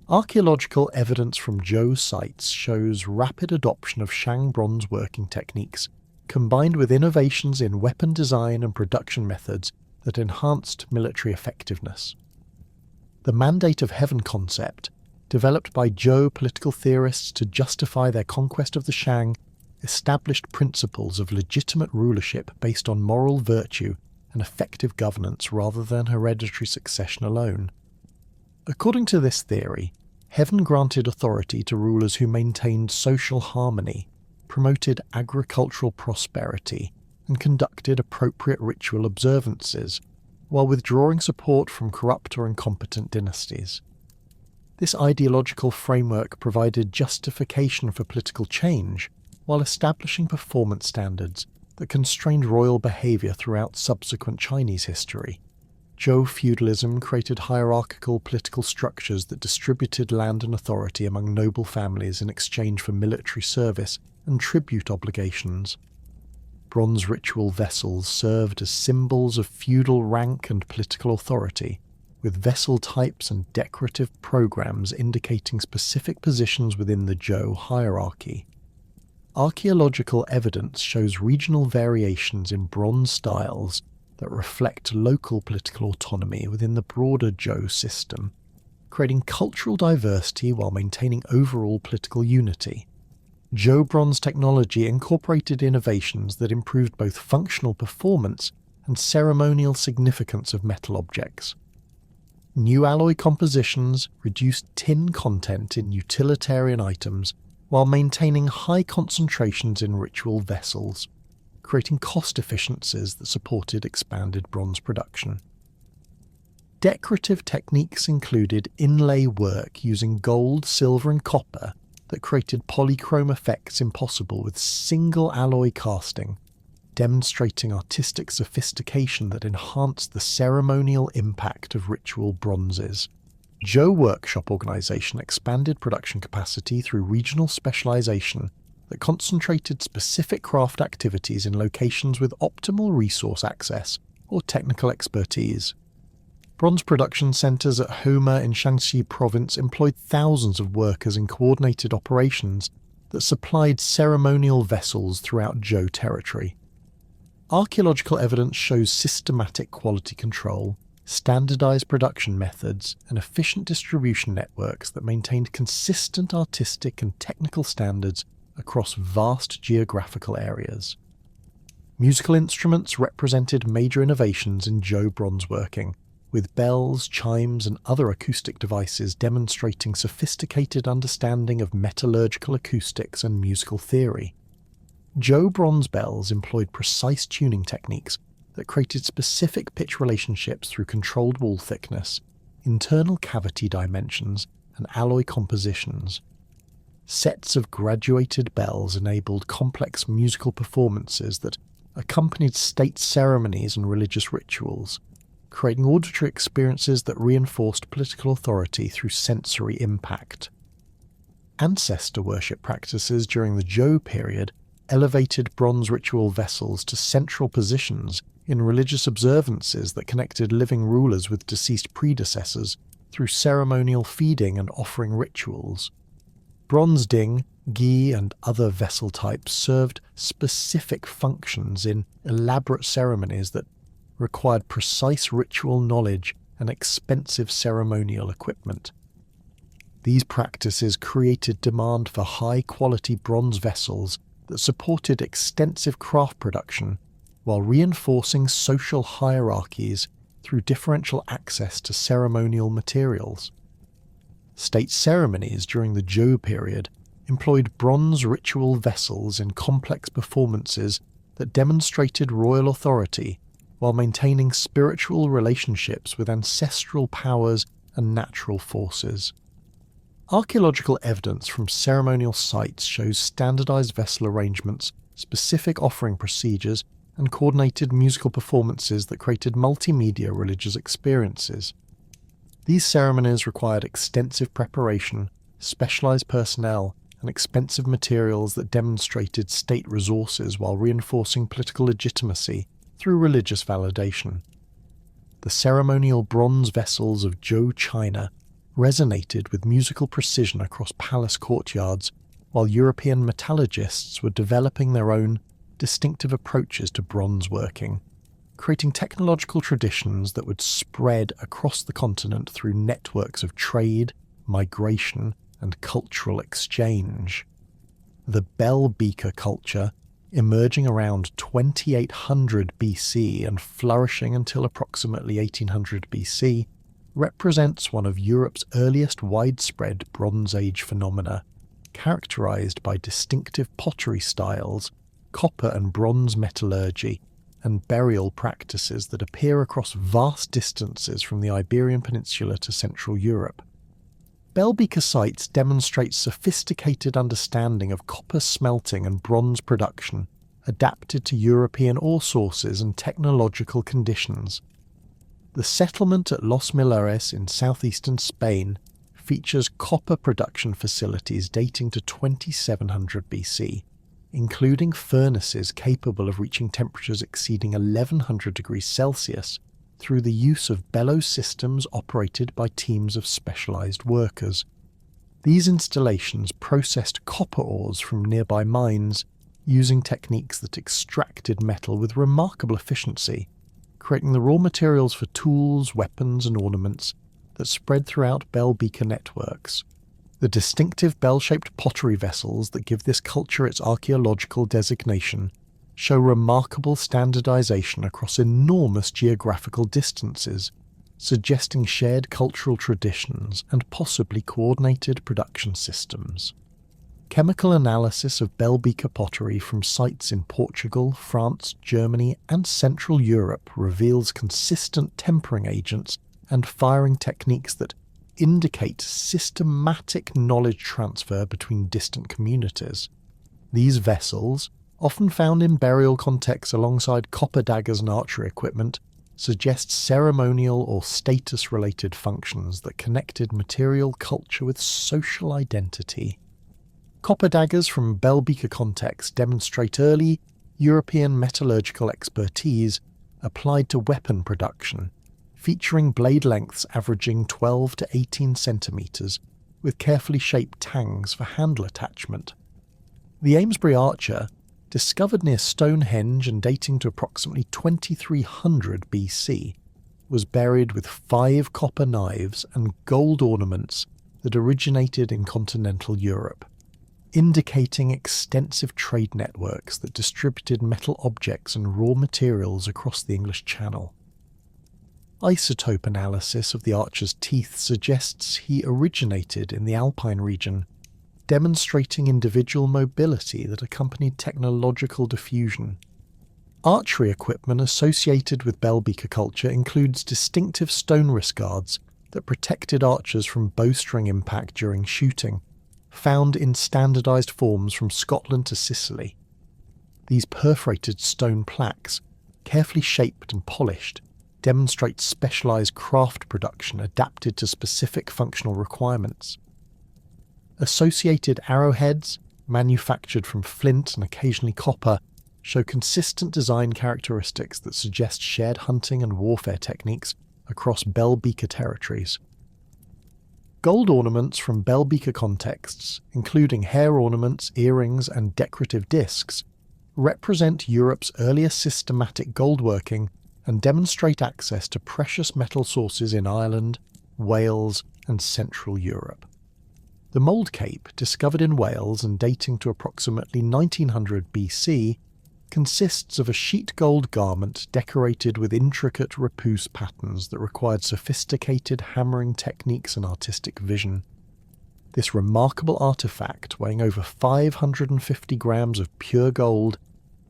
Archaeological evidence from Zhou sites shows rapid adoption of Shang bronze working techniques, combined with innovations in weapon design and production methods that enhanced military effectiveness. The Mandate of Heaven concept, developed by Zhou political theorists to justify their conquest of the Shang, established principles of legitimate rulership based on moral virtue and effective governance rather than hereditary succession alone. According to this theory, heaven granted authority to rulers who maintained social harmony, promoted agricultural prosperity, and conducted appropriate ritual observances, while withdrawing support from corrupt or incompetent dynasties. This ideological framework provided justification for political change, while establishing performance standards that constrained royal behaviour throughout subsequent Chinese history. Zhou feudalism created hierarchical political structures that distributed land and authority among noble families in exchange for military service and tribute obligations. Bronze ritual vessels served as symbols of feudal rank and political authority, with vessel types and decorative programs indicating specific positions within the Zhou hierarchy. Archaeological evidence shows regional variations in bronze styles that reflect local political autonomy within the broader Zhou system, creating cultural diversity while maintaining overall political unity. Zhou bronze technology incorporated innovations that improved both functional performance and ceremonial significance of metal objects. New alloy compositions reduced tin content in utilitarian items while maintaining high concentrations in ritual vessels, creating cost efficiencies that supported expanded bronze production. Decorative techniques included inlay work using gold, silver and copper that created polychrome effects impossible with single alloy casting, demonstrating artistic sophistication that enhanced the ceremonial impact of ritual bronzes. Zhou Workshop Organization expanded production capacity through regional specialization that concentrated specific craft activities in locations with optimal resource access or technical expertise. Bronze production centers at Homa in Shaanxi province employed thousands of workers in coordinated operations that supplied ceremonial vessels throughout Zhou territory. Archaeological evidence shows systematic quality control, standardized production methods, and efficient distribution networks that maintained consistent artistic and technical standards across vast geographical areas. Musical instruments represented major innovations in Zhou bronze working, with bells, chimes, and other acoustic devices demonstrating sophisticated understanding of metallurgical acoustics and musical theory. Zhou bronze bells employed precise tuning techniques that created specific pitch relationships through controlled wall thickness, internal cavity dimensions, and alloy compositions. Sets of graduated bells enabled complex musical performances that accompanied state ceremonies and religious rituals, creating auditory experiences that reinforced political authority through sensory impact. Ancestor worship practices during the Zhou period elevated bronze ritual vessels to central positions in religious observances that connected living rulers with deceased predecessors through ceremonial feeding and offering rituals. Bronze ding, gi, and other vessel types served specific functions in elaborate ceremonies that required precise ritual knowledge and expensive ceremonial equipment. These practices created demand for high-quality bronze vessels that supported extensive craft production while reinforcing social hierarchies through differential access to ceremonial materials. State ceremonies during the Zhou period employed bronze ritual vessels in complex performances that demonstrated royal authority while maintaining spiritual relationships with ancestral powers and natural forces. Archaeological evidence from ceremonial sites shows standardized vessel arrangements, specific offering procedures, and coordinated musical performances that created multimedia religious experiences. These ceremonies required extensive preparation, specialized personnel, and expensive materials that demonstrated state resources while reinforcing political legitimacy through religious validation. The ceremonial bronze vessels of Zhou, China, resonated with musical precision across palace courtyards, while European metallurgists were developing their own distinctive approaches to bronze working, creating technological traditions that would spread across the continent through networks of trade, migration, and cultural exchange. The bell beaker culture, emerging around 2800 BC and flourishing until approximately 1800 BC, represents one of Europe's earliest widespread Bronze Age phenomena, characterized by distinctive pottery styles, copper and bronze metallurgy, and burial practices that appear across vast distances from the Iberian Peninsula to Central Europe. Bell beaker sites demonstrate sophisticated understanding of copper smelting and bronze production, adapted to European ore sources and technological conditions. The settlement at Los Millares in southeastern Spain features copper production facilities dating to 2700 BC, including furnaces capable of reaching temperatures exceeding 1100 degrees Celsius through the use of bellows systems operated by teams of specialized workers. These installations processed copper ores from nearby mines using techniques that extracted metal with remarkable efficiency, creating the raw materials for tools, weapons, and ornaments that spread throughout bell beaker networks. The distinctive bell-shaped pottery vessels that give this culture its archaeological designation show remarkable standardization across enormous geographical distances, suggesting shared cultural traditions and possibly coordinated production systems. Chemical analysis of bell beaker pottery from sites in Portugal, France, Germany, and Central Europe reveals consistent tempering agents and firing techniques that indicate systematic knowledge transfer between distant communities. These vessels, often found in burial contexts alongside copper daggers and archery equipment, suggest ceremonial or status-related functions that connected material culture with social identity. Copper daggers from bell beaker contexts demonstrate early European metallurgical expertise applied to weapon production, featuring blade lengths averaging 12 to 18 centimetres, with carefully shaped tangs for handle attachment. The Amesbury Archer, discovered near Stonehenge and dating to approximately 2300 BC, was buried with 5 copper knives and gold ornaments that originated in continental Europe, indicating extensive trade networks that distributed metal objects and raw materials across the English Channel. Isotope analysis of the archer's teeth suggests he originated in the Alpine region, demonstrating individual mobility that accompanied technological diffusion. Archery equipment associated with bell beaker culture includes distinctive stone wrist guards that protected archers from bowstring impact during shooting, found in standardized forms from Scotland to Sicily. These perforated stone plaques, carefully shaped and polished, demonstrate specialized craft production adapted to specific functional requirements. Associated arrowheads, manufactured from flint and occasionally copper, show consistent design characteristics that suggest shared hunting and warfare techniques across bell beaker territories. Gold ornaments from bell beaker contexts, including hair ornaments, earrings, and decorative discs, represent Europe's earliest systematic goldworking and demonstrate access to precious metal sources in Ireland, Wales, and Central Europe. The mould cape, discovered in Wales and dating to approximately 1900 BC, consists of a sheet gold garment decorated with intricate repousse patterns that required sophisticated hammering techniques and artistic vision. This remarkable artifact, weighing over 550 grams of pure gold,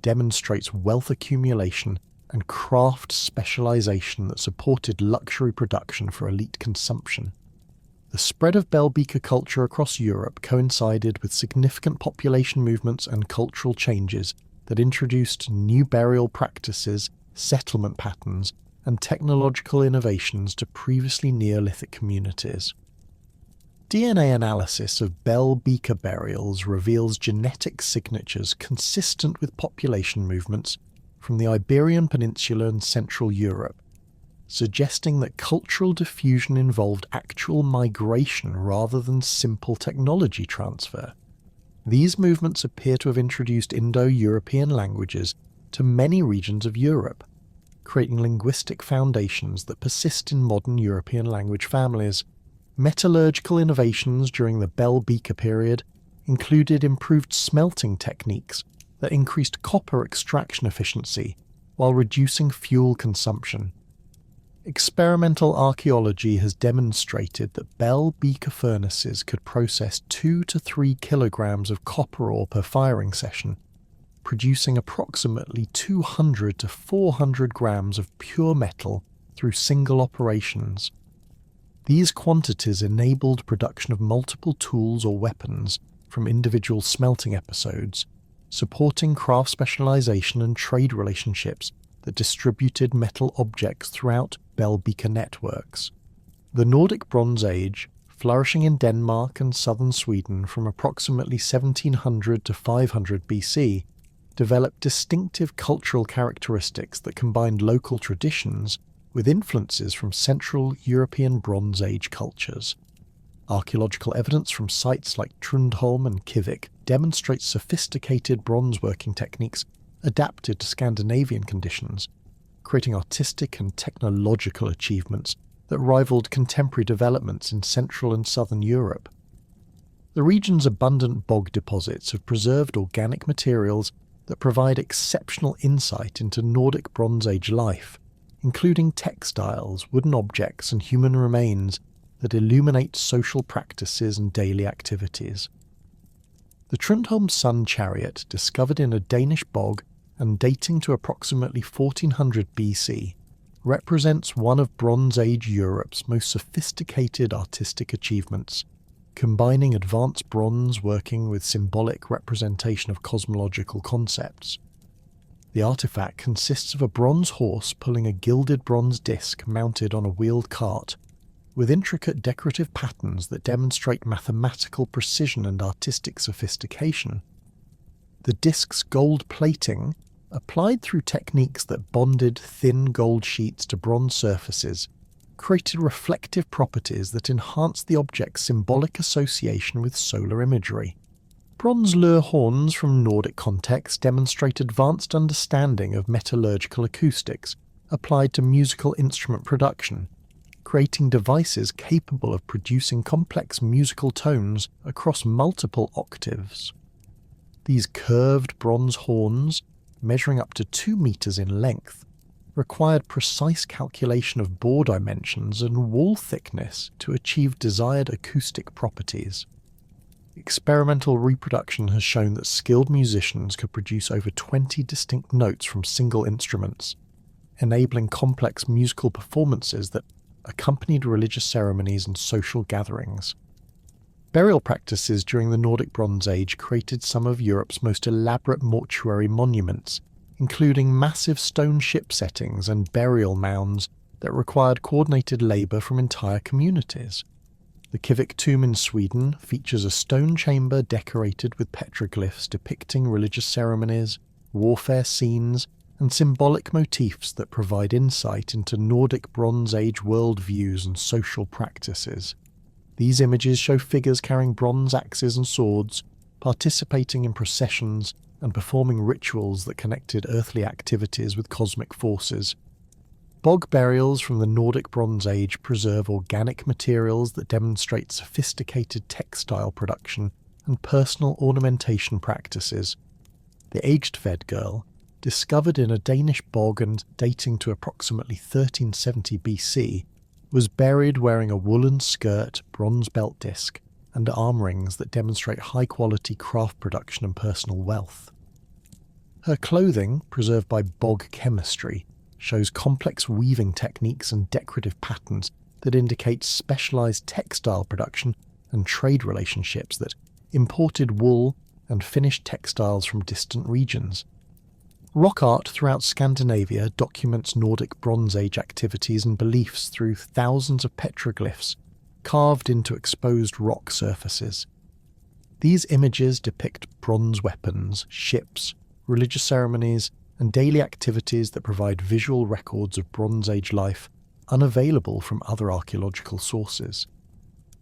demonstrates wealth accumulation and craft specialization that supported luxury production for elite consumption. The spread of bell beaker culture across Europe coincided with significant population movements and cultural changes that introduced new burial practices, settlement patterns, and technological innovations to previously Neolithic communities. DNA analysis of bell beaker burials reveals genetic signatures consistent with population movements from the Iberian Peninsula and Central Europe, suggesting that cultural diffusion involved actual migration rather than simple technology transfer. These movements appear to have introduced Indo-European languages to many regions of Europe, creating linguistic foundations that persist in modern European language families. Metallurgical innovations during the bell beaker period included improved smelting techniques that increased copper extraction efficiency while reducing fuel consumption. Experimental archaeology has demonstrated that bell beaker furnaces could process 2 to 3 kilograms of copper ore per firing session, producing approximately 200 to 400 grams of pure metal through single operations. These quantities enabled production of multiple tools or weapons from individual smelting episodes, supporting craft specialization and trade relationships that distributed metal objects throughout bell beaker networks. The Nordic Bronze Age, flourishing in Denmark and southern Sweden from approximately 1700 to 500 BC, developed distinctive cultural characteristics that combined local traditions with influences from Central European Bronze Age cultures. Archaeological evidence from sites like Trundholm and Kivik demonstrates sophisticated bronze working techniques adapted to Scandinavian conditions, creating artistic and technological achievements that rivaled contemporary developments in Central and Southern Europe. The region's abundant bog deposits have preserved organic materials that provide exceptional insight into Nordic Bronze Age life, including textiles, wooden objects, and human remains that illuminate social practices and daily activities. The Trundholm Sun chariot, discovered in a Danish bog and dating to approximately 1400 BC, represents one of Bronze Age Europe's most sophisticated artistic achievements, combining advanced bronze working with symbolic representation of cosmological concepts. The artifact consists of a bronze horse pulling a gilded bronze disc mounted on a wheeled cart, with intricate decorative patterns that demonstrate mathematical precision and artistic sophistication. The disc's gold plating, applied through techniques that bonded thin gold sheets to bronze surfaces, created reflective properties that enhanced the object's symbolic association with solar imagery. Bronze lure horns from Nordic contexts demonstrate advanced understanding of metallurgical acoustics applied to musical instrument production, creating devices capable of producing complex musical tones across multiple octaves. These curved bronze horns, measuring up to 2 meters in length, required precise calculation of bore dimensions and wall thickness to achieve desired acoustic properties. Experimental reproduction has shown that skilled musicians could produce over 20 distinct notes from single instruments, enabling complex musical performances that accompanied religious ceremonies and social gatherings. Burial practices during the Nordic Bronze Age created some of Europe's most elaborate mortuary monuments, including massive stone ship settings and burial mounds that required coordinated labour from entire communities. The Kivik tomb in Sweden features a stone chamber decorated with petroglyphs depicting religious ceremonies, warfare scenes, and symbolic motifs that provide insight into Nordic Bronze Age worldviews and social practices. These images show figures carrying bronze axes and swords, participating in processions, and performing rituals that connected earthly activities with cosmic forces. Bog burials from the Nordic Bronze Age preserve organic materials that demonstrate sophisticated textile production and personal ornamentation practices. The aged-fed girl, discovered in a Danish bog and dating to approximately 1370 BC, was buried wearing a woolen skirt, bronze belt disc, and arm rings that demonstrate high-quality craft production and personal wealth. Her clothing, preserved by bog chemistry, shows complex weaving techniques and decorative patterns that indicate specialized textile production and trade relationships that imported wool and finished textiles from distant regions. Rock art throughout Scandinavia documents Nordic Bronze Age activities and beliefs through thousands of petroglyphs carved into exposed rock surfaces. These images depict bronze weapons, ships, religious ceremonies, and daily activities that provide visual records of Bronze Age life unavailable from other archaeological sources.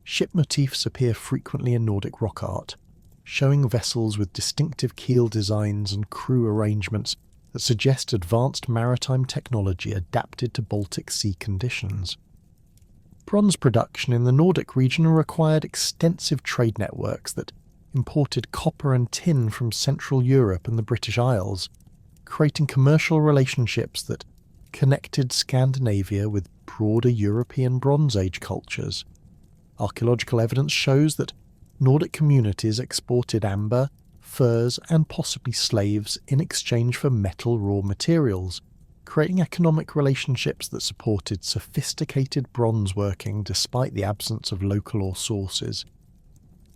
Ship motifs appear frequently in Nordic rock art, showing vessels with distinctive keel designs and crew arrangements that suggest advanced maritime technology adapted to Baltic Sea conditions. Bronze production in the Nordic region required extensive trade networks that imported copper and tin from Central Europe and the British Isles, creating commercial relationships that connected Scandinavia with broader European Bronze Age cultures. Archaeological evidence shows that Nordic communities exported amber, furs, and possibly slaves in exchange for metal raw materials, creating economic relationships that supported sophisticated bronze working despite the absence of local ore sources.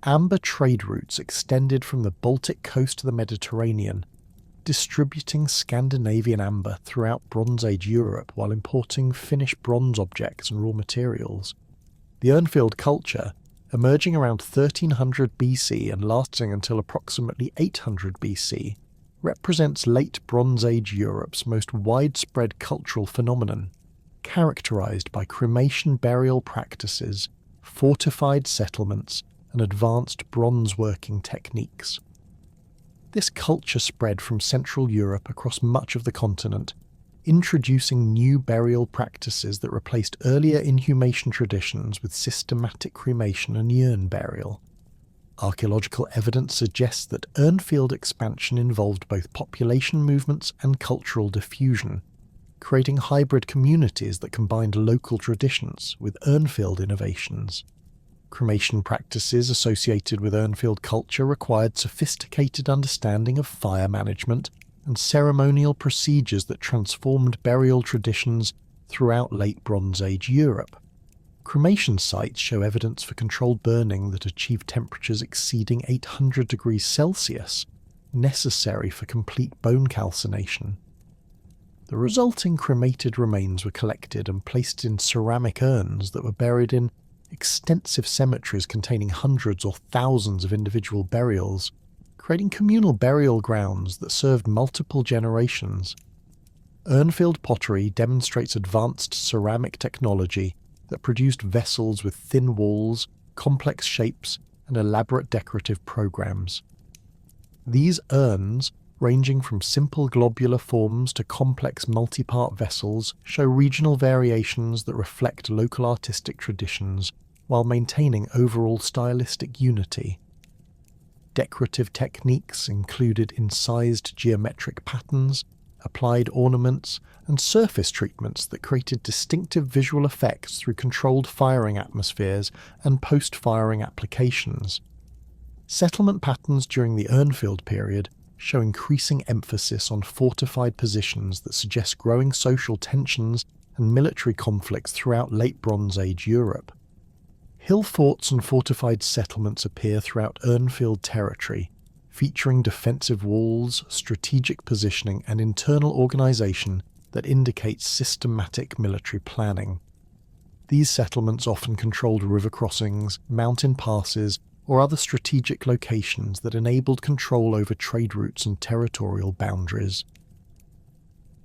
Amber trade routes extended from the Baltic coast to the Mediterranean, distributing Scandinavian amber throughout Bronze Age Europe while importing finished bronze objects and raw materials. The Urnfield culture, emerging around 1300 BC and lasting until approximately 800 BC, represents late Bronze Age Europe's most widespread cultural phenomenon, characterized by cremation burial practices, fortified settlements, and advanced bronze working techniques. This culture spread from Central Europe across much of the continent, introducing new burial practices that replaced earlier inhumation traditions with systematic cremation and urn burial. Archaeological evidence suggests that Urnfield expansion involved both population movements and cultural diffusion, creating hybrid communities that combined local traditions with Urnfield innovations. Cremation practices associated with Urnfield culture required sophisticated understanding of fire management and ceremonial procedures that transformed burial traditions throughout late Bronze Age Europe. Cremation sites show evidence for controlled burning that achieved temperatures exceeding 800 degrees Celsius, necessary for complete bone calcination. The resulting cremated remains were collected and placed in ceramic urns that were buried in extensive cemeteries containing hundreds or thousands of individual burials, creating communal burial grounds that served multiple generations. Urnfield pottery demonstrates advanced ceramic technology that produced vessels with thin walls, complex shapes, and elaborate decorative programs. These urns, ranging from simple globular forms to complex multi-part vessels, show regional variations that reflect local artistic traditions while maintaining overall stylistic unity. Decorative techniques included incised geometric patterns, applied ornaments, and surface treatments that created distinctive visual effects through controlled firing atmospheres and post-firing applications. Settlement patterns during the Urnfield period show increasing emphasis on fortified positions that suggest growing social tensions and military conflicts throughout late Bronze Age Europe. Hill forts and fortified settlements appear throughout Urnfield territory, featuring defensive walls, strategic positioning, and internal organization that indicates systematic military planning. These settlements often controlled river crossings, mountain passes, or other strategic locations that enabled control over trade routes and territorial boundaries.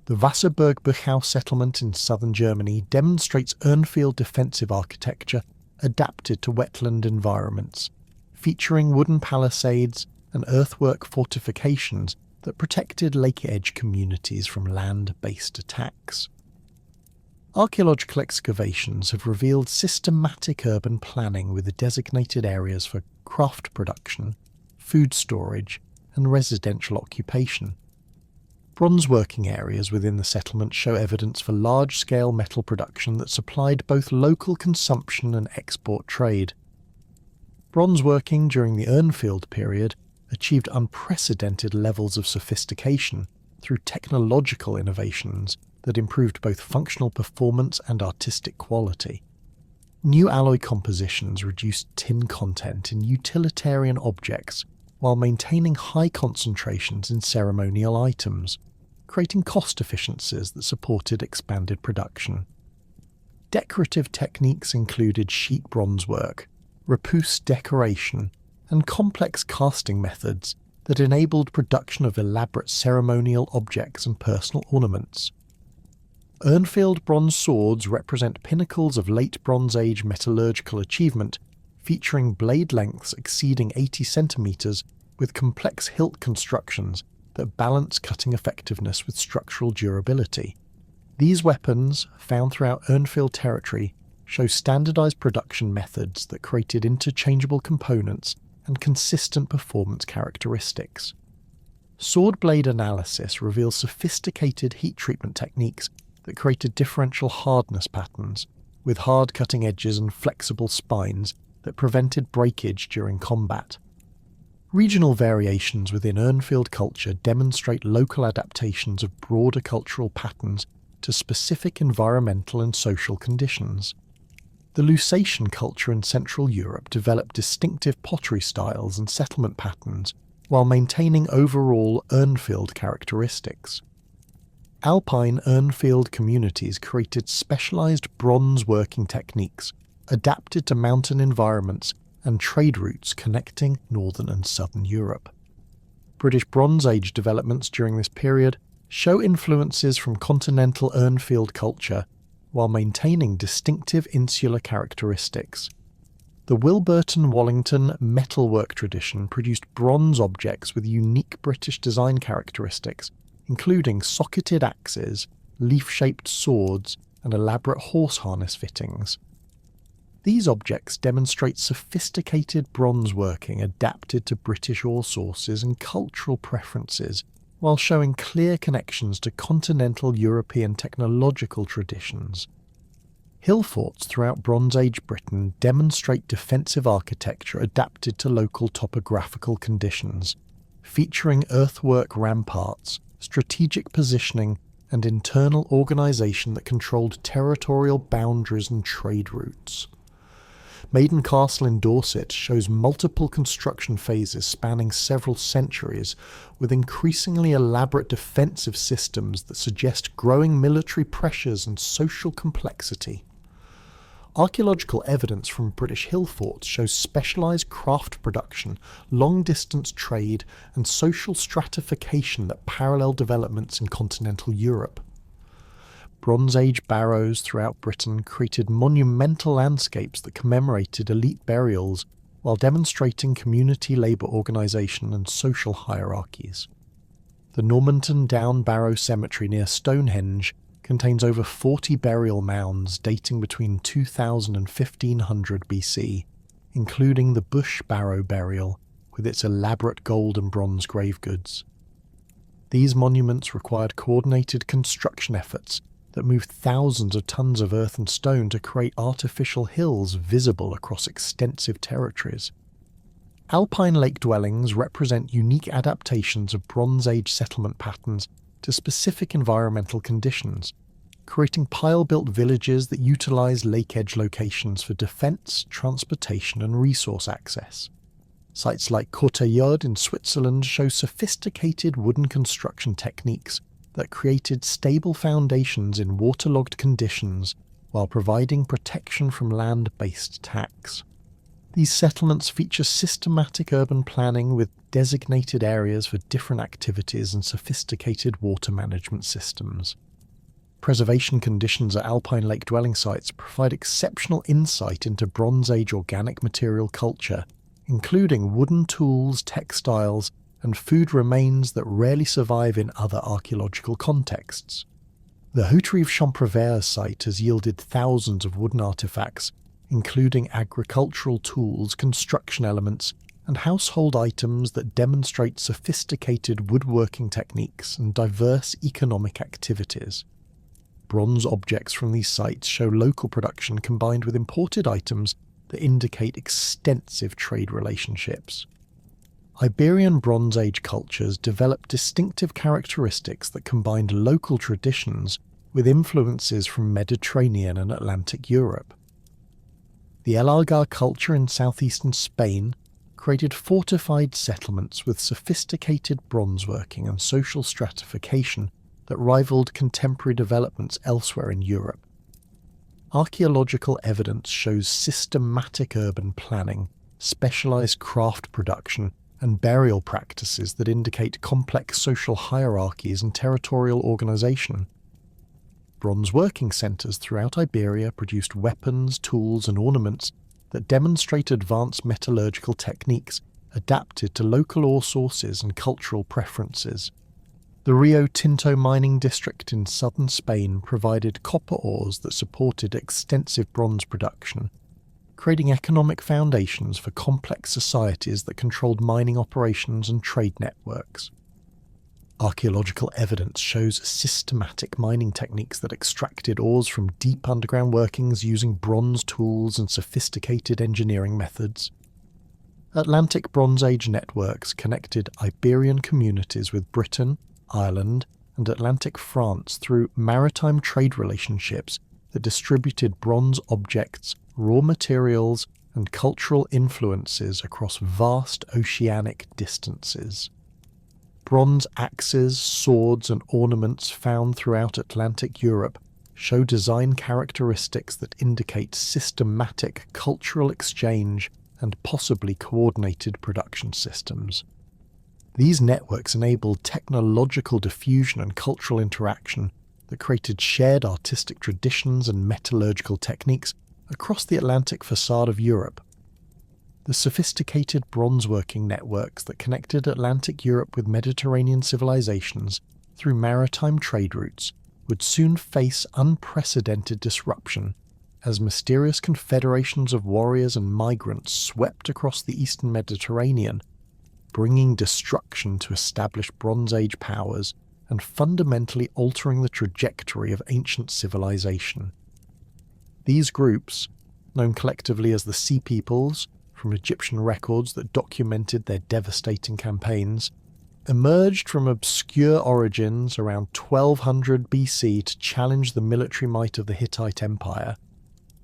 The Wasserburg-Buchau settlement in southern Germany demonstrates Urnfield defensive architecture adapted to wetland environments, featuring wooden palisades and earthwork fortifications that protected lake-edge communities from land-based attacks. Archaeological excavations have revealed systematic urban planning with designated areas for craft production, food storage, and residential occupation. Bronze working areas within the settlement show evidence for large-scale metal production that supplied both local consumption and export trade. Bronze working during the Urnfield period achieved unprecedented levels of sophistication through technological innovations that improved both functional performance and artistic quality. New alloy compositions reduced tin content in utilitarian objects while maintaining high concentrations in ceremonial items, creating cost efficiencies that supported expanded production. Decorative techniques included sheet bronze work, repousse decoration, and complex casting methods that enabled production of elaborate ceremonial objects and personal ornaments. Urnfield bronze swords represent pinnacles of late Bronze Age metallurgical achievement, featuring blade lengths exceeding 80 centimetres with complex hilt constructions that balance cutting effectiveness with structural durability. These weapons, found throughout Urnfield territory, show standardised production methods that created interchangeable components and consistent performance characteristics. Sword blade analysis reveals sophisticated heat treatment techniques that created differential hardness patterns, with hard cutting edges and flexible spines that prevented breakage during combat. Regional variations within Urnfield culture demonstrate local adaptations of broader cultural patterns to specific environmental and social conditions. The Lusatian culture in Central Europe developed distinctive pottery styles and settlement patterns while maintaining overall Urnfield characteristics. Alpine Urnfield communities created specialised bronze working techniques adapted to mountain environments and trade routes connecting northern and southern Europe. British Bronze Age developments during this period show influences from continental Urnfield culture while maintaining distinctive insular characteristics. The Wilburton-Wallington metalwork tradition produced bronze objects with unique British design characteristics, including socketed axes, leaf-shaped swords, and elaborate horse harness fittings. These objects demonstrate sophisticated bronze working adapted to British ore sources and cultural preferences, while showing clear connections to continental European technological traditions. Hill forts throughout Bronze Age Britain demonstrate defensive architecture adapted to local topographical conditions, featuring earthwork ramparts, strategic positioning, and internal organisation that controlled territorial boundaries and trade routes. Maiden Castle in Dorset shows multiple construction phases spanning several centuries, with increasingly elaborate defensive systems that suggest growing military pressures and social complexity. Archaeological evidence from British hill forts shows specialised craft production, long-distance trade, and social stratification that parallel developments in continental Europe. Bronze Age barrows throughout Britain created monumental landscapes that commemorated elite burials while demonstrating community labour organisation and social hierarchies. The Normanton Down Barrow Cemetery near Stonehenge contains over 40 burial mounds dating between 2000 and 1500 BC, including the Bush Barrow burial with its elaborate gold and bronze grave goods. These monuments required coordinated construction efforts that moved thousands of tons of earth and stone to create artificial hills visible across extensive territories. Alpine lake dwellings represent unique adaptations of Bronze Age settlement patterns to specific environmental conditions, creating pile-built villages that utilise lake-edge locations for defence, transportation and resource access. Sites like Courtayode in Switzerland show sophisticated wooden construction techniques that created stable foundations in waterlogged conditions while providing protection from land-based attacks. These settlements feature systematic urban planning with designated areas for different activities and sophisticated water management systems. Preservation conditions at alpine lake dwelling sites provide exceptional insight into Bronze Age organic material culture, including wooden tools, textiles, and food remains that rarely survive in other archaeological contexts. The Hauterie of Champrovert site has yielded thousands of wooden artefacts, including agricultural tools, construction elements, and household items that demonstrate sophisticated woodworking techniques and diverse economic activities. Bronze objects from these sites show local production combined with imported items that indicate extensive trade relationships. Iberian Bronze Age cultures developed distinctive characteristics that combined local traditions with influences from Mediterranean and Atlantic Europe. The El Algar culture in southeastern Spain created fortified settlements with sophisticated bronzeworking and social stratification that rivaled contemporary developments elsewhere in Europe. Archaeological evidence shows systematic urban planning, specialized craft production, and burial practices that indicate complex social hierarchies and territorial organization. Bronze working centers throughout Iberia produced weapons, tools, and ornaments that demonstrate advanced metallurgical techniques adapted to local ore sources and cultural preferences. The Rio Tinto mining district in southern Spain provided copper ores that supported extensive bronze production, creating economic foundations for complex societies that controlled mining operations and trade networks. Archaeological evidence shows systematic mining techniques that extracted ores from deep underground workings using bronze tools and sophisticated engineering methods. Atlantic Bronze Age networks connected Iberian communities with Britain, Ireland, and Atlantic France through maritime trade relationships that distributed bronze objects, raw materials, and cultural influences across vast oceanic distances. Bronze axes, swords, and ornaments found throughout Atlantic Europe show design characteristics that indicate systematic cultural exchange and possibly coordinated production systems. These networks enabled technological diffusion and cultural interaction that created shared artistic traditions and metallurgical techniques across the Atlantic facade of Europe. The sophisticated bronzeworking networks that connected Atlantic Europe with Mediterranean civilizations through maritime trade routes would soon face unprecedented disruption as mysterious confederations of warriors and migrants swept across the eastern Mediterranean, bringing destruction to established Bronze Age powers and fundamentally altering the trajectory of ancient civilization. These groups, known collectively as the Sea Peoples, from Egyptian records that documented their devastating campaigns, emerged from obscure origins around 1200 BC to challenge the military might of the Hittite Empire,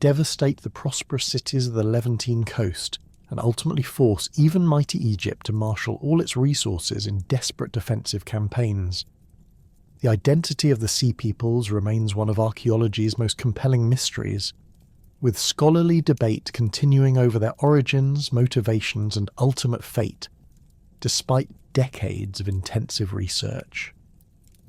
devastate the prosperous cities of the Levantine coast, and ultimately force even mighty Egypt to marshal all its resources in desperate defensive campaigns. The identity of the Sea Peoples remains one of archaeology's most compelling mysteries, with scholarly debate continuing over their origins, motivations, and ultimate fate, despite decades of intensive research.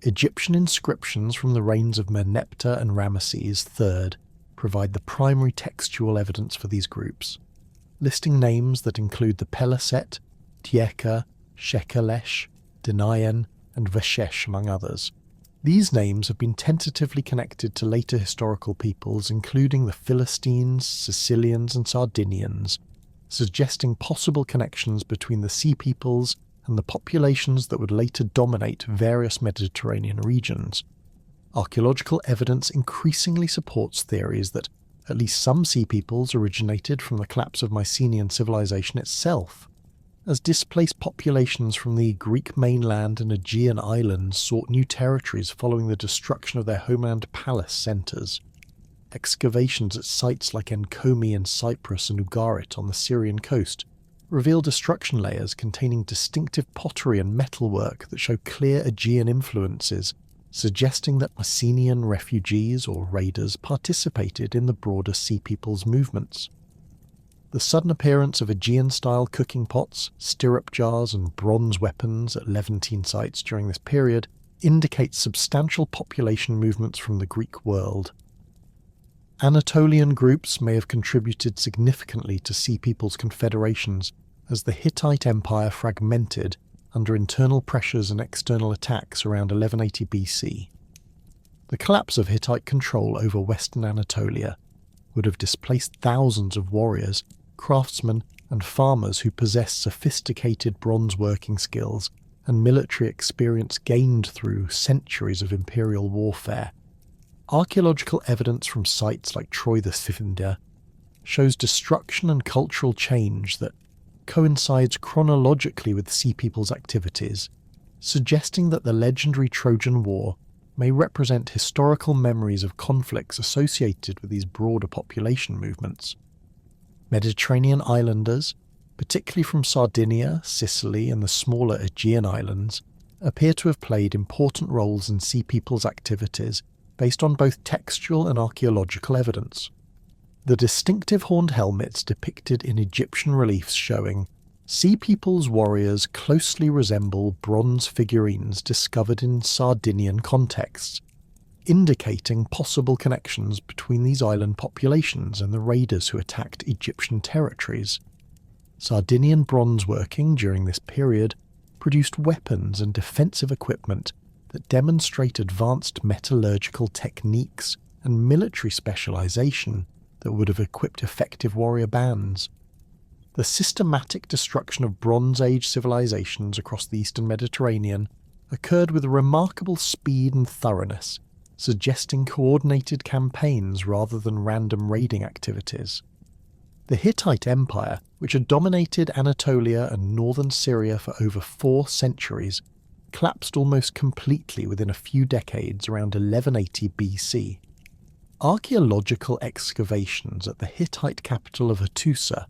Egyptian inscriptions from the reigns of Merneptah and Ramesses III provide the primary textual evidence for these groups, listing names that include the Peleset, Tieka, Shekelesh, Denayan, and Veshesh, among others. These names have been tentatively connected to later historical peoples, including the Philistines, Sicilians, and Sardinians, suggesting possible connections between the Sea Peoples and the populations that would later dominate various Mediterranean regions. Archaeological evidence increasingly supports theories that at least some Sea Peoples originated from the collapse of Mycenaean civilization itself, as displaced populations from the Greek mainland and Aegean islands sought new territories following the destruction of their homeland palace centres. Excavations at sites like Enkomi in Cyprus and Ugarit on the Syrian coast reveal destruction layers containing distinctive pottery and metalwork that show clear Aegean influences, suggesting that Mycenaean refugees or raiders participated in the broader Sea Peoples movements. The sudden appearance of Aegean-style cooking pots, stirrup jars, and bronze weapons at Levantine sites during this period indicates substantial population movements from the Greek world. Anatolian groups may have contributed significantly to Sea Peoples' confederations as the Hittite Empire fragmented under internal pressures and external attacks around 1180 BC. The collapse of Hittite control over western Anatolia would have displaced thousands of warriors, craftsmen, and farmers who possessed sophisticated bronze working skills and military experience gained through centuries of imperial warfare. Archaeological evidence from sites like Troy the Scythian shows destruction and cultural change that coincides chronologically with Sea People's activities, suggesting that the legendary Trojan War may represent historical memories of conflicts associated with these broader population movements. Mediterranean islanders, particularly from Sardinia, Sicily, and the smaller Aegean islands, appear to have played important roles in Sea People's activities based on both textual and archaeological evidence. The distinctive horned helmets depicted in Egyptian reliefs showing Sea People's warriors closely resemble bronze figurines discovered in Sardinian contexts, indicating possible connections between these island populations and the raiders who attacked Egyptian territories. Sardinian bronze working during this period produced weapons and defensive equipment that demonstrate advanced metallurgical techniques and military specialization that would have equipped effective warrior bands. The systematic destruction of Bronze Age civilizations across the eastern Mediterranean occurred with remarkable speed and thoroughness, suggesting coordinated campaigns rather than random raiding activities. The Hittite Empire, which had dominated Anatolia and northern Syria for over 4 centuries, collapsed almost completely within a few decades around 1180 BC. Archaeological excavations at the Hittite capital of Hattusa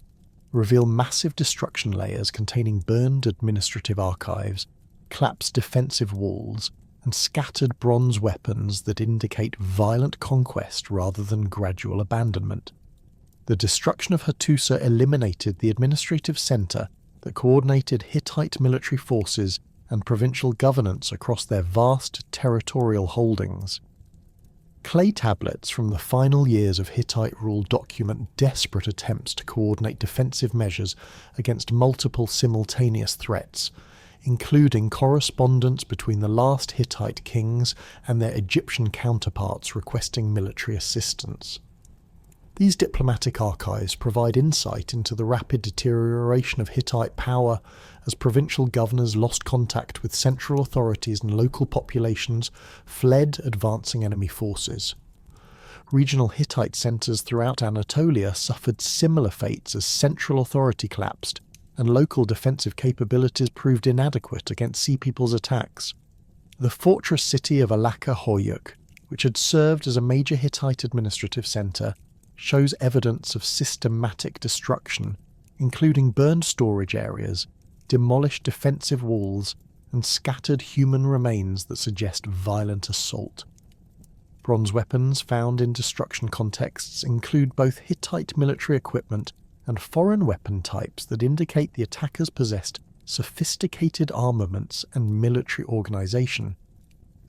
reveal massive destruction layers containing burned administrative archives, collapsed defensive walls, and scattered bronze weapons that indicate violent conquest rather than gradual abandonment. The destruction of Hattusa eliminated the administrative centre that coordinated Hittite military forces and provincial governance across their vast territorial holdings. Clay tablets from the final years of Hittite rule document desperate attempts to coordinate defensive measures against multiple simultaneous threats, including correspondence between the last Hittite kings and their Egyptian counterparts requesting military assistance. These diplomatic archives provide insight into the rapid deterioration of Hittite power as provincial governors lost contact with central authorities and local populations fled advancing enemy forces. Regional Hittite centres throughout Anatolia suffered similar fates as central authority collapsed and local defensive capabilities proved inadequate against Sea People's attacks. The fortress city of Alaka Hoyuk, which had served as a major Hittite administrative centre, shows evidence of systematic destruction, including burned storage areas, demolished defensive walls, and scattered human remains that suggest violent assault. Bronze weapons found in destruction contexts include both Hittite military equipment and foreign weapon types that indicate the attackers possessed sophisticated armaments and military organisation.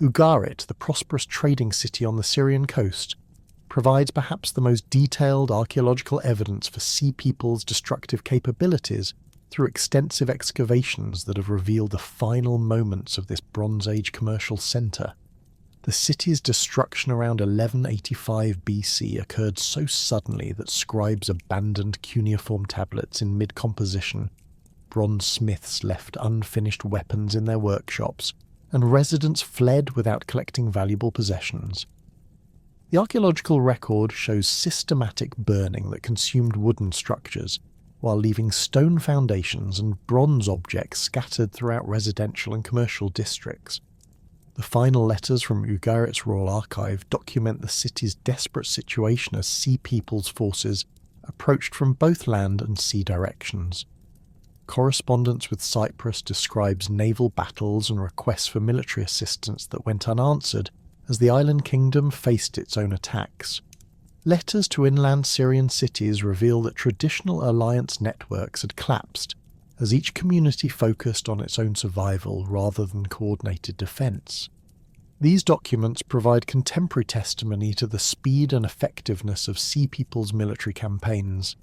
Ugarit, the prosperous trading city on the Syrian coast, provides perhaps the most detailed archaeological evidence for Sea People's destructive capabilities through extensive excavations that have revealed the final moments of this Bronze Age commercial centre. The city's destruction around 1185 BC occurred so suddenly that scribes abandoned cuneiform tablets in mid-composition, bronze smiths left unfinished weapons in their workshops, and residents fled without collecting valuable possessions. The archaeological record shows systematic burning that consumed wooden structures, while leaving stone foundations and bronze objects scattered throughout residential and commercial districts. The final letters from Ugarit's royal archive document the city's desperate situation as Sea People's forces approached from both land and sea directions. Correspondence with Cyprus describes naval battles and requests for military assistance that went unanswered as the island kingdom faced its own attacks. Letters to inland Syrian cities reveal that traditional alliance networks had collapsed, as each community focused on its own survival rather than coordinated defence. These documents provide contemporary testimony to the speed and effectiveness of Sea People's military campaigns.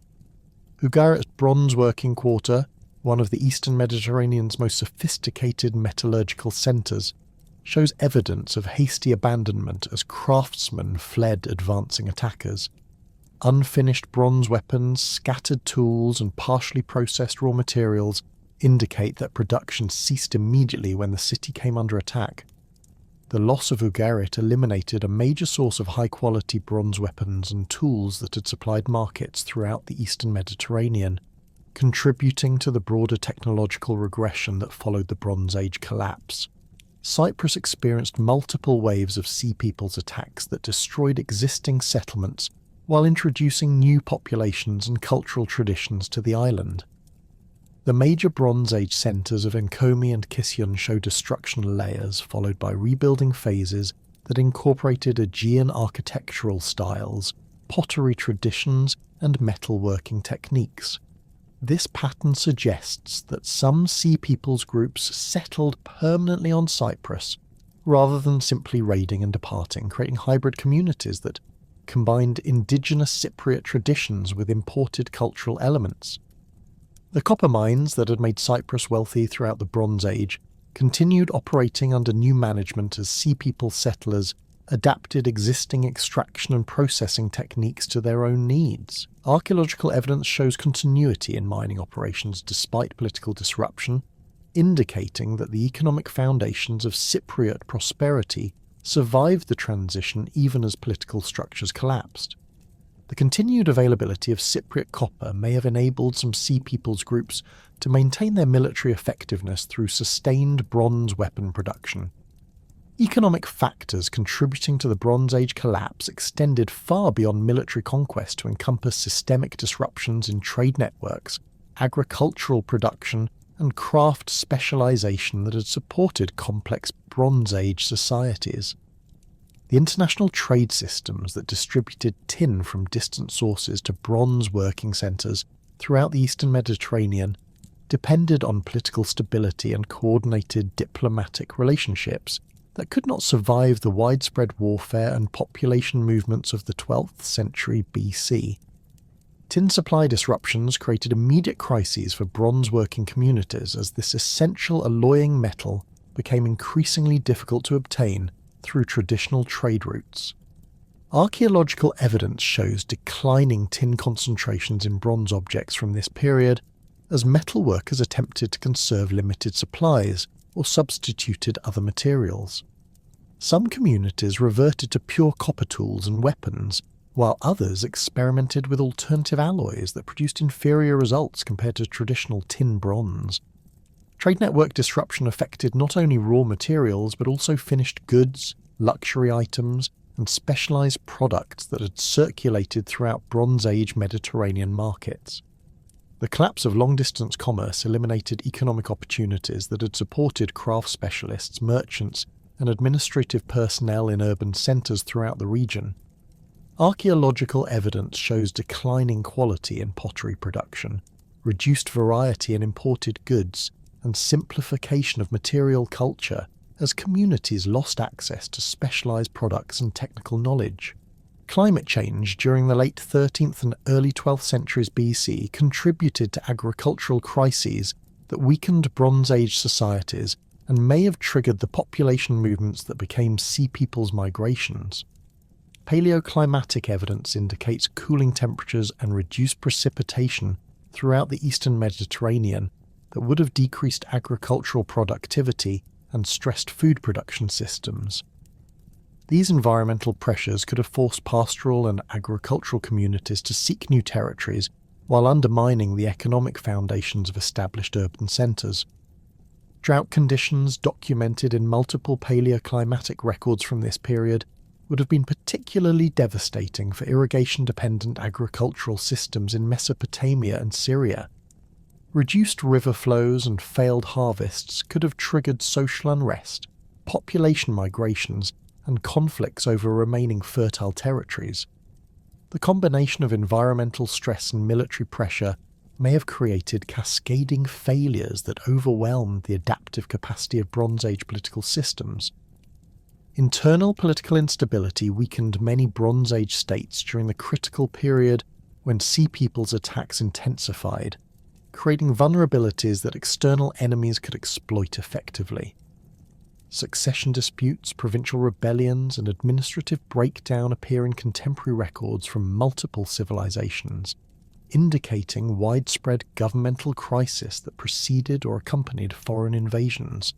Ugarit's bronze working quarter, one of the eastern Mediterranean's most sophisticated metallurgical centres, shows evidence of hasty abandonment as craftsmen fled advancing attackers. Unfinished bronze weapons, scattered tools, and partially processed raw materials indicate that production ceased immediately when the city came under attack. The loss of Ugarit eliminated a major source of high-quality bronze weapons and tools that had supplied markets throughout the eastern Mediterranean, contributing to the broader technological regression that followed the Bronze Age collapse. Cyprus experienced multiple waves of Sea Peoples attacks that destroyed existing settlements while introducing new populations and cultural traditions to the island. The major Bronze Age centres of Enkomi and Kisyon show destruction layers followed by rebuilding phases that incorporated Aegean architectural styles, pottery traditions, and metalworking techniques. This pattern suggests that some Sea Peoples groups settled permanently on Cyprus rather than simply raiding and departing, creating hybrid communities that combined indigenous Cypriot traditions with imported cultural elements. The copper mines that had made Cyprus wealthy throughout the Bronze Age continued operating under new management as Sea People settlers adapted existing extraction and processing techniques to their own needs. Archaeological evidence shows continuity in mining operations despite political disruption, indicating that the economic foundations of Cypriot prosperity survived the transition even as political structures collapsed. The continued availability of Cypriot copper may have enabled some Sea Peoples groups to maintain their military effectiveness through sustained bronze weapon production. Economic factors contributing to the Bronze Age collapse extended far beyond military conquest to encompass systemic disruptions in trade networks, agricultural production, and craft specialization that had supported complex Bronze Age societies. The international trade systems that distributed tin from distant sources to bronze working centres throughout the eastern Mediterranean depended on political stability and coordinated diplomatic relationships that could not survive the widespread warfare and population movements of the 12th century BC. Tin supply disruptions created immediate crises for bronze working communities as this essential alloying metal became increasingly difficult to obtain through traditional trade routes. Archaeological evidence shows declining tin concentrations in bronze objects from this period as metalworkers attempted to conserve limited supplies or substituted other materials. Some communities reverted to pure copper tools and weapons, while others experimented with alternative alloys that produced inferior results compared to traditional tin bronze. Trade network disruption affected not only raw materials but also finished goods, luxury items, and specialized products that had circulated throughout Bronze Age Mediterranean markets. The collapse of long-distance commerce eliminated economic opportunities that had supported craft specialists, merchants, and administrative personnel in urban centres throughout the region. Archaeological evidence shows declining quality in pottery production, reduced variety in imported goods, and simplification of material culture as communities lost access to specialised products and technical knowledge. Climate change during the late 13th and early 12th centuries BC contributed to agricultural crises that weakened Bronze Age societies and may have triggered the population movements that became Sea Peoples migrations. Paleoclimatic evidence indicates cooling temperatures and reduced precipitation throughout the eastern Mediterranean that would have decreased agricultural productivity and stressed food production systems. These environmental pressures could have forced pastoral and agricultural communities to seek new territories while undermining the economic foundations of established urban centres. Drought conditions documented in multiple paleoclimatic records from this period would have been particularly devastating for irrigation-dependent agricultural systems in Mesopotamia and Syria. Reduced river flows and failed harvests could have triggered social unrest, population migrations, and conflicts over remaining fertile territories. The combination of environmental stress and military pressure may have created cascading failures that overwhelmed the adaptive capacity of Bronze Age political systems. Internal political instability weakened many Bronze Age states during the critical period when Sea Peoples attacks intensified, creating vulnerabilities that external enemies could exploit effectively. Succession disputes, provincial rebellions, and administrative breakdown appear in contemporary records from multiple civilizations, indicating widespread governmental crisis that preceded or accompanied foreign invasions.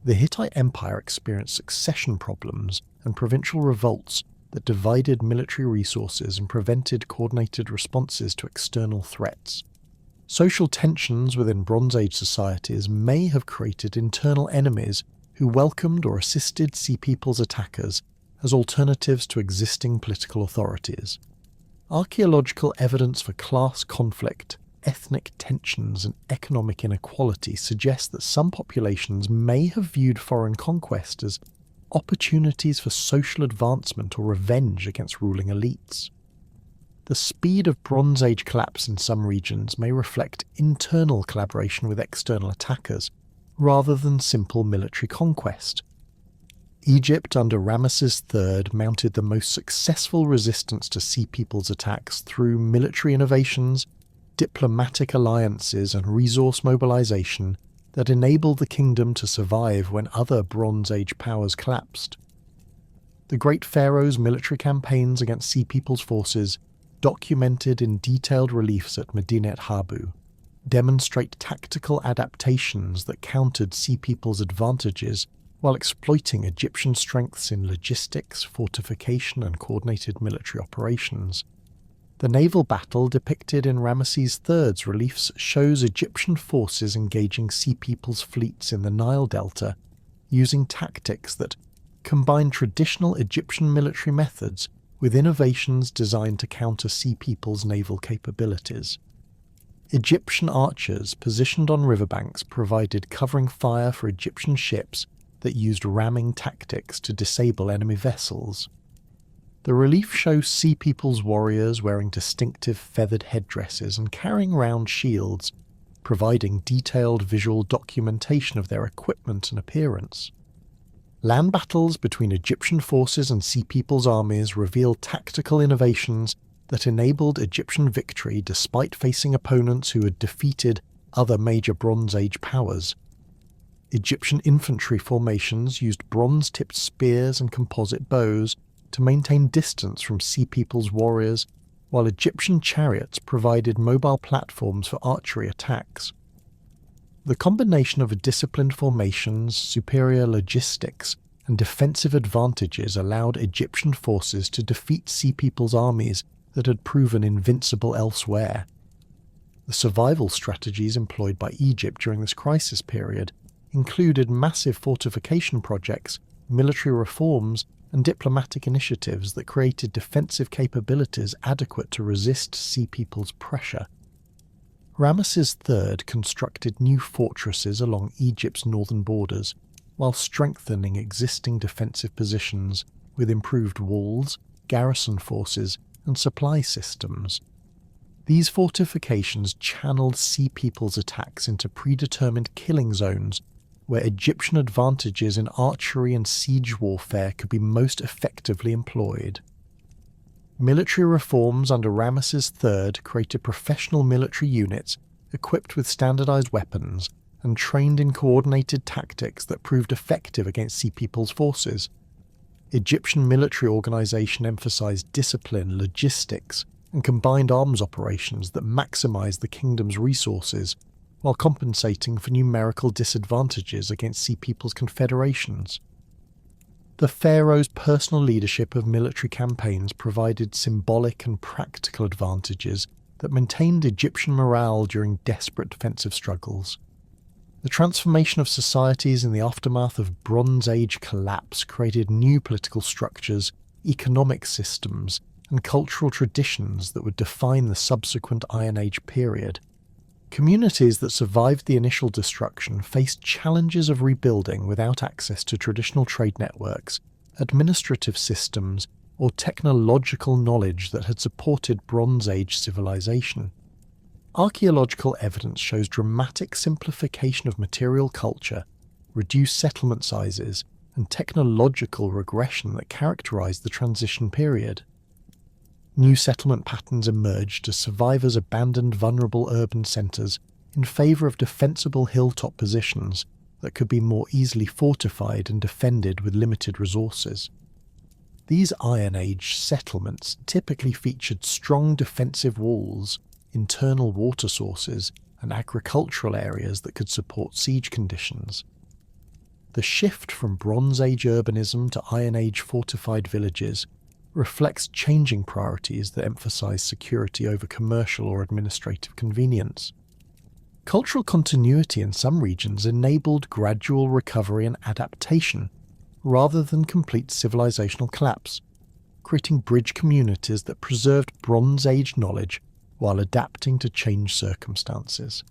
The Hittite Empire experienced succession problems and provincial revolts that divided military resources and prevented coordinated responses to external threats. Social tensions within Bronze Age societies may have created internal enemies who welcomed or assisted Sea People's attackers as alternatives to existing political authorities. Archaeological evidence for class conflict, ethnic tensions, and economic inequality suggests that some populations may have viewed foreign conquest as opportunities for social advancement or revenge against ruling elites. The speed of Bronze Age collapse in some regions may reflect internal collaboration with external attackers, rather than simple military conquest. Egypt under Ramesses III mounted the most successful resistance to Sea People's attacks through military innovations, diplomatic alliances, and resource mobilization that enabled the kingdom to survive when other Bronze Age powers collapsed. The Great Pharaoh's military campaigns against Sea People's forces, documented in detailed reliefs at Medinet Habu, demonstrate tactical adaptations that countered Sea People's advantages while exploiting Egyptian strengths in logistics, fortification, and coordinated military operations. The naval battle depicted in Ramesses III's reliefs shows Egyptian forces engaging Sea People's fleets in the Nile Delta, using tactics that combine traditional Egyptian military methods with innovations designed to counter Sea People's naval capabilities. Egyptian archers positioned on riverbanks provided covering fire for Egyptian ships that used ramming tactics to disable enemy vessels. The relief shows Sea People's warriors wearing distinctive feathered headdresses and carrying round shields, providing detailed visual documentation of their equipment and appearance. Land battles between Egyptian forces and Sea People's armies reveal tactical innovations that enabled Egyptian victory despite facing opponents who had defeated other major Bronze Age powers. Egyptian infantry formations used bronze-tipped spears and composite bows to maintain distance from Sea People's warriors, while Egyptian chariots provided mobile platforms for archery attacks. The combination of disciplined formations, superior logistics, and defensive advantages allowed Egyptian forces to defeat Sea People's armies that had proven invincible elsewhere. The survival strategies employed by Egypt during this crisis period included massive fortification projects, military reforms, and diplomatic initiatives that created defensive capabilities adequate to resist Sea People's pressure. Ramesses III constructed new fortresses along Egypt's northern borders, while strengthening existing defensive positions with improved walls, garrison forces, and supply systems. These fortifications channeled Sea People's attacks into predetermined killing zones where Egyptian advantages in archery and siege warfare could be most effectively employed. Military reforms under Ramesses III created professional military units equipped with standardized weapons and trained in coordinated tactics that proved effective against Sea People's forces. Egyptian military organization emphasized discipline, logistics, and combined arms operations that maximized the kingdom's resources while compensating for numerical disadvantages against Sea People's confederations. The pharaoh's personal leadership of military campaigns provided symbolic and practical advantages that maintained Egyptian morale during desperate defensive struggles. The transformation of societies in the aftermath of Bronze Age collapse created new political structures, economic systems, and cultural traditions that would define the subsequent Iron Age period. Communities that survived the initial destruction faced challenges of rebuilding without access to traditional trade networks, administrative systems, or technological knowledge that had supported Bronze Age civilization. Archaeological evidence shows dramatic simplification of material culture, reduced settlement sizes, and technological regression that characterized the transition period. New settlement patterns emerged as survivors abandoned vulnerable urban centers in favor of defensible hilltop positions that could be more easily fortified and defended with limited resources. These Iron Age settlements typically featured strong defensive walls, internal water sources, and agricultural areas that could support siege conditions. The shift from Bronze Age urbanism to Iron Age fortified villages reflects changing priorities that emphasize security over commercial or administrative convenience. Cultural continuity in some regions enabled gradual recovery and adaptation, rather than complete civilizational collapse, creating bridge communities that preserved Bronze Age knowledge while adapting to changed circumstances.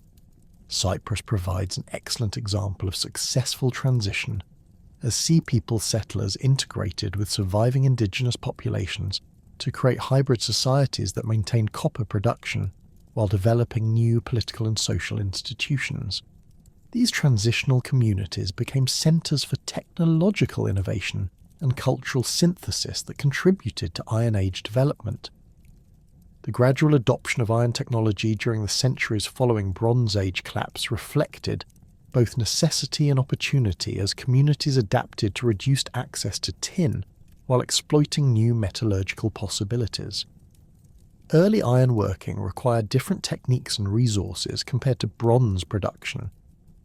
Cyprus provides an excellent example of successful transition, as Sea People settlers integrated with surviving indigenous populations to create hybrid societies that maintained copper production while developing new political and social institutions. These transitional communities became centres for technological innovation and cultural synthesis that contributed to Iron Age development. The gradual adoption of iron technology during the centuries following Bronze Age collapse reflected both necessity and opportunity as communities adapted to reduced access to tin while exploiting new metallurgical possibilities. Early ironworking required different techniques and resources compared to bronze production,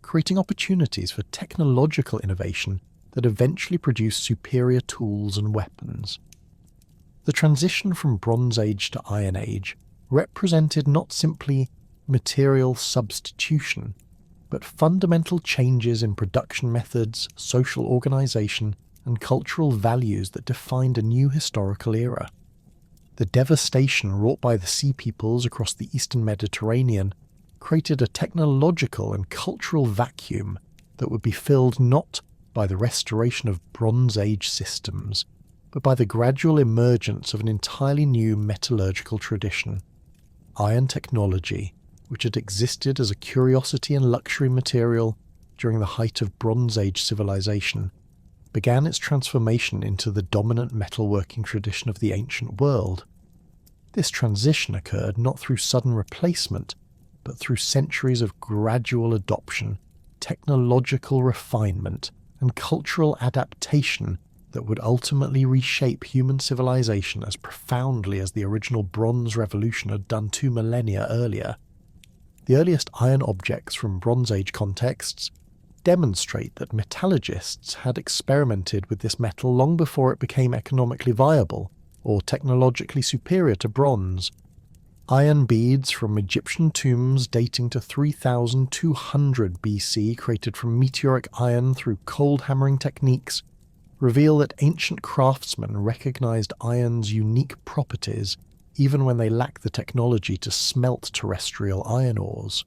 creating opportunities for technological innovation that eventually produced superior tools and weapons. The transition from Bronze Age to Iron Age represented not simply material substitution, but fundamental changes in production methods, social organisation, and cultural values that defined a new historical era. The devastation wrought by the Sea Peoples across the eastern Mediterranean created a technological and cultural vacuum that would be filled not by the restoration of Bronze Age systems, but by the gradual emergence of an entirely new metallurgical tradition. Iron technology, which had existed as a curiosity and luxury material during the height of Bronze Age civilization, began its transformation into the dominant metalworking tradition of the ancient world. This transition occurred not through sudden replacement, but through centuries of gradual adoption, technological refinement, and cultural adaptation that would ultimately reshape human civilization as profoundly as the original Bronze Revolution had done 2 millennia earlier. The earliest iron objects from Bronze Age contexts demonstrate that metallurgists had experimented with this metal long before it became economically viable or technologically superior to bronze. Iron beads from Egyptian tombs dating to 3200 BC, created from meteoric iron through cold hammering techniques, reveal that ancient craftsmen recognized iron's unique properties even when they lacked the technology to smelt terrestrial iron ores.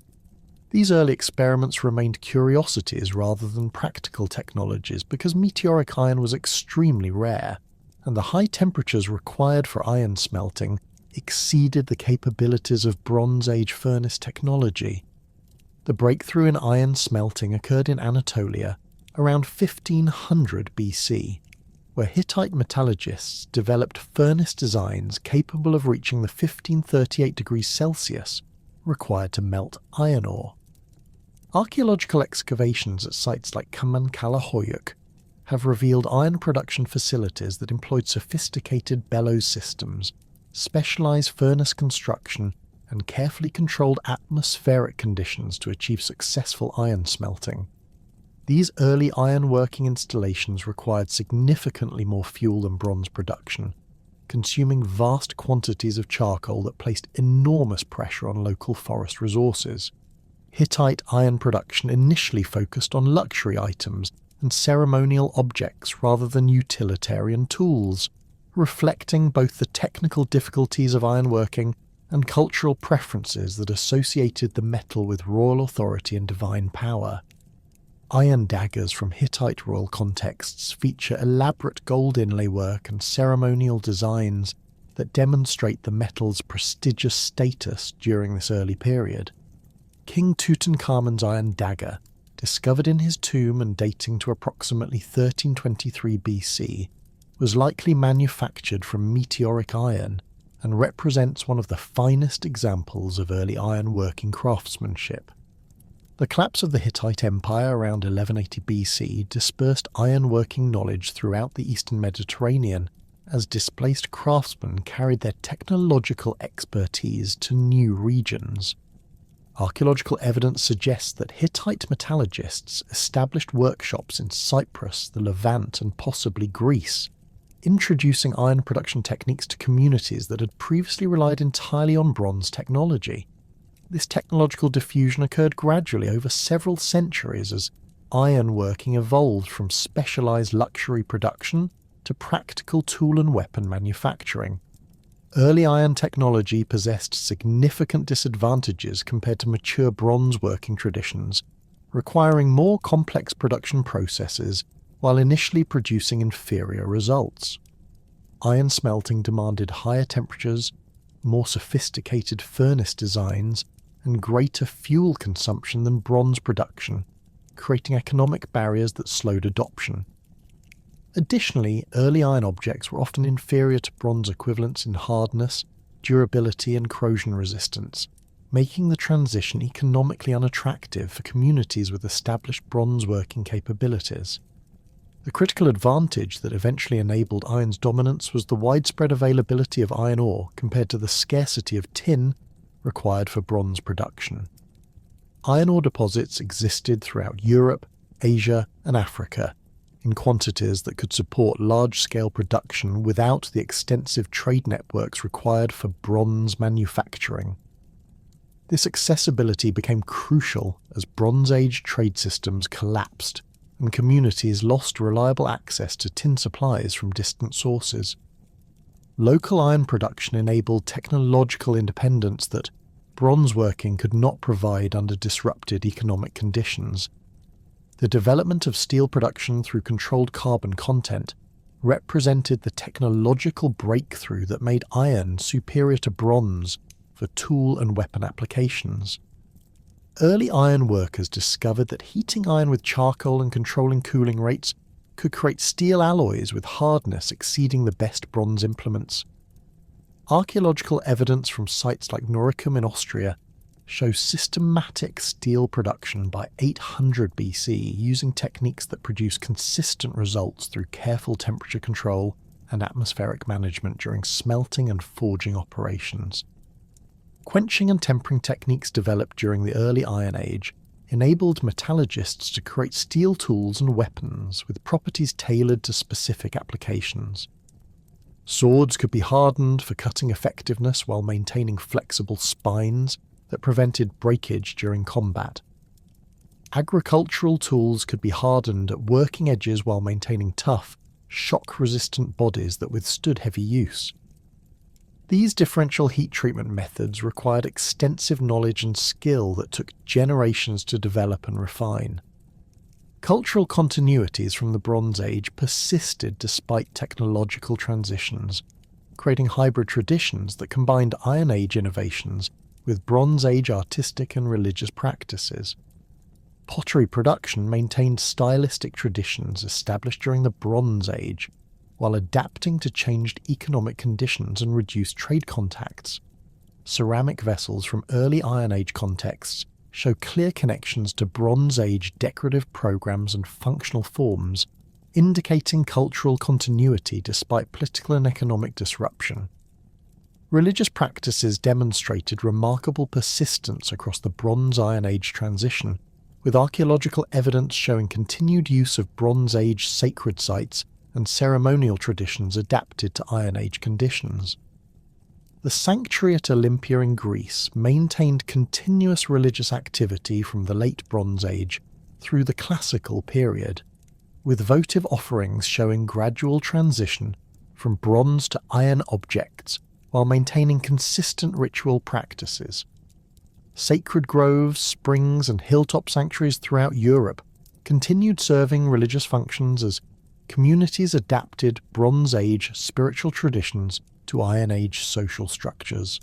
These early experiments remained curiosities rather than practical technologies because meteoric iron was extremely rare, and the high temperatures required for iron smelting exceeded the capabilities of Bronze Age furnace technology. The breakthrough in iron smelting occurred in Anatolia around 1500 BC, where Hittite metallurgists developed furnace designs capable of reaching the 1538 degrees Celsius required to melt iron ore. Archaeological excavations at sites like Kamankala-Hoyuk have revealed iron production facilities that employed sophisticated bellows systems, specialized furnace construction, and carefully controlled atmospheric conditions to achieve successful iron smelting. These early iron-working installations required significantly more fuel than bronze production, consuming vast quantities of charcoal that placed enormous pressure on local forest resources. Hittite iron production initially focused on luxury items and ceremonial objects rather than utilitarian tools, reflecting both the technical difficulties of ironworking and cultural preferences that associated the metal with royal authority and divine power. Iron daggers from Hittite royal contexts feature elaborate gold inlay work and ceremonial designs that demonstrate the metal's prestigious status during this early period. King Tutankhamun's iron dagger, discovered in his tomb and dating to approximately 1323 BC, was likely manufactured from meteoric iron and represents one of the finest examples of early iron-working craftsmanship. The collapse of the Hittite Empire around 1180 BC dispersed ironworking knowledge throughout the eastern Mediterranean as displaced craftsmen carried their technological expertise to new regions. Archaeological evidence suggests that Hittite metallurgists established workshops in Cyprus, the Levant, and possibly Greece, introducing iron production techniques to communities that had previously relied entirely on bronze technology. This technological diffusion occurred gradually over several centuries as ironworking evolved from specialized luxury production to practical tool and weapon manufacturing. Early iron technology possessed significant disadvantages compared to mature bronze working traditions, requiring more complex production processes while initially producing inferior results. Iron smelting demanded higher temperatures, more sophisticated furnace designs, and greater fuel consumption than bronze production, creating economic barriers that slowed adoption. Additionally, early iron objects were often inferior to bronze equivalents in hardness, durability, and corrosion resistance, making the transition economically unattractive for communities with established bronze working capabilities. The critical advantage that eventually enabled iron's dominance was the widespread availability of iron ore compared to the scarcity of tin required for bronze production. Iron ore deposits existed throughout Europe, Asia, and Africa, in quantities that could support large-scale production without the extensive trade networks required for bronze manufacturing. This accessibility became crucial as Bronze Age trade systems collapsed and communities lost reliable access to tin supplies from distant sources. Local iron production enabled technological independence that bronze working could not provide under disrupted economic conditions. The development of steel production through controlled carbon content represented the technological breakthrough that made iron superior to bronze for tool and weapon applications. Early iron workers discovered that heating iron with charcoal and controlling cooling rates could create steel alloys with hardness exceeding the best bronze implements. Archaeological evidence from sites like Noricum in Austria shows systematic steel production by 800 BC using techniques that produce consistent results through careful temperature control and atmospheric management during smelting and forging operations. Quenching and tempering techniques developed during the early Iron Age enabled metallurgists to create steel tools and weapons with properties tailored to specific applications. Swords could be hardened for cutting effectiveness while maintaining flexible spines that prevented breakage during combat. Agricultural tools could be hardened at working edges while maintaining tough, shock-resistant bodies that withstood heavy use. These differential heat treatment methods required extensive knowledge and skill that took generations to develop and refine. Cultural continuities from the Bronze Age persisted despite technological transitions, creating hybrid traditions that combined Iron Age innovations with Bronze Age artistic and religious practices. Pottery production maintained stylistic traditions established during the Bronze Age, while adapting to changed economic conditions and reduced trade contacts. Ceramic vessels from early Iron Age contexts show clear connections to Bronze Age decorative programs and functional forms, indicating cultural continuity despite political and economic disruption. Religious practices demonstrated remarkable persistence across the Bronze-Iron Age transition, with archaeological evidence showing continued use of Bronze Age sacred sites and ceremonial traditions adapted to Iron Age conditions. The sanctuary at Olympia in Greece maintained continuous religious activity from the late Bronze Age through the Classical period, with votive offerings showing gradual transition from bronze to iron objects while maintaining consistent ritual practices. Sacred groves, springs, and hilltop sanctuaries throughout Europe continued serving religious functions as communities adapted Bronze Age spiritual traditions to Iron Age social structures.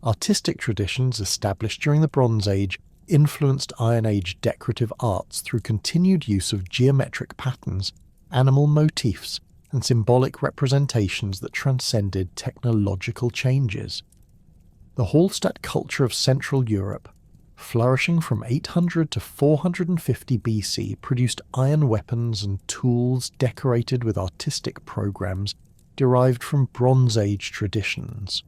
Artistic traditions established during the Bronze Age influenced Iron Age decorative arts through continued use of geometric patterns, animal motifs, and symbolic representations that transcended technological changes. The Hallstatt culture of Central Europe, flourishing from 800 to 450 BC, produced iron weapons and tools decorated with artistic programs derived from Bronze Age traditions.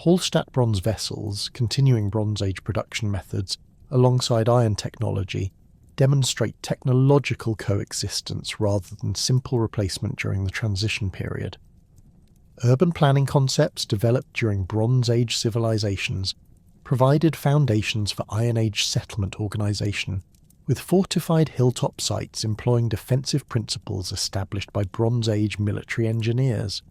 Hallstatt bronze vessels, continuing Bronze Age production methods, alongside iron technology, demonstrate technological coexistence rather than simple replacement during the transition period. Urban planning concepts developed during Bronze Age civilizations provided foundations for Iron Age settlement organisation, with fortified hilltop sites employing defensive principles established by Bronze Age military engineers.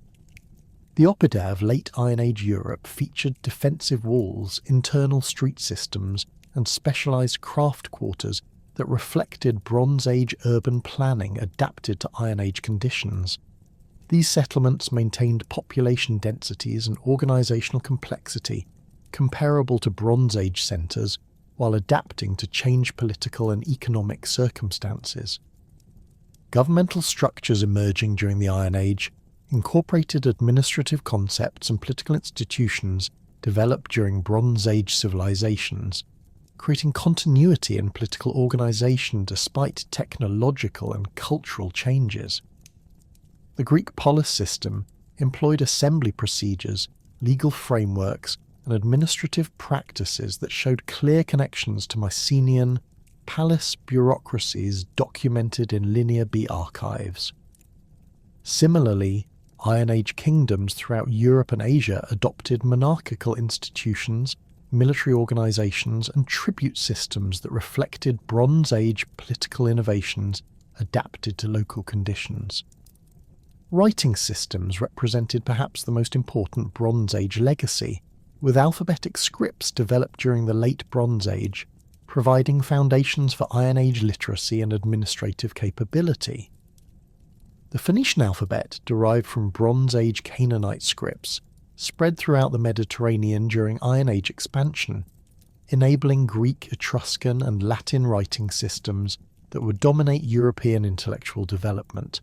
The Oppida of late Iron Age Europe featured defensive walls, internal street systems, and specialised craft quarters that reflected Bronze Age urban planning adapted to Iron Age conditions. These settlements maintained population densities and organisational complexity comparable to Bronze Age centres, while adapting to changed political and economic circumstances. Governmental structures emerging during the Iron Age incorporated administrative concepts and political institutions developed during Bronze Age civilizations, creating continuity in political organisation despite technological and cultural changes. The Greek polis system employed assembly procedures, legal frameworks, and administrative practices that showed clear connections to Mycenaean palace bureaucracies documented in Linear B archives. Similarly, Iron Age kingdoms throughout Europe and Asia adopted monarchical institutions, military organisations, and tribute systems that reflected Bronze Age political innovations adapted to local conditions. Writing systems represented perhaps the most important Bronze Age legacy, with alphabetic scripts developed during the Late Bronze Age, providing foundations for Iron Age literacy and administrative capability. The Phoenician alphabet, derived from Bronze Age Canaanite scripts, spread throughout the Mediterranean during Iron Age expansion, enabling Greek, Etruscan, and Latin writing systems that would dominate European intellectual development.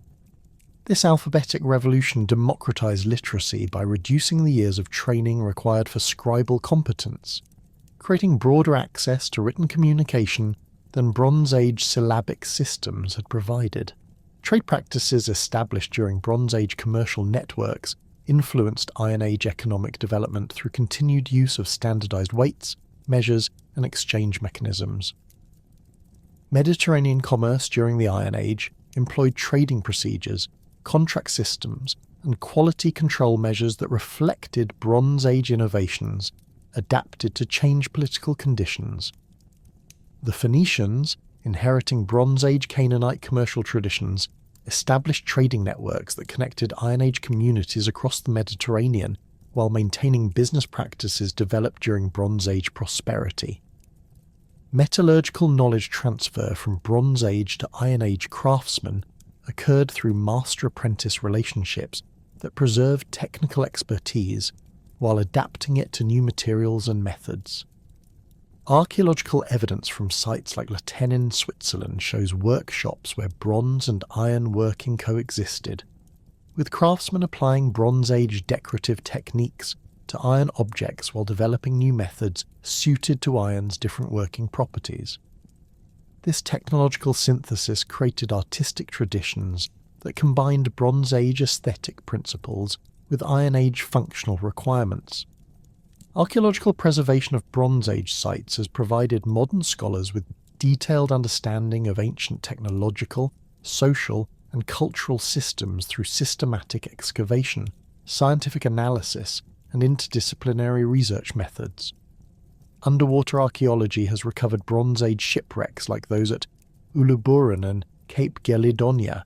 This alphabetic revolution democratized literacy by reducing the years of training required for scribal competence, creating broader access to written communication than Bronze Age syllabic systems had provided. Trade practices established during Bronze Age commercial networks influenced Iron Age economic development through continued use of standardized weights, measures, and exchange mechanisms. Mediterranean commerce during the Iron Age employed trading procedures, contract systems, and quality control measures that reflected Bronze Age innovations adapted to changed political conditions. The Phoenicians, inheriting Bronze Age Canaanite commercial traditions, established trading networks that connected Iron Age communities across the Mediterranean while maintaining business practices developed during Bronze Age prosperity. Metallurgical knowledge transfer from Bronze Age to Iron Age craftsmen occurred through master-apprentice relationships that preserved technical expertise while adapting it to new materials and methods. Archaeological evidence from sites like Laten in Switzerland shows workshops where bronze and iron working coexisted, with craftsmen applying Bronze Age decorative techniques to iron objects while developing new methods suited to iron's different working properties. This technological synthesis created artistic traditions that combined Bronze Age aesthetic principles with Iron Age functional requirements. Archaeological preservation of Bronze Age sites has provided modern scholars with detailed understanding of ancient technological, social, and cultural systems through systematic excavation, scientific analysis, and interdisciplinary research methods. Underwater archaeology has recovered Bronze Age shipwrecks like those at Uluburun and Cape Gelidonia,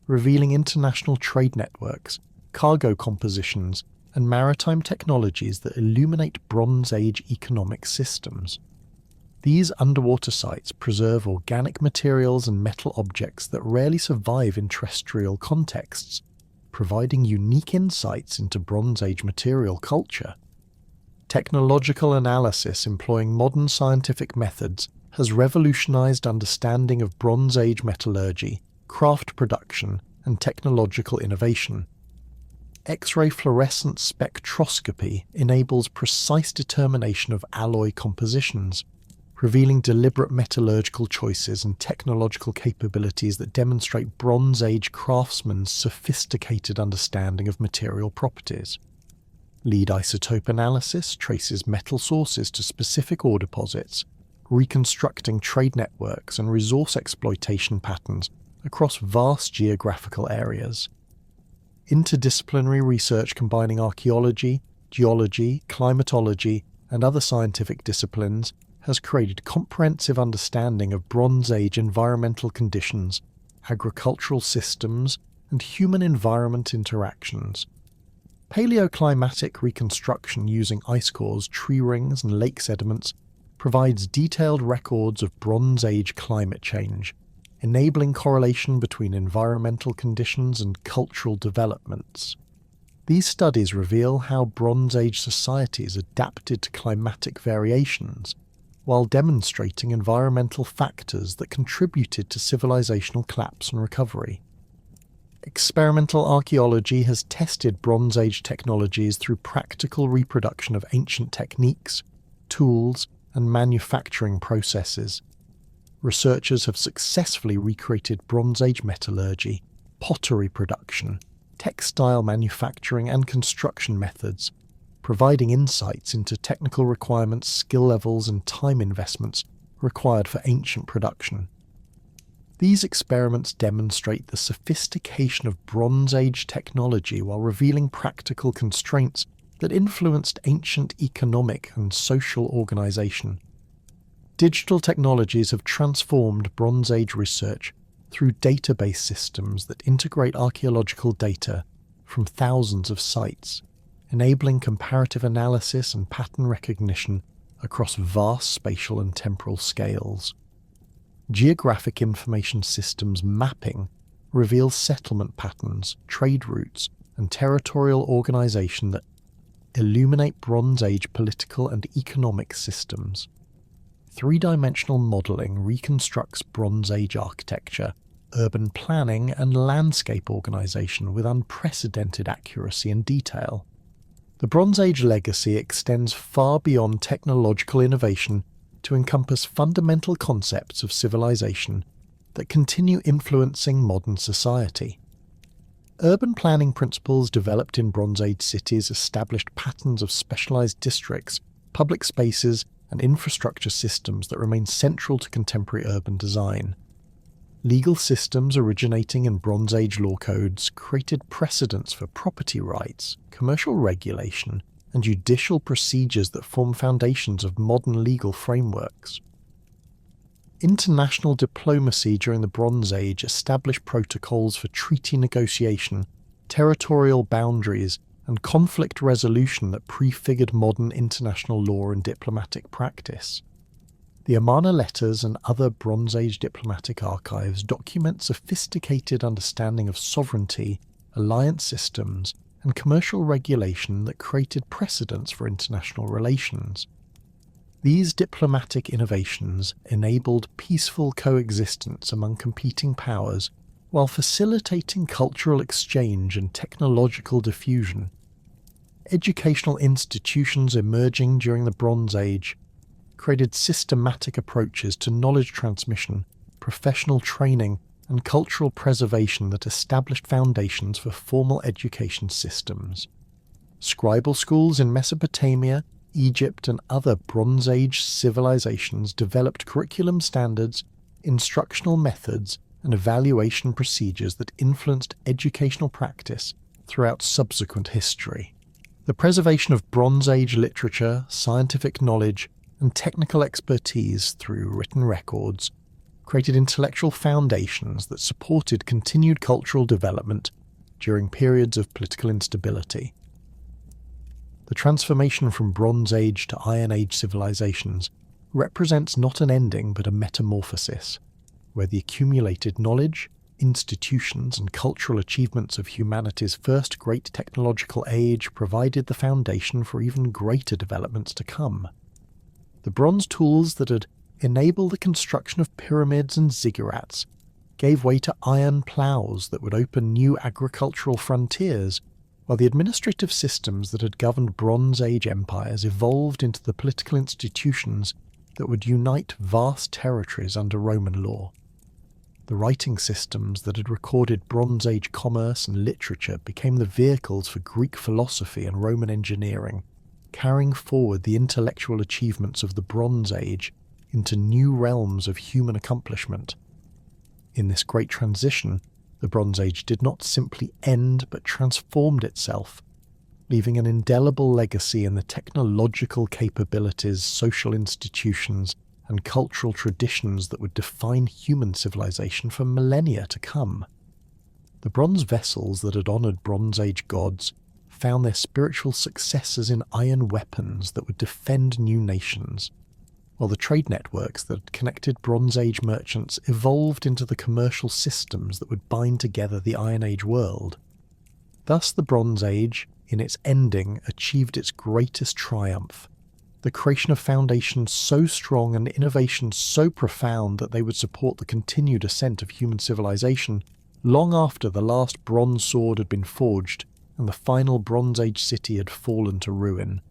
revealing international trade networks, cargo compositions, and maritime technologies that illuminate Bronze Age economic systems. These underwater sites preserve organic materials and metal objects that rarely survive in terrestrial contexts, providing unique insights into Bronze Age material culture. Technological analysis employing modern scientific methods has revolutionized understanding of Bronze Age metallurgy, craft production, and technological innovation. X-ray fluorescence spectroscopy enables precise determination of alloy compositions, revealing deliberate metallurgical choices and technological capabilities that demonstrate Bronze Age craftsmen's sophisticated understanding of material properties. Lead isotope analysis traces metal sources to specific ore deposits, reconstructing trade networks and resource exploitation patterns across vast geographical areas. Interdisciplinary research combining archaeology, geology, climatology, and other scientific disciplines has created comprehensive understanding of Bronze Age environmental conditions, agricultural systems, and human-environment interactions. Paleoclimatic reconstruction using ice cores, tree rings, and lake sediments provides detailed records of Bronze Age climate change, enabling correlation between environmental conditions and cultural developments. These studies reveal how Bronze Age societies adapted to climatic variations, while demonstrating environmental factors that contributed to civilizational collapse and recovery. Experimental archaeology has tested Bronze Age technologies through practical reproduction of ancient techniques, tools, and manufacturing processes. Researchers have successfully recreated Bronze Age metallurgy, pottery production, textile manufacturing, and construction methods, providing insights into technical requirements, skill levels, and time investments required for ancient production. These experiments demonstrate the sophistication of Bronze Age technology while revealing practical constraints that influenced ancient economic and social organization. Digital technologies have transformed Bronze Age research through database systems that integrate archaeological data from thousands of sites, enabling comparative analysis and pattern recognition across vast spatial and temporal scales. Geographic information systems mapping reveals settlement patterns, trade routes, and territorial organization that illuminate Bronze Age political and economic systems. Three-dimensional modelling reconstructs Bronze Age architecture, urban planning, and landscape organisation with unprecedented accuracy and detail. The Bronze Age legacy extends far beyond technological innovation to encompass fundamental concepts of civilization that continue influencing modern society. Urban planning principles developed in Bronze Age cities established patterns of specialized districts, public spaces, and infrastructure systems that remain central to contemporary urban design. Legal systems originating in Bronze Age law codes created precedents for property rights, commercial regulation, and judicial procedures that form foundations of modern legal frameworks. International diplomacy during the Bronze Age established protocols for treaty negotiation, territorial boundaries, and conflict resolution that prefigured modern international law and diplomatic practice. The Amarna letters and other Bronze Age diplomatic archives document sophisticated understanding of sovereignty, alliance systems, and commercial regulation that created precedents for international relations. These diplomatic innovations enabled peaceful coexistence among competing powers while facilitating cultural exchange and technological diffusion. Educational institutions emerging during the Bronze Age created systematic approaches to knowledge transmission, professional training, and cultural preservation that established foundations for formal education systems. Scribal schools in Mesopotamia, Egypt, and other Bronze Age civilizations developed curriculum standards, instructional methods, and evaluation procedures that influenced educational practice throughout subsequent history. The preservation of Bronze Age literature, scientific knowledge, and technical expertise through written records created intellectual foundations that supported continued cultural development during periods of political instability. The transformation from Bronze Age to Iron Age civilizations represents not an ending but a metamorphosis, where the accumulated knowledge, institutions, and cultural achievements of humanity's first great technological age provided the foundation for even greater developments to come. The bronze tools that had enabled the construction of pyramids and ziggurats gave way to iron ploughs that would open new agricultural frontiers, while the administrative systems that had governed Bronze Age empires evolved into the political institutions that would unite vast territories under Roman law. The writing systems that had recorded Bronze Age commerce and literature became the vehicles for Greek philosophy and Roman engineering, carrying forward the intellectual achievements of the Bronze Age into new realms of human accomplishment. In this great transition, the Bronze Age did not simply end but transformed itself, leaving an indelible legacy in the technological capabilities, social institutions, and cultural traditions that would define human civilization for millennia to come. The bronze vessels that had honoured Bronze Age gods found their spiritual successors in iron weapons that would defend new nations, while the trade networks that had connected Bronze Age merchants evolved into the commercial systems that would bind together the Iron Age world. Thus the Bronze Age, in its ending, achieved its greatest triumph, the creation of foundations so strong and innovations so profound that they would support the continued ascent of human civilization long after the last bronze sword had been forged and the final Bronze Age city had fallen to ruin.